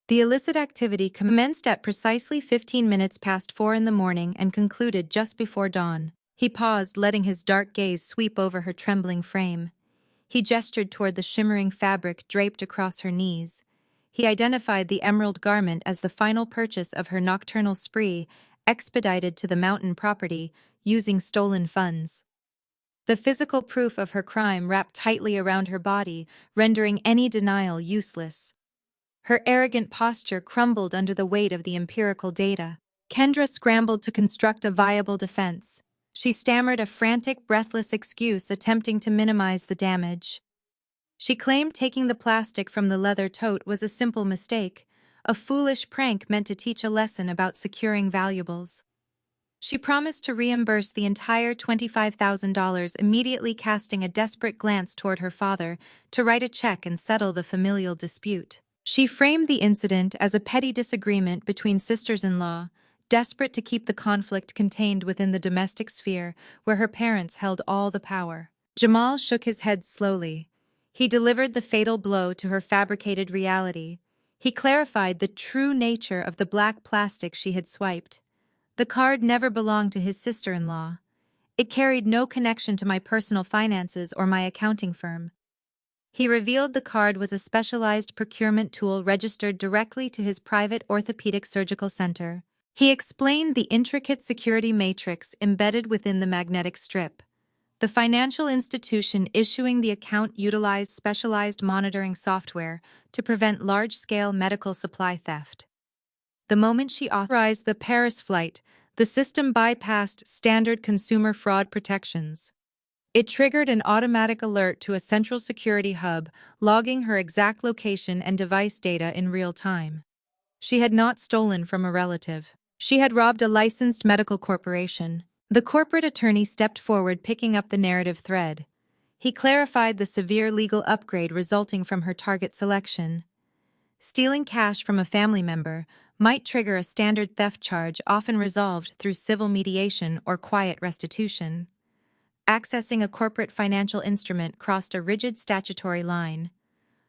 The illicit activity commenced at precisely 15 minutes past 4 in the morning and concluded just before dawn. He paused, letting his dark gaze sweep over her trembling frame. He gestured toward the shimmering fabric draped across her knees. He identified the emerald garment as the final purchase of her nocturnal spree, expedited to the mountain property, using stolen funds. The physical proof of her crime wrapped tightly around her body, rendering any denial useless. Her arrogant posture crumbled under the weight of the empirical data. Kendra scrambled to construct a viable defense. She stammered a frantic, breathless excuse, attempting to minimize the damage. She claimed taking the plastic from the leather tote was a simple mistake, a foolish prank meant to teach a lesson about securing valuables. She promised to reimburse the entire $25,000, immediately casting a desperate glance toward her father to write a check and settle the familial dispute. She framed the incident as a petty disagreement between sisters-in-law, desperate to keep the conflict contained within the domestic sphere where her parents held all the power. Jamal shook his head slowly. He delivered the fatal blow to her fabricated reality. He clarified the true nature of the black plastic she had swiped. The card never belonged to his sister-in-law. It carried no connection to my personal finances or my accounting firm. He revealed the card was a specialized procurement tool registered directly to his private orthopedic surgical center. He explained the intricate security matrix embedded within the magnetic strip. The financial institution issuing the account utilized specialized monitoring software to prevent large-scale medical supply theft. The moment she authorized the Paris flight, the system bypassed standard consumer fraud protections. It triggered an automatic alert to a central security hub, logging her exact location and device data in real time. She had not stolen from a relative. She had robbed a licensed medical corporation. The corporate attorney stepped forward, picking up the narrative thread. He clarified the severe legal upgrade resulting from her target selection. Stealing cash from a family member might trigger a standard theft charge, often resolved through civil mediation or quiet restitution. Accessing a corporate financial instrument crossed a rigid statutory line.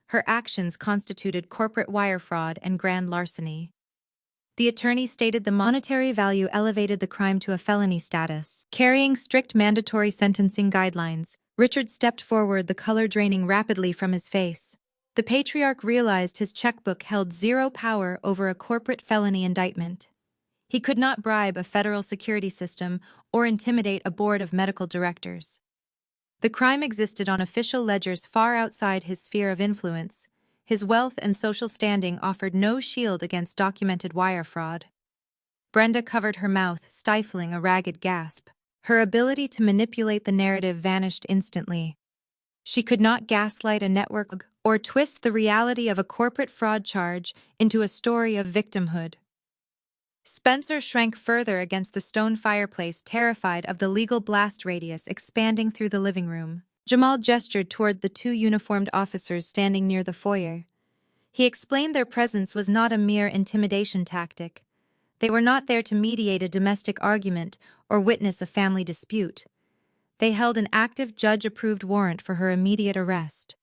Her actions constituted corporate wire fraud and grand larceny. The attorney stated the monetary value elevated the crime to a felony status, carrying strict mandatory sentencing guidelines. Richard stepped forward, the color draining rapidly from his face. The patriarch realized his checkbook held zero power over a corporate felony indictment. He could not bribe a federal security system or intimidate a board of medical directors. The crime existed on official ledgers far outside his sphere of influence. His wealth and social standing offered no shield against documented wire fraud. Brenda covered her mouth, stifling a ragged gasp. Her ability to manipulate the narrative vanished instantly. She could not gaslight a network or twist the reality of a corporate fraud charge into a story of victimhood. Spencer shrank further against the stone fireplace, terrified of the legal blast radius expanding through the living room. Jamal gestured toward the two uniformed officers standing near the foyer. He explained their presence was not a mere intimidation tactic. They were not there to mediate a domestic argument or witness a family dispute. They held an active judge-approved warrant for her immediate arrest.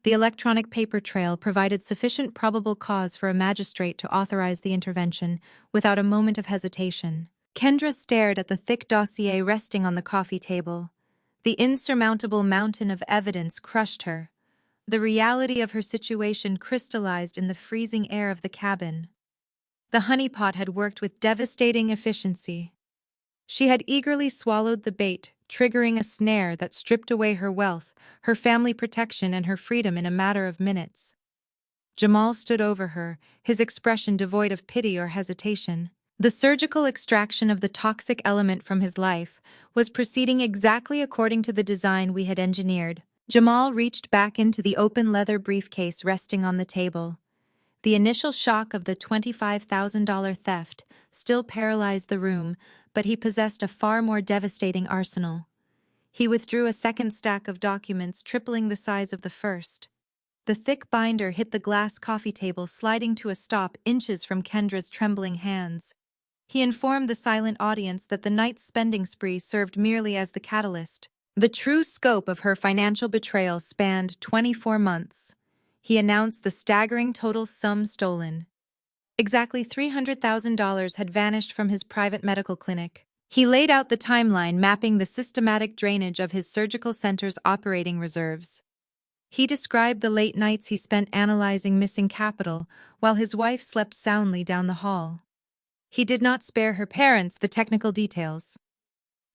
The electronic paper trail provided sufficient probable cause for a magistrate to authorize the intervention without a moment of hesitation. Kendra stared at the thick dossier resting on the coffee table. The insurmountable mountain of evidence crushed her. The reality of her situation crystallized in the freezing air of the cabin. The honeypot had worked with devastating efficiency. She had eagerly swallowed the bait, triggering a snare that stripped away her wealth, her family protection, and her freedom in a matter of minutes. Jamal stood over her, his expression devoid of pity or hesitation. The surgical extraction of the toxic element from his life was proceeding exactly according to the design we had engineered. Jamal reached back into the open leather briefcase resting on the table. The initial shock of the $25,000 theft still paralyzed the room, but he possessed a far more devastating arsenal. He withdrew a second stack of documents, tripling the size of the first. The thick binder hit the glass coffee table, sliding to a stop inches from Kendra's trembling hands. He informed the silent audience that the night's spending spree served merely as the catalyst. The true scope of her financial betrayal spanned 24 months. He announced the staggering total sum stolen. Exactly $300,000 had vanished from his private medical clinic. He laid out the timeline, mapping the systematic drainage of his surgical center's operating reserves. He described the late nights he spent analyzing missing capital while his wife slept soundly down the hall. He did not spare her parents the technical details.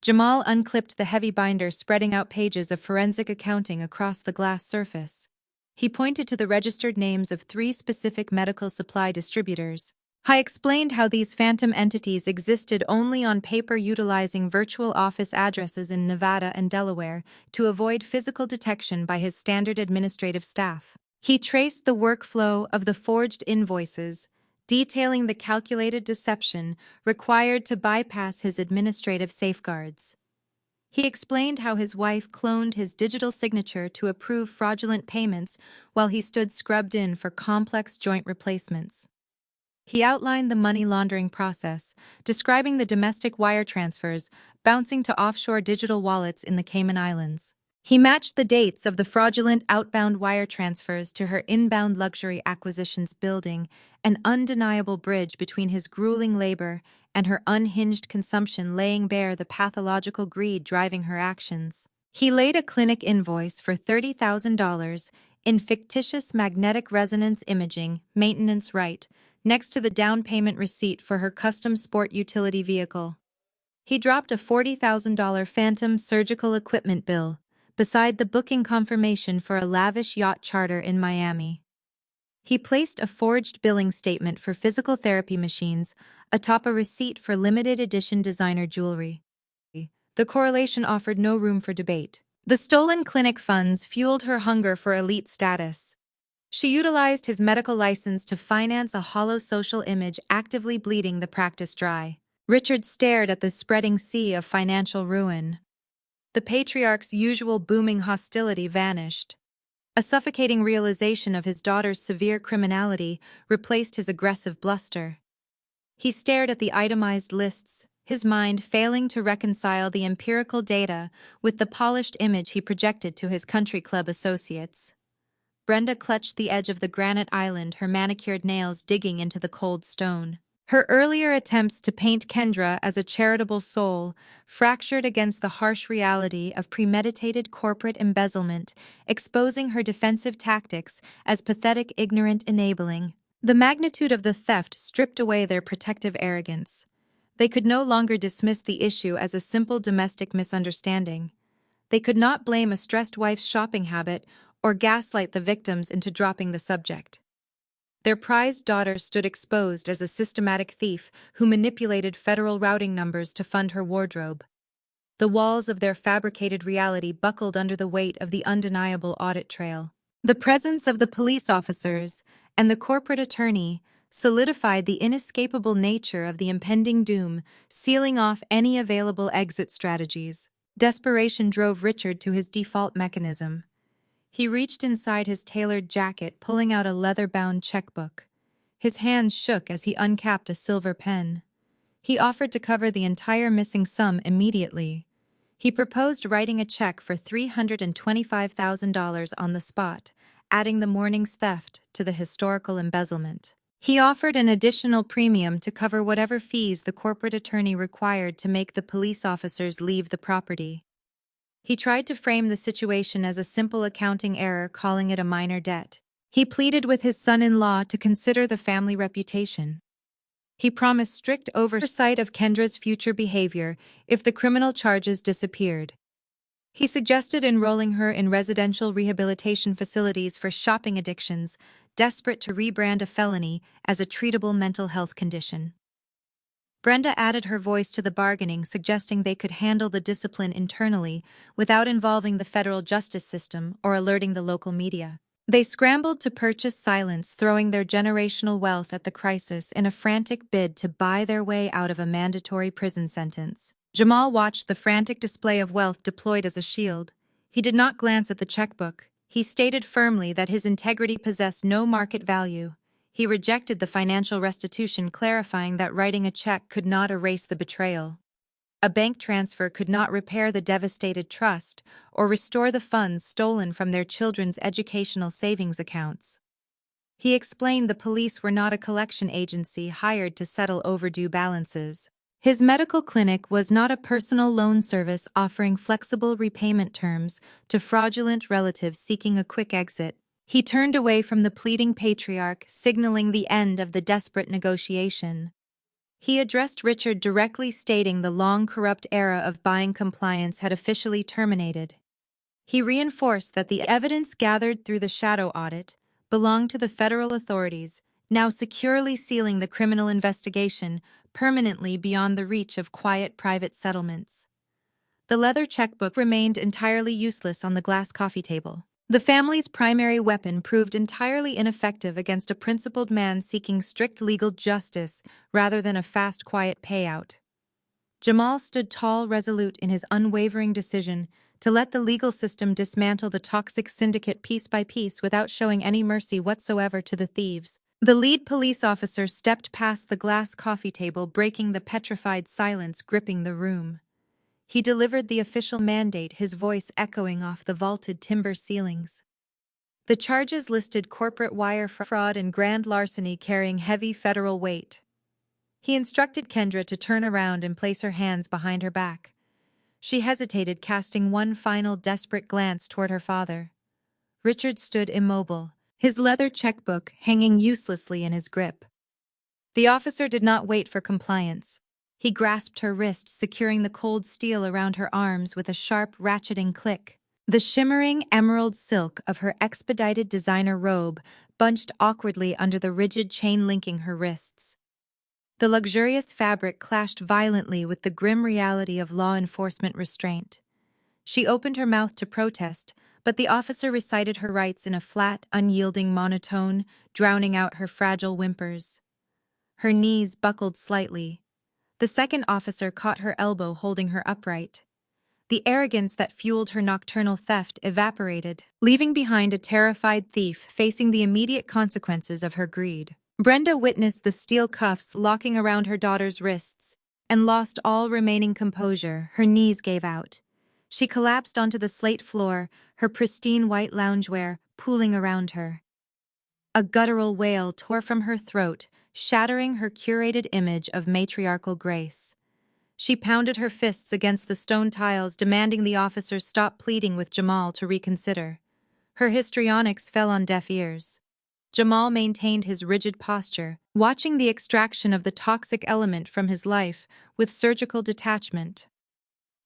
Jamal unclipped the heavy binder, spreading out pages of forensic accounting across the glass surface. He pointed to the registered names of 3 specific medical supply distributors. I explained how these phantom entities existed only on paper, utilizing virtual office addresses in Nevada and Delaware to avoid physical detection by his standard administrative staff. He traced the workflow of the forged invoices, detailing the calculated deception required to bypass his administrative safeguards. He explained how his wife cloned his digital signature to approve fraudulent payments while he stood scrubbed in for complex joint replacements. He outlined the money laundering process, describing the domestic wire transfers bouncing to offshore digital wallets in the Cayman Islands. He matched the dates of the fraudulent outbound wire transfers to her inbound luxury acquisitions, building an undeniable bridge between his grueling labor and her unhinged consumption, laying bare the pathological greed driving her actions. He laid a clinic invoice for $30,000 in fictitious magnetic resonance imaging maintenance right next to the down payment receipt for her custom sport utility vehicle. He dropped a $40,000 phantom surgical equipment bill beside the booking confirmation for a lavish yacht charter in Miami. He placed a forged billing statement for physical therapy machines atop a receipt for limited edition designer jewelry. The correlation offered no room for debate. The stolen clinic funds fueled her hunger for elite status. She utilized his medical license to finance a hollow social image, actively bleeding the practice dry. Richard stared at the spreading sea of financial ruin. The patriarch's usual booming hostility vanished. A suffocating realization of his daughter's severe criminality replaced his aggressive bluster. He stared at the itemized lists, his mind failing to reconcile the empirical data with the polished image he projected to his country club associates. Brenda clutched the edge of the granite island, her manicured nails digging into the cold stone. Her earlier attempts to paint Kendra as a charitable soul fractured against the harsh reality of premeditated corporate embezzlement, exposing her defensive tactics as pathetic, ignorant, enabling. The magnitude of the theft stripped away their protective arrogance. They could no longer dismiss the issue as a simple domestic misunderstanding. They could not blame a stressed wife's shopping habit or gaslight the victims into dropping the subject. Their prized daughter stood exposed as a systematic thief who manipulated federal routing numbers to fund her wardrobe. The walls of their fabricated reality buckled under the weight of the undeniable audit trail. The presence of the police officers and the corporate attorney solidified the inescapable nature of the impending doom, sealing off any available exit strategies. Desperation drove Richard to his default mechanism. He reached inside his tailored jacket, pulling out a leather-bound checkbook. His hands shook as he uncapped a silver pen. He offered to cover the entire missing sum immediately. He proposed writing a check for $325,000 on the spot, adding the morning's theft to the historical embezzlement. He offered an additional premium to cover whatever fees the corporate attorney required to make the police officers leave the property. He tried to frame the situation as a simple accounting error, calling it a minor debt. He pleaded with his son-in-law to consider the family reputation. He promised strict oversight of Kendra's future behavior if the criminal charges disappeared. He suggested enrolling her in residential rehabilitation facilities for shopping addictions, desperate to rebrand a felony as a treatable mental health condition. Brenda added her voice to the bargaining, suggesting they could handle the discipline internally without involving the federal justice system or alerting the local media. They scrambled to purchase silence, throwing their generational wealth at the crisis in a frantic bid to buy their way out of a mandatory prison sentence. Jamal watched the frantic display of wealth deployed as a shield. He did not glance at the checkbook. He stated firmly that his integrity possessed no market value. He rejected the financial restitution, clarifying that writing a check could not erase the betrayal. A bank transfer could not repair the devastated trust or restore the funds stolen from their children's educational savings accounts. He explained the police were not a collection agency hired to settle overdue balances. His medical clinic was not a personal loan service offering flexible repayment terms to fraudulent relatives seeking a quick exit. He turned away from the pleading patriarch, signaling the end of the desperate negotiation. He addressed Richard directly, stating the long corrupt era of buying compliance had officially terminated. He reinforced that the evidence gathered through the shadow audit belonged to the federal authorities, now securely sealing the criminal investigation permanently beyond the reach of quiet private settlements. The leather checkbook remained entirely useless on the glass coffee table. The family's primary weapon proved entirely ineffective against a principled man seeking strict legal justice rather than a fast, quiet payout. Jamal stood tall, resolute in his unwavering decision to let the legal system dismantle the toxic syndicate piece by piece without showing any mercy whatsoever to the thieves. The lead police officer stepped past the glass coffee table, breaking the petrified silence gripping the room. He delivered the official mandate, his voice echoing off the vaulted timber ceilings. The charges listed corporate wire fraud and grand larceny, carrying heavy federal weight. He instructed Kendra to turn around and place her hands behind her back. She hesitated, casting one final desperate glance toward her father. Richard stood immobile, his leather checkbook hanging uselessly in his grip. The officer did not wait for compliance. He grasped her wrist, securing the cold steel around her arms with a sharp, ratcheting click. The shimmering emerald silk of her expedited designer robe bunched awkwardly under the rigid chain linking her wrists. The luxurious fabric clashed violently with the grim reality of law enforcement restraint. She opened her mouth to protest, but the officer recited her rights in a flat, unyielding monotone, drowning out her fragile whimpers. Her knees buckled slightly. The second officer caught her elbow, holding her upright. The arrogance that fueled her nocturnal theft evaporated, leaving behind a terrified thief facing the immediate consequences of her greed. Brenda witnessed the steel cuffs locking around her daughter's wrists and lost all remaining composure. Her knees gave out. She collapsed onto the slate floor, her pristine white loungewear pooling around her. A guttural wail tore from her throat, shattering her curated image of matriarchal grace. She pounded her fists against the stone tiles, demanding the officers stop pleading with Jamal to reconsider. Her histrionics fell on deaf ears. Jamal maintained his rigid posture, watching the extraction of the toxic element from his life with surgical detachment.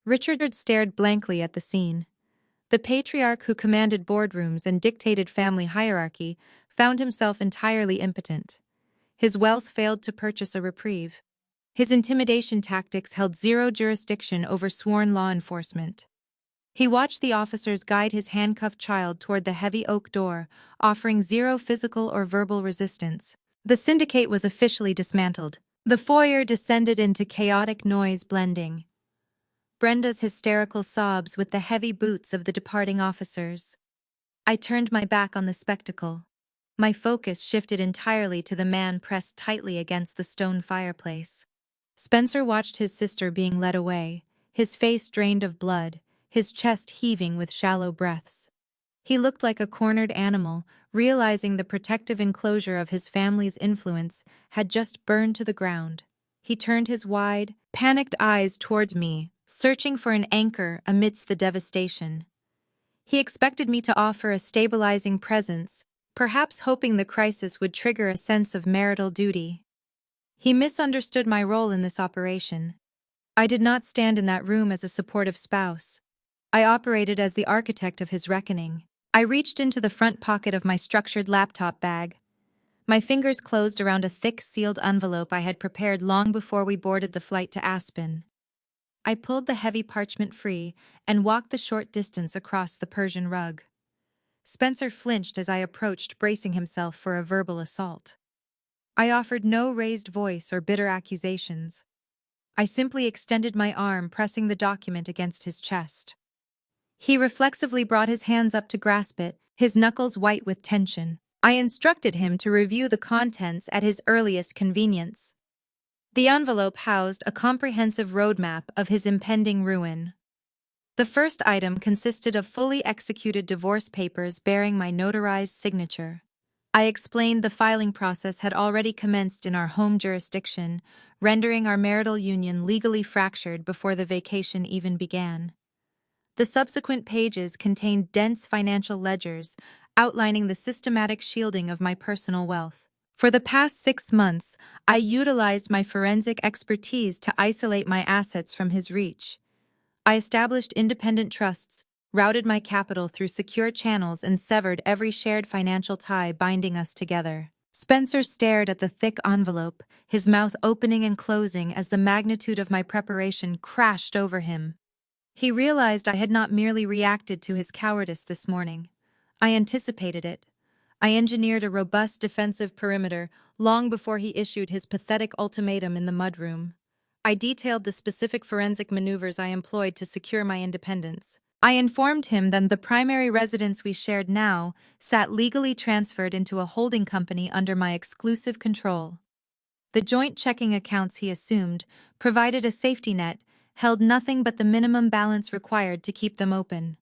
Richard stared blankly at the scene. The patriarch who commanded boardrooms and dictated family hierarchy found himself entirely impotent. His wealth failed to purchase a reprieve. His intimidation tactics held zero jurisdiction over sworn law enforcement. He watched the officers guide his handcuffed child toward the heavy oak door, offering zero physical or verbal resistance. The syndicate was officially dismantled. The foyer descended into chaotic noise blending. Brenda's hysterical sobs with the heavy boots of the departing officers. I turned my back on the spectacle. My focus shifted entirely to the man pressed tightly against the stone fireplace. Spencer watched his sister being led away, his face drained of blood, his chest heaving with shallow breaths. He looked like a cornered animal, realizing the protective enclosure of his family's influence had just burned to the ground. He turned his wide, panicked eyes toward me, searching for an anchor amidst the devastation. He expected me to offer a stabilizing presence, perhaps hoping the crisis would trigger a sense of marital duty. He misunderstood my role in this operation. I did not stand in that room as a supportive spouse. I operated as the architect of his reckoning. I reached into the front pocket of my structured laptop bag. My fingers closed around a thick, sealed envelope I had prepared long before we boarded the flight to Aspen. I pulled the heavy parchment free and walked the short distance across the Persian rug. Spencer flinched as I approached, bracing himself for a verbal assault. I offered no raised voice or bitter accusations. I simply extended my arm, pressing the document against his chest. He reflexively brought his hands up to grasp it, his knuckles white with tension. I instructed him to review the contents at his earliest convenience. The envelope housed a comprehensive roadmap of his impending ruin. The first item consisted of fully executed divorce papers bearing my notarized signature. I explained the filing process had already commenced in our home jurisdiction, rendering our marital union legally fractured before the vacation even began. The subsequent pages contained dense financial ledgers outlining the systematic shielding of my personal wealth. For the past 6 months, I utilized my forensic expertise to isolate my assets from his reach. I established independent trusts, routed my capital through secure channels, and severed every shared financial tie binding us together. Spencer stared at the thick envelope, his mouth opening and closing as the magnitude of my preparation crashed over him. He realized I had not merely reacted to his cowardice this morning. I anticipated it. I engineered a robust defensive perimeter long before he issued his pathetic ultimatum in the mudroom. I detailed the specific forensic maneuvers I employed to secure my independence. I informed him that the primary residence we shared now sat legally transferred into a holding company under my exclusive control. The joint checking accounts he assumed provided a safety net, held nothing but the minimum balance required to keep them open.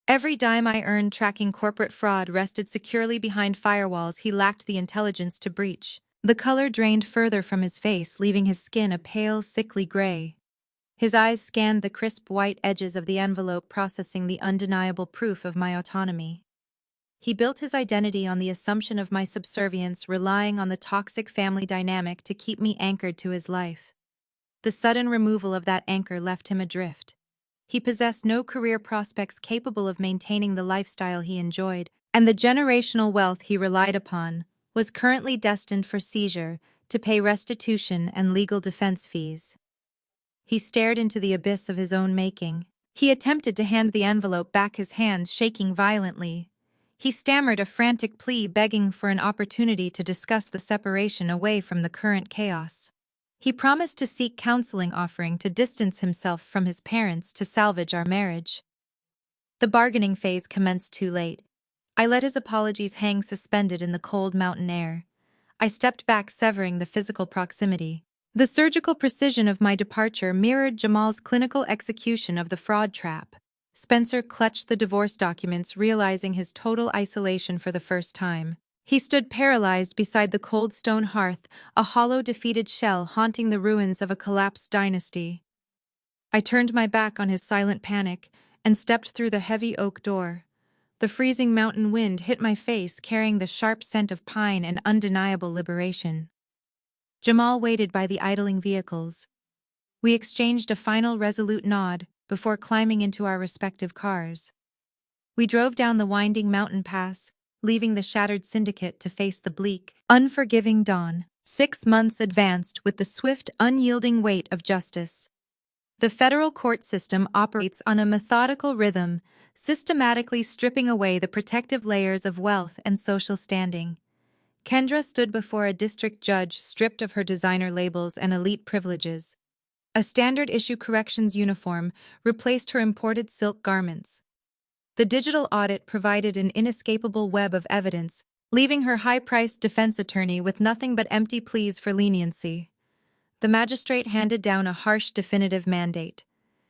Every dime I earned tracking corporate fraud rested securely behind firewalls he lacked the intelligence to breach. The color drained further from his face, leaving his skin a pale, sickly gray. His eyes scanned the crisp white edges of the envelope, processing the undeniable proof of my autonomy. He built his identity on the assumption of my subservience, relying on the toxic family dynamic to keep me anchored to his life. The sudden removal of that anchor left him adrift. He possessed no career prospects capable of maintaining the lifestyle he enjoyed, and the generational wealth he relied upon was currently destined for seizure to pay restitution and legal defense fees. He stared into the abyss of his own making. He attempted to hand the envelope back, his hands shaking violently. He stammered a frantic plea, begging for an opportunity to discuss the separation away from the current chaos. He promised to seek counseling, offering to distance himself from his parents to salvage our marriage. The bargaining phase commenced too late. I let his apologies hang suspended in the cold mountain air. I stepped back, severing the physical proximity. The surgical precision of my departure mirrored Jamal's clinical execution of the fraud trap. Spencer clutched the divorce documents, realizing his total isolation for the first time. He stood paralyzed beside the cold stone hearth, a hollow, defeated shell haunting the ruins of a collapsed dynasty. I turned my back on his silent panic and stepped through the heavy oak door. The freezing mountain wind hit my face, carrying the sharp scent of pine and undeniable liberation. Jamal waited by the idling vehicles. We exchanged a final resolute nod before climbing into our respective cars. We drove down the winding mountain pass, leaving the shattered syndicate to face the bleak, unforgiving dawn. 6 months advanced with the swift, unyielding weight of justice. The federal court system operates on a methodical rhythm, systematically stripping away the protective layers of wealth and social standing. Kendra stood before a district judge stripped of her designer labels and elite privileges. A standard-issue corrections uniform replaced her imported silk garments. The digital audit provided an inescapable web of evidence, leaving her high-priced defense attorney with nothing but empty pleas for leniency. The magistrate handed down a harsh, definitive mandate.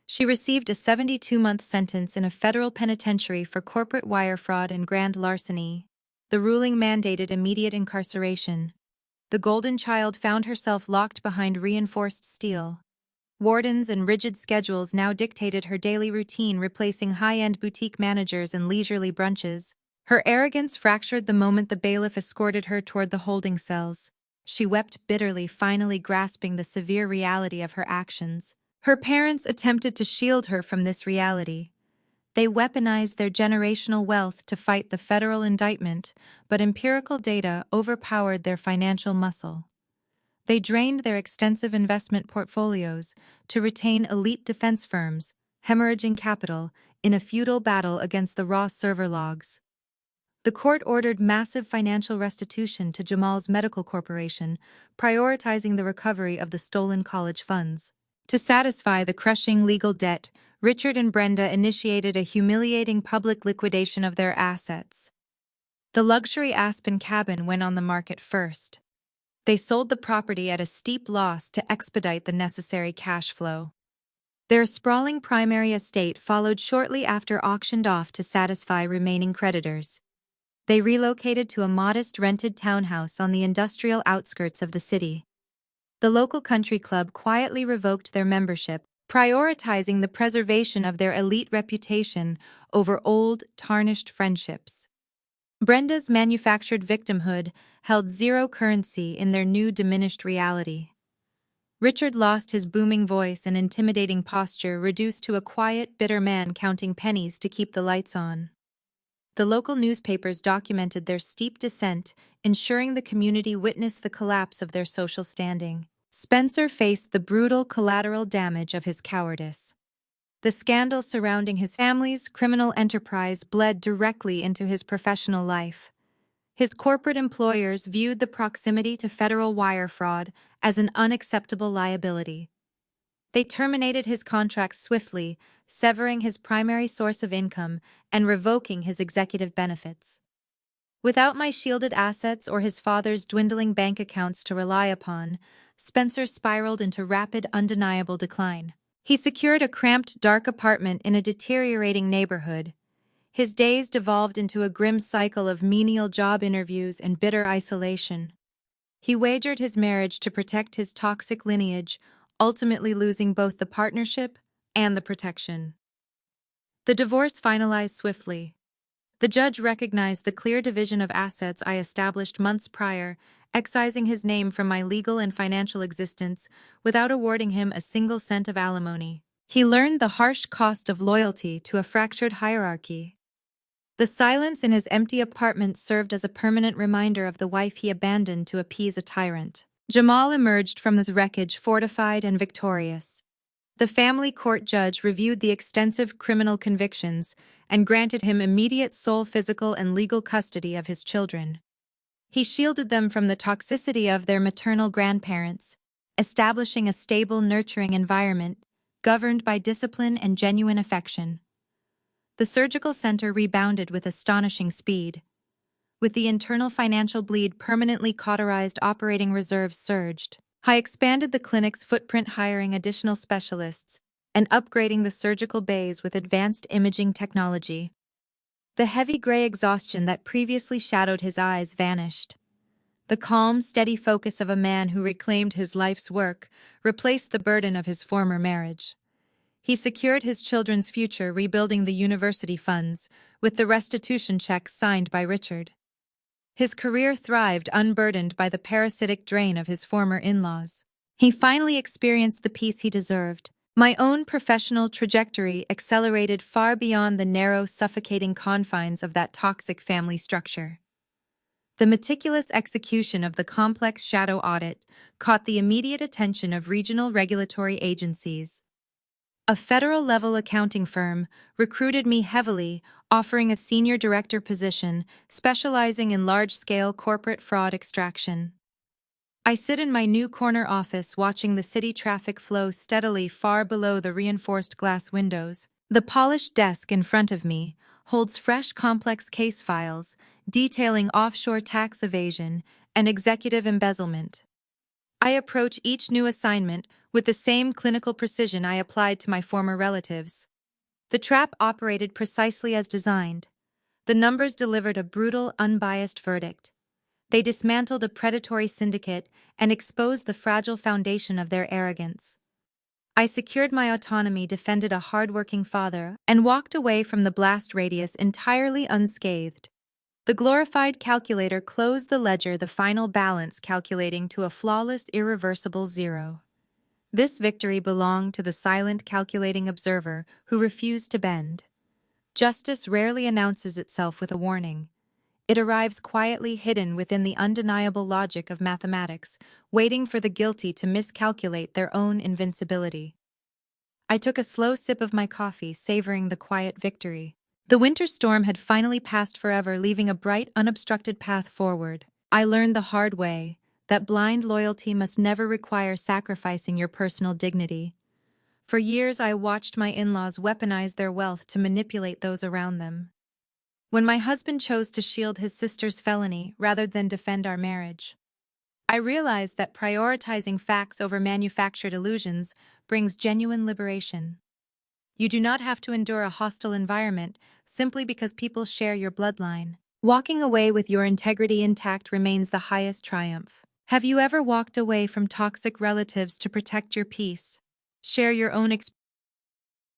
She received a 72-month sentence in a federal penitentiary for corporate wire fraud and grand larceny. The ruling mandated immediate incarceration. The golden child found herself locked behind reinforced steel. Wardens and rigid schedules now dictated her daily routine, replacing high-end boutique managers and leisurely brunches. Her arrogance fractured the moment the bailiff escorted her toward the holding cells. She wept bitterly, finally grasping the severe reality of her actions. Her parents attempted to shield her from this reality. They weaponized their generational wealth to fight the federal indictment, but empirical data overpowered their financial muscle. They drained their extensive investment portfolios to retain elite defense firms, hemorrhaging capital in a futile battle against the raw server logs. The court ordered massive financial restitution to Jamal's medical corporation, prioritizing the recovery of the stolen college funds. To satisfy the crushing legal debt, Richard and Brenda initiated a humiliating public liquidation of their assets. The luxury Aspen cabin went on the market first. They sold the property at a steep loss to expedite the necessary cash flow. Their sprawling primary estate followed shortly after, auctioned off to satisfy remaining creditors. They relocated to a modest rented townhouse on the industrial outskirts of the city. The local country club quietly revoked their membership, prioritizing the preservation of their elite reputation over old, tarnished friendships. Brenda's manufactured victimhood held zero currency in their new diminished reality. Richard lost his booming voice and intimidating posture, reduced to a quiet, bitter man counting pennies to keep the lights on. The local newspapers documented their steep descent, ensuring the community witnessed the collapse of their social standing. Spencer faced the brutal collateral damage of his cowardice. The scandal surrounding his family's criminal enterprise bled directly into his professional life. His corporate employers viewed the proximity to federal wire fraud as an unacceptable liability. They terminated his contract swiftly, severing his primary source of income and revoking his executive benefits. Without my shielded assets or his father's dwindling bank accounts to rely upon, Spencer spiraled into rapid, undeniable decline. He secured a cramped, dark apartment in a deteriorating neighborhood. His days devolved into a grim cycle of menial job interviews and bitter isolation. He wagered his marriage to protect his toxic lineage, ultimately losing both the partnership and the protection. The divorce finalized swiftly. The judge recognized the clear division of assets I established months prior, excising his name from my legal and financial existence without awarding him a single cent of alimony. He learned the harsh cost of loyalty to a fractured hierarchy. The silence in his empty apartment served as a permanent reminder of the wife he abandoned to appease a tyrant. Jamal emerged from this wreckage fortified and victorious. The family court judge reviewed the extensive criminal convictions and granted him immediate sole physical and legal custody of his children. He shielded them from the toxicity of their maternal grandparents, establishing a stable, nurturing environment governed by discipline and genuine affection. The surgical center rebounded with astonishing speed. With the internal financial bleed permanently cauterized, operating reserves surged. I expanded the clinic's footprint, hiring additional specialists and upgrading the surgical bays with advanced imaging technology. The heavy gray exhaustion that previously shadowed his eyes vanished. The calm, steady focus of a man who reclaimed his life's work replaced the burden of his former marriage. He secured his children's future, rebuilding the university funds, with the restitution checks signed by Richard. His career thrived, unburdened by the parasitic drain of his former in-laws. He finally experienced the peace he deserved. My own professional trajectory accelerated far beyond the narrow, suffocating confines of that toxic family structure. The meticulous execution of the complex shadow audit caught the immediate attention of regional regulatory agencies. A federal-level accounting firm recruited me heavily, offering a senior director position specializing in large-scale corporate fraud extraction. I sit in my new corner office watching the city traffic flow steadily far below the reinforced glass windows. The polished desk in front of me holds fresh, complex case files detailing offshore tax evasion and executive embezzlement. I approach each new assignment with the same clinical precision I applied to my former relatives. The trap operated precisely as designed. The numbers delivered a brutal, unbiased verdict. They dismantled a predatory syndicate and exposed the fragile foundation of their arrogance. I secured my autonomy, defended a hard-working father, and walked away from the blast radius entirely unscathed. The glorified calculator closed the ledger, the final balance calculating to a flawless, irreversible zero. This victory belonged to the silent, calculating observer who refused to bend. Justice rarely announces itself with a warning. It arrives quietly, hidden within the undeniable logic of mathematics, waiting for the guilty to miscalculate their own invincibility. I took a slow sip of my coffee, savoring the quiet victory. The winter storm had finally passed forever, leaving a bright, unobstructed path forward. I learned the hard way that blind loyalty must never require sacrificing your personal dignity. For years, I watched my in-laws weaponize their wealth to manipulate those around them. When my husband chose to shield his sister's felony rather than defend our marriage, I realized that prioritizing facts over manufactured illusions brings genuine liberation. You do not have to endure a hostile environment simply because people share your bloodline. Walking away with your integrity intact remains the highest triumph. Have you ever walked away from toxic relatives to protect your peace? Share your own experience.